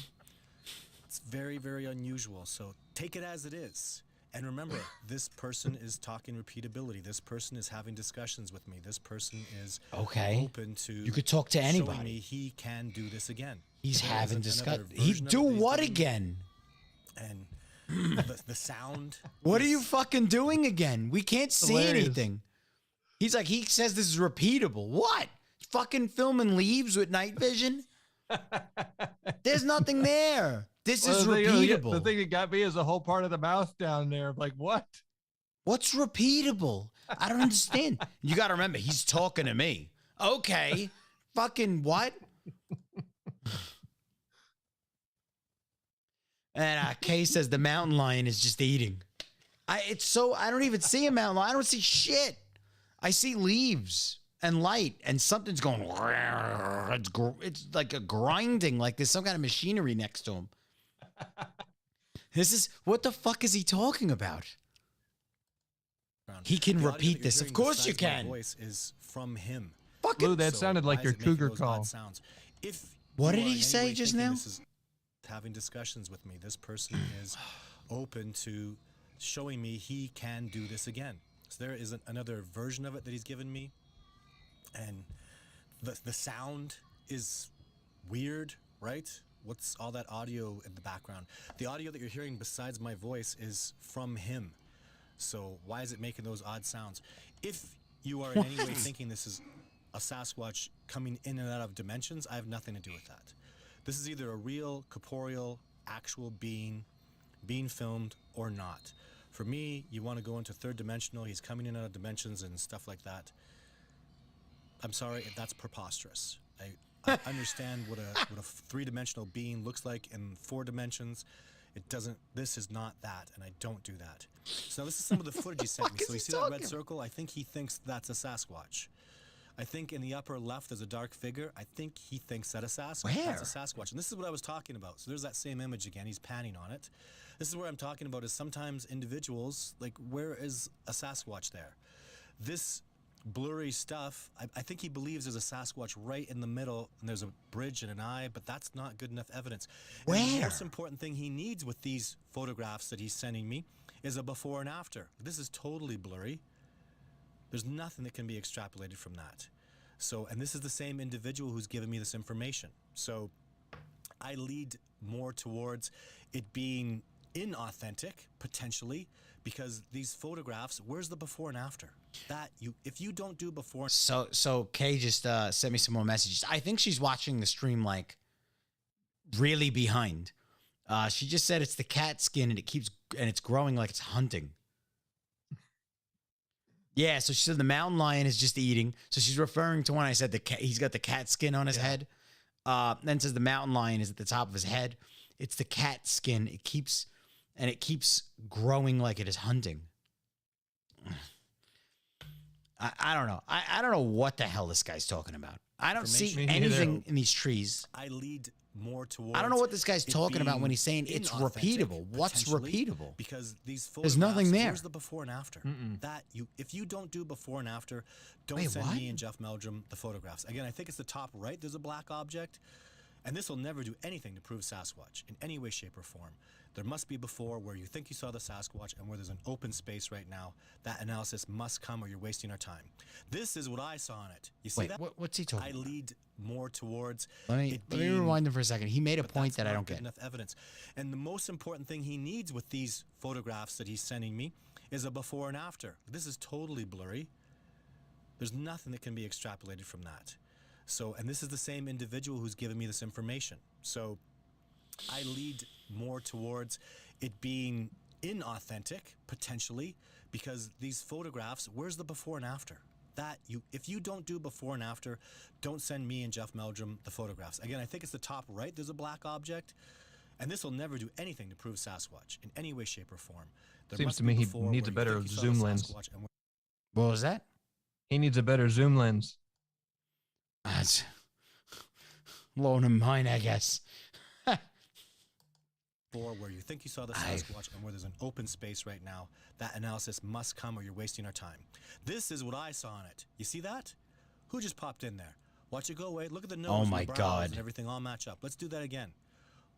It's very, very unusual. So take it as it is. And remember, this person is talking repeatability. This person is having discussions with me. This person is open to. You could talk to anybody. Showing me he can do this again. He's There having isn't discussions. another He version of do it that he's what doing. again? And the sound. What are you fucking doing again? We can't see Hilarious. anything. He's like, he says this is repeatable. What? Fucking filming leaves with night vision? There's nothing there. This is repeatable. The thing that got me is the whole part of the mouth down there. Like, what? What's repeatable? I don't understand. You got to remember, he's talking to me. Okay. Fucking what? And Kay says the mountain lion is just eating. I don't even see a mountain lion. I don't see shit. I see leaves and light and something's going. It's like a grinding, like there's some kind of machinery next to him. What the fuck is he talking about? He can The audio repeat that this. you're Of hearing course you besides my can. Voice is from him. Fucking. Lou, that So sounded why like is your it making cougar those odd call. sounds? If What you did are he in say any way just thinking now? This is having discussions with me. This person is open to showing me he can do this again. So there is another version of it that he's given me, and the sound is weird, right? What's all that audio in the background? The audio that you're hearing besides my voice is from him. So why is it making those odd sounds? If you are in any way thinking this is a Sasquatch coming in and out of dimensions, I have nothing to do with that. This is either a real, corporeal, actual being filmed or not. For me, you want to go into third dimensional, he's coming in and out of dimensions and stuff like that. I'm sorry, that's preposterous. I understand what a three-dimensional being looks like in 4 dimensions. This is not that, and I don't do that. So now this is some of the footage he sent me. So you see that red circle? I think he thinks that's a Sasquatch. I think in the upper left there's a dark figure. I think he thinks that that's a Sasquatch. And this is what I was talking about. So there's that same image again. He's panning on it. This is where I'm talking about is sometimes individuals, like, where is a Sasquatch there? This blurry stuff, I think he believes there's a Sasquatch right in the middle and there's a bridge and an eye, but that's not good enough evidence. And the most important thing he needs with these photographs that he's sending me is a before and after. This is totally blurry. There's nothing that can be extrapolated from that. So, and this is the same individual who's given me this information. So I lead more towards it being inauthentic, potentially, because these photographs, where's the before and after? If you don't do before. So Kay just sent me some more messages. I think she's watching the stream like really behind. She just said it's the cat skin and it's growing like it's hunting. Yeah, so she said the mountain lion is just eating. So she's referring to when I said he's got the cat skin on his head. Then says the mountain lion is at the top of his head. It's the cat skin. It keeps growing like it is hunting. I don't know. I don't know what the hell this guy's talking about. I don't see anything in these trees. I lead more towards. I don't know what this guy's talking about when he's saying it's repeatable. What's repeatable? Because these there's nothing there. Where's the before and after? If you don't do before and after, don't send me and Jeff Meldrum the photographs. Again, I think it's the top right. There's a black object, and this will never do anything to prove Sasquatch in any way, shape, or form. There must be before where you think you saw the Sasquatch and where there's an open space right now. That analysis must come or you're wasting our time. This is what I saw on it. You see that? What's he talking about? I lead more towards Let me rewind him for a second. He made a point that I don't get. Enough evidence. And the most important thing he needs with these photographs that he's sending me is a before and after. This is totally blurry. There's nothing that can be extrapolated from that. So, and this is the same individual who's given me this information. So I lead more towards it being inauthentic, potentially, because these photographs, where's the before and after? If you don't do before and after, don't send me and Jeff Meldrum the photographs. Again, I think it's the top right. There's a black object, and this will never do anything to prove Sasquatch in any way, shape, or form. Seems to me he needs a better zoom lens. What was that? He needs a better zoom lens. That's blowing him mine, I guess. Where you think you saw the Sasquatch and where there's an open space right now, that analysis must come or you're wasting our time. This is what I saw on it. You see that? Who just popped in there? Watch it go away. Look at the nose Oh and my the brows God. and everything all match up. Let's do that again.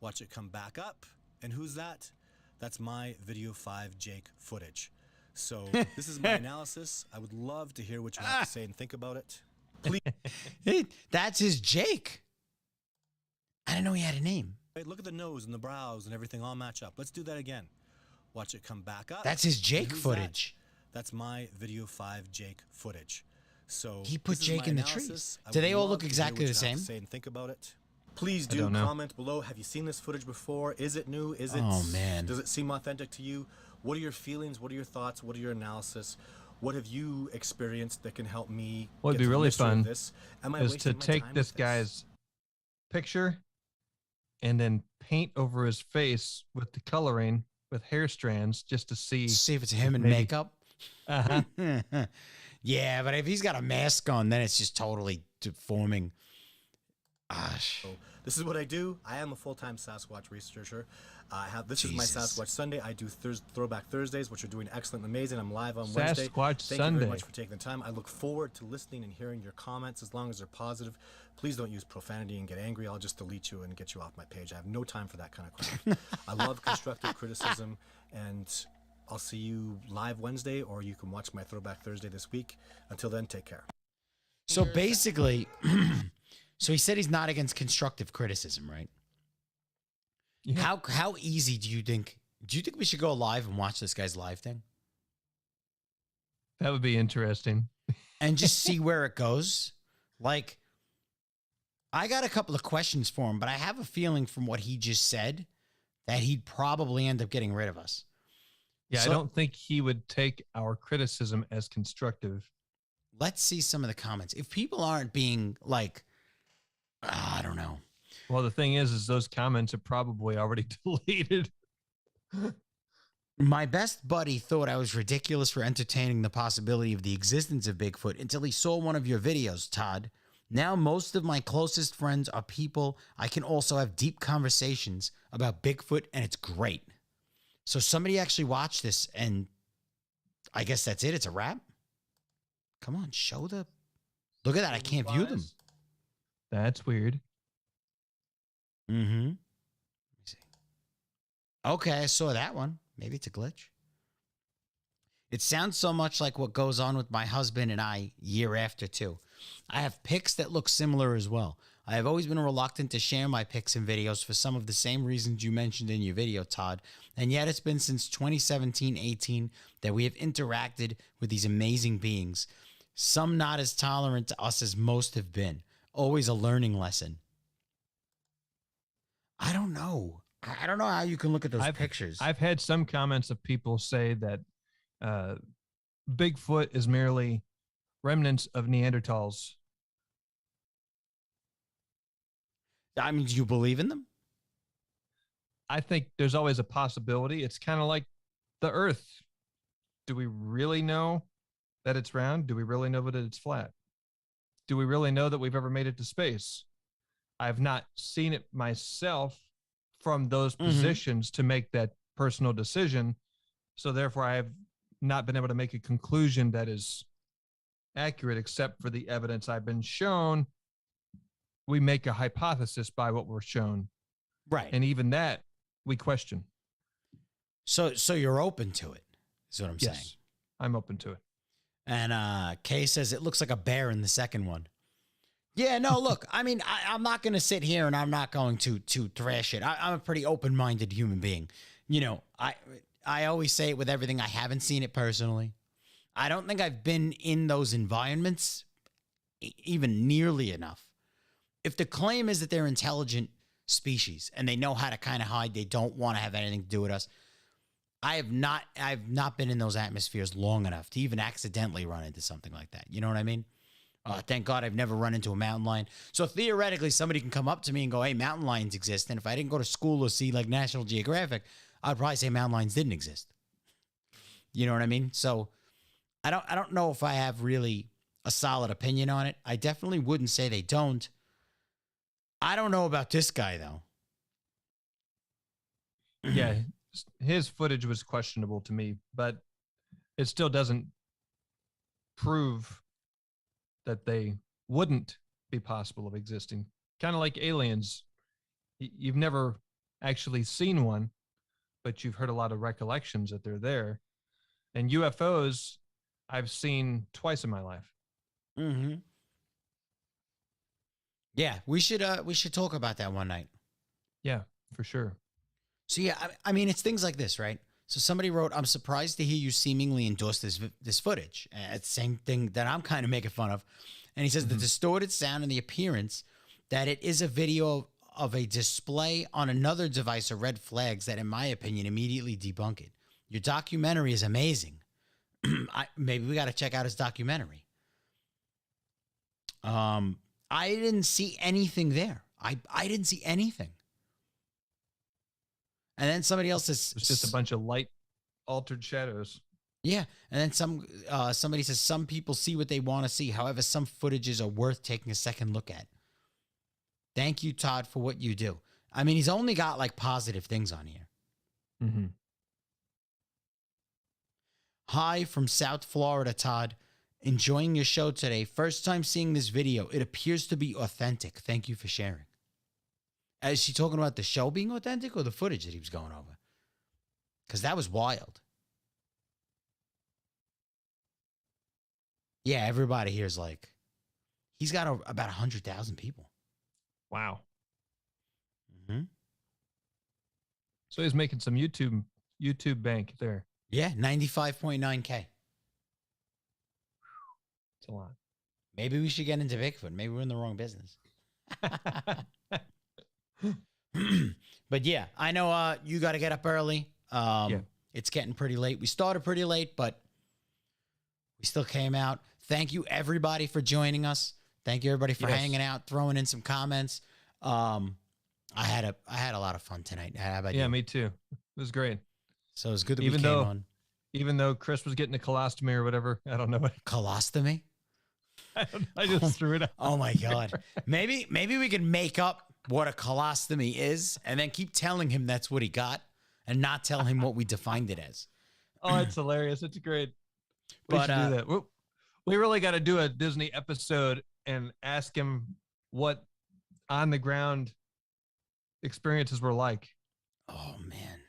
Watch it come back up. And who's that? That's my Video 5 Jake footage. So this is my analysis. I would love to hear what you have to say and think about it. Please. Hey, that's his Jake. I didn't know he had a name. Look at the nose and the brows and everything all match up. Let's do that again. Watch it come back up. That's his And Jake who's footage. That's my Video 5 Jake footage. So He put this is Jake my in the analysis. trees. I Do would they all love look to hear exactly what the you have to same? say and think about it. Please I do don't know. comment below. Have you seen this footage before? Is it new? Is it? Oh, man. Does it seem authentic to you? What are your feelings? What are your thoughts? What are your analysis? What have you experienced that can help me? What'd get be to the really mystery of fun this? Am I is to wasting my take time this with guy's picture and then paint over his face with the coloring with hair strands just to see if it's him in maybe- makeup. Uh-huh. Yeah, but if he's got a mask on, then it's just totally deforming. Gosh. So this is what I do. I am a full-time Sasquatch researcher. This is my Jesus. Sasquatch Sunday. I do Throwback Thursdays, which are doing excellent and amazing. I'm live on Wednesday. Sasquatch Thank you Sunday. very much for taking the time. I look forward to listening and hearing your comments as long as they're positive. Please don't use profanity and get angry. I'll just delete you and get you off my page. I have no time for that kind of crap. I love constructive criticism, and I'll see you live Wednesday, or you can watch my Throwback Thursday this week. Until then, take care. So basically, so he said he's not against constructive criticism, right? Yeah. How easy do you think we should go live and watch this guy's live thing That would be interesting. and just see where it goes? Like, I got a couple of questions for him, but I have a feeling from what he just said that he'd probably end up getting rid of us. Yeah, So- I don't think he would take our criticism as constructive. Let's see some of the comments. If people aren't being like, I don't know. Well, the thing is those comments are probably already deleted. My best buddy thought I was ridiculous for entertaining the possibility of the existence of Bigfoot until he saw one of your videos, Todd. Now most of my closest friends are people I can also have deep conversations about Bigfoot, and it's great. So somebody actually watched this, and I guess that's it. It's a wrap. Come on, show the... Look at that. I can't view them. That's weird. Mm-hmm. Let me see. Okay, I saw that one. Maybe it's a glitch. It sounds so much like what goes on with my husband and I year after, too. I have pics that look similar as well. I have always been reluctant to share my pics and videos for some of the same reasons you mentioned in your video, Todd. And yet it's been since 2017-18 that we have interacted with these amazing beings. Some not as tolerant to us as most have been. Always a learning lesson. I don't know. I don't know how you can look at those pictures. I've had some comments of people say that Bigfoot is merely remnants of Neanderthals. I mean, do you believe in them? I think there's always a possibility. It's kind of like the Earth. Do we really know that it's round? Do we really know that it's flat? Do we really know that we've ever made it to space? I've not seen it myself from those positions to make that personal decision. So therefore, I have not been able to make a conclusion that is accurate, except for the evidence I've been shown. We make a hypothesis by what we're shown. Right. And even that we question. So you're open to it, is what I'm saying. Yes, I'm open to it. And Kay says it looks like a bear in the second one. Yeah, no, look, I mean, I'm not going to sit here and I'm not going to thrash it. I'm a pretty open-minded human being. You know, I always say it with everything. I haven't seen it personally. I don't think I've been in those environments even nearly enough. If the claim is that they're intelligent species and they know how to kind of hide, they don't want to have anything to do with us. I've not been in those atmospheres long enough to even accidentally run into something like that. You know what I mean? Thank God I've never run into a mountain lion. So theoretically, somebody can come up to me and go, hey, mountain lions exist. And if I didn't go to school or see like National Geographic, I'd probably say mountain lions didn't exist. You know what I mean? So I don't know if I have really a solid opinion on it. I definitely wouldn't say they don't. I don't know about this guy, though. Yeah, his footage was questionable to me, but it still doesn't prove that they wouldn't be possible of existing. Kind of like aliens. You've never actually seen one, but you've heard a lot of recollections that they're there. And UFOs, I've seen twice in my life. Mm-hmm. Yeah, we should talk about that one night. Yeah, for sure. So yeah, I mean, it's things like this, right? So somebody wrote, "I'm surprised to hear you seemingly endorse this footage." It's the same thing that I'm kind of making fun of. And he says the distorted sound and the appearance that it is a video of a display on another device are red flags that, in my opinion, immediately debunk it. Your documentary is amazing. Maybe we got to check out his documentary. I didn't see anything there. I didn't see anything. And then somebody else says it's just a bunch of light altered shadows. Yeah, and then somebody says some people see what they want to see. However, some footages are worth taking a second look at. Thank you, Todd, for what you do. I mean, he's only got like positive things on here. Mm-hmm. Hi from South Florida, Todd. Enjoying your show today. First time seeing this video. It appears to be authentic. Thank you for sharing. Is she talking about the show being authentic or the footage that he was going over? Because that was wild. Yeah, everybody here is like, he's got about 100,000 people. Wow. Mm-hmm. So he's making some YouTube bank there. Yeah, 95.9K. It's a lot. Maybe we should get into Bigfoot. Maybe we're in the wrong business. But yeah, I know you got to get up early. Yeah. It's getting pretty late. We started pretty late, but we still came out. Thank you, everybody, for joining us. Thank you, everybody, for hanging out, throwing in some comments. I had a lot of fun tonight. How about you? Yeah, me too. It was great. So it was good that we came on. Even though Chris was getting a colostomy or whatever, I don't know what colostomy. I just threw it out. Oh my God. Maybe we can make up what a colostomy is and then keep telling him that's what he got and not tell him what we defined it as. Oh, it's hilarious. It's great. We should do that. We really got to do a Disney episode and ask him what on the ground experiences were like. Oh man.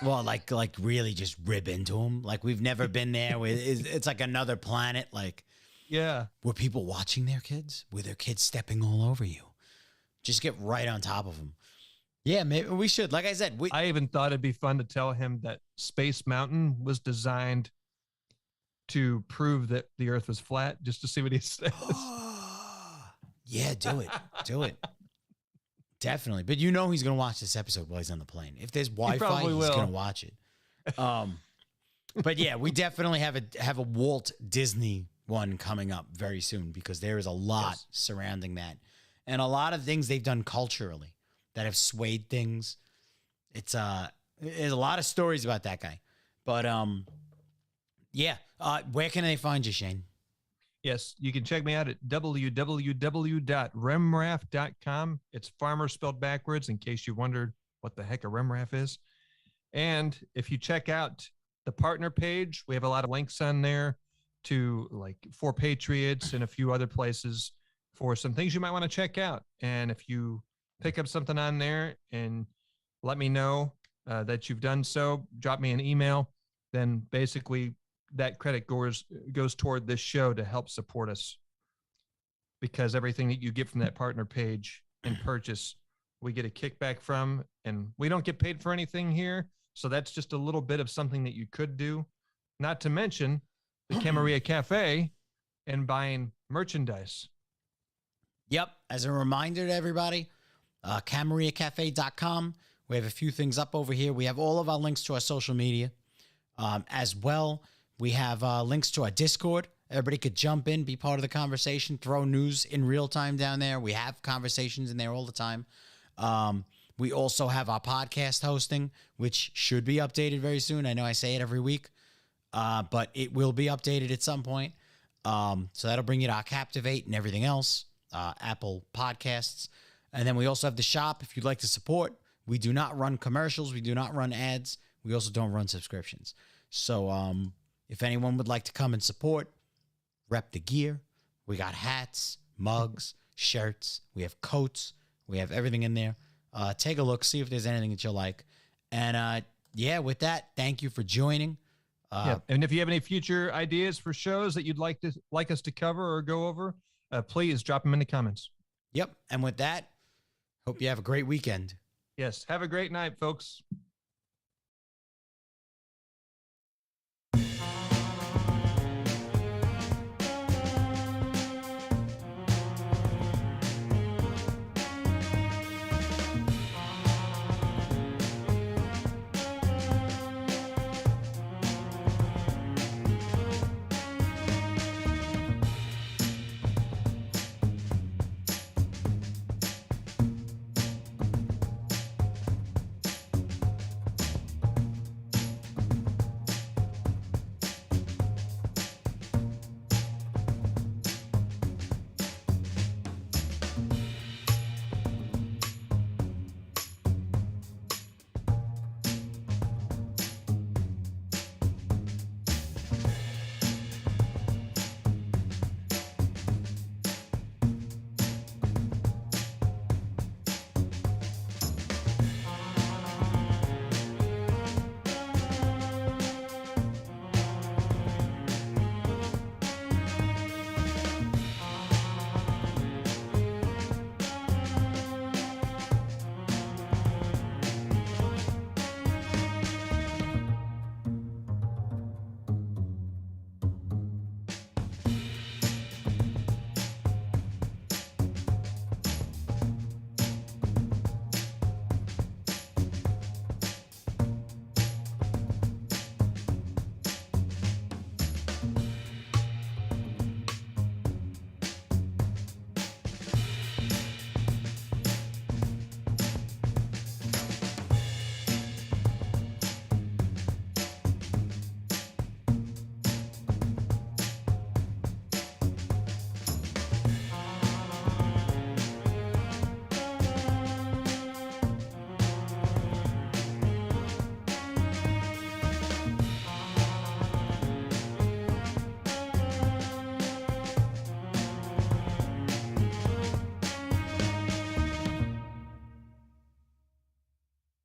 Well, like really just rib into him. Like we've never been there. It's like another planet. Like, yeah. Were people watching their kids? Were their kids stepping all over you? Just get right on top of them. Yeah, maybe we should. Like I said, I even thought it'd be fun to tell him that Space Mountain was designed to prove that the Earth was flat, just to see what he says. Yeah, do it. Do it. Definitely. But you know he's going to watch this episode while he's on the plane. If there's Wi-Fi, he's going to watch it. But yeah, we definitely have a Walt Disney one coming up very soon because there is a lot surrounding that. And a lot of things they've done culturally that have swayed things. There's a lot of stories about that guy. But yeah, where can they find you, Shane? Yes, you can check me out at www.remraf.com. It's farmer spelled backwards in case you wondered what the heck a remraf is. And if you check out the partner page, we have a lot of links on there to like For Patriots and a few other places for some things you might want to check out. And if you pick up something on there and let me know that you've done so, drop me an email, then basically that credit goes toward this show to help support us, because everything that you get from that partner page and purchase, we get a kickback from, and we don't get paid for anything here. So that's just a little bit of something that you could do, not to mention the Camarilla Cafe and buying merchandise. Yep. As a reminder to everybody, CamarillaCafe.com. We have a few things up over here. We have all of our links to our social media as well. We have links to our Discord. Everybody could jump in, be part of the conversation, throw news in real time down there. We have conversations in there all the time. We also have our podcast hosting, which should be updated very soon. I know I say it every week, but it will be updated at some point. So that'll bring you to our Captivate and everything else, Apple Podcasts. And then we also have the shop if you'd like to support. We do not run commercials. We do not run ads. We also don't run subscriptions. So if anyone would like to come and support, rep the gear. We got hats, mugs, shirts, we have coats, we have everything in there. Take a look, see if there's anything that you like. And yeah, with that, thank you for joining. Yeah. And if you have any future ideas for shows that you'd like us to cover or go over, please drop them in the comments. Yep. And with that, hope you have a great weekend. Yes. Have a great night, folks.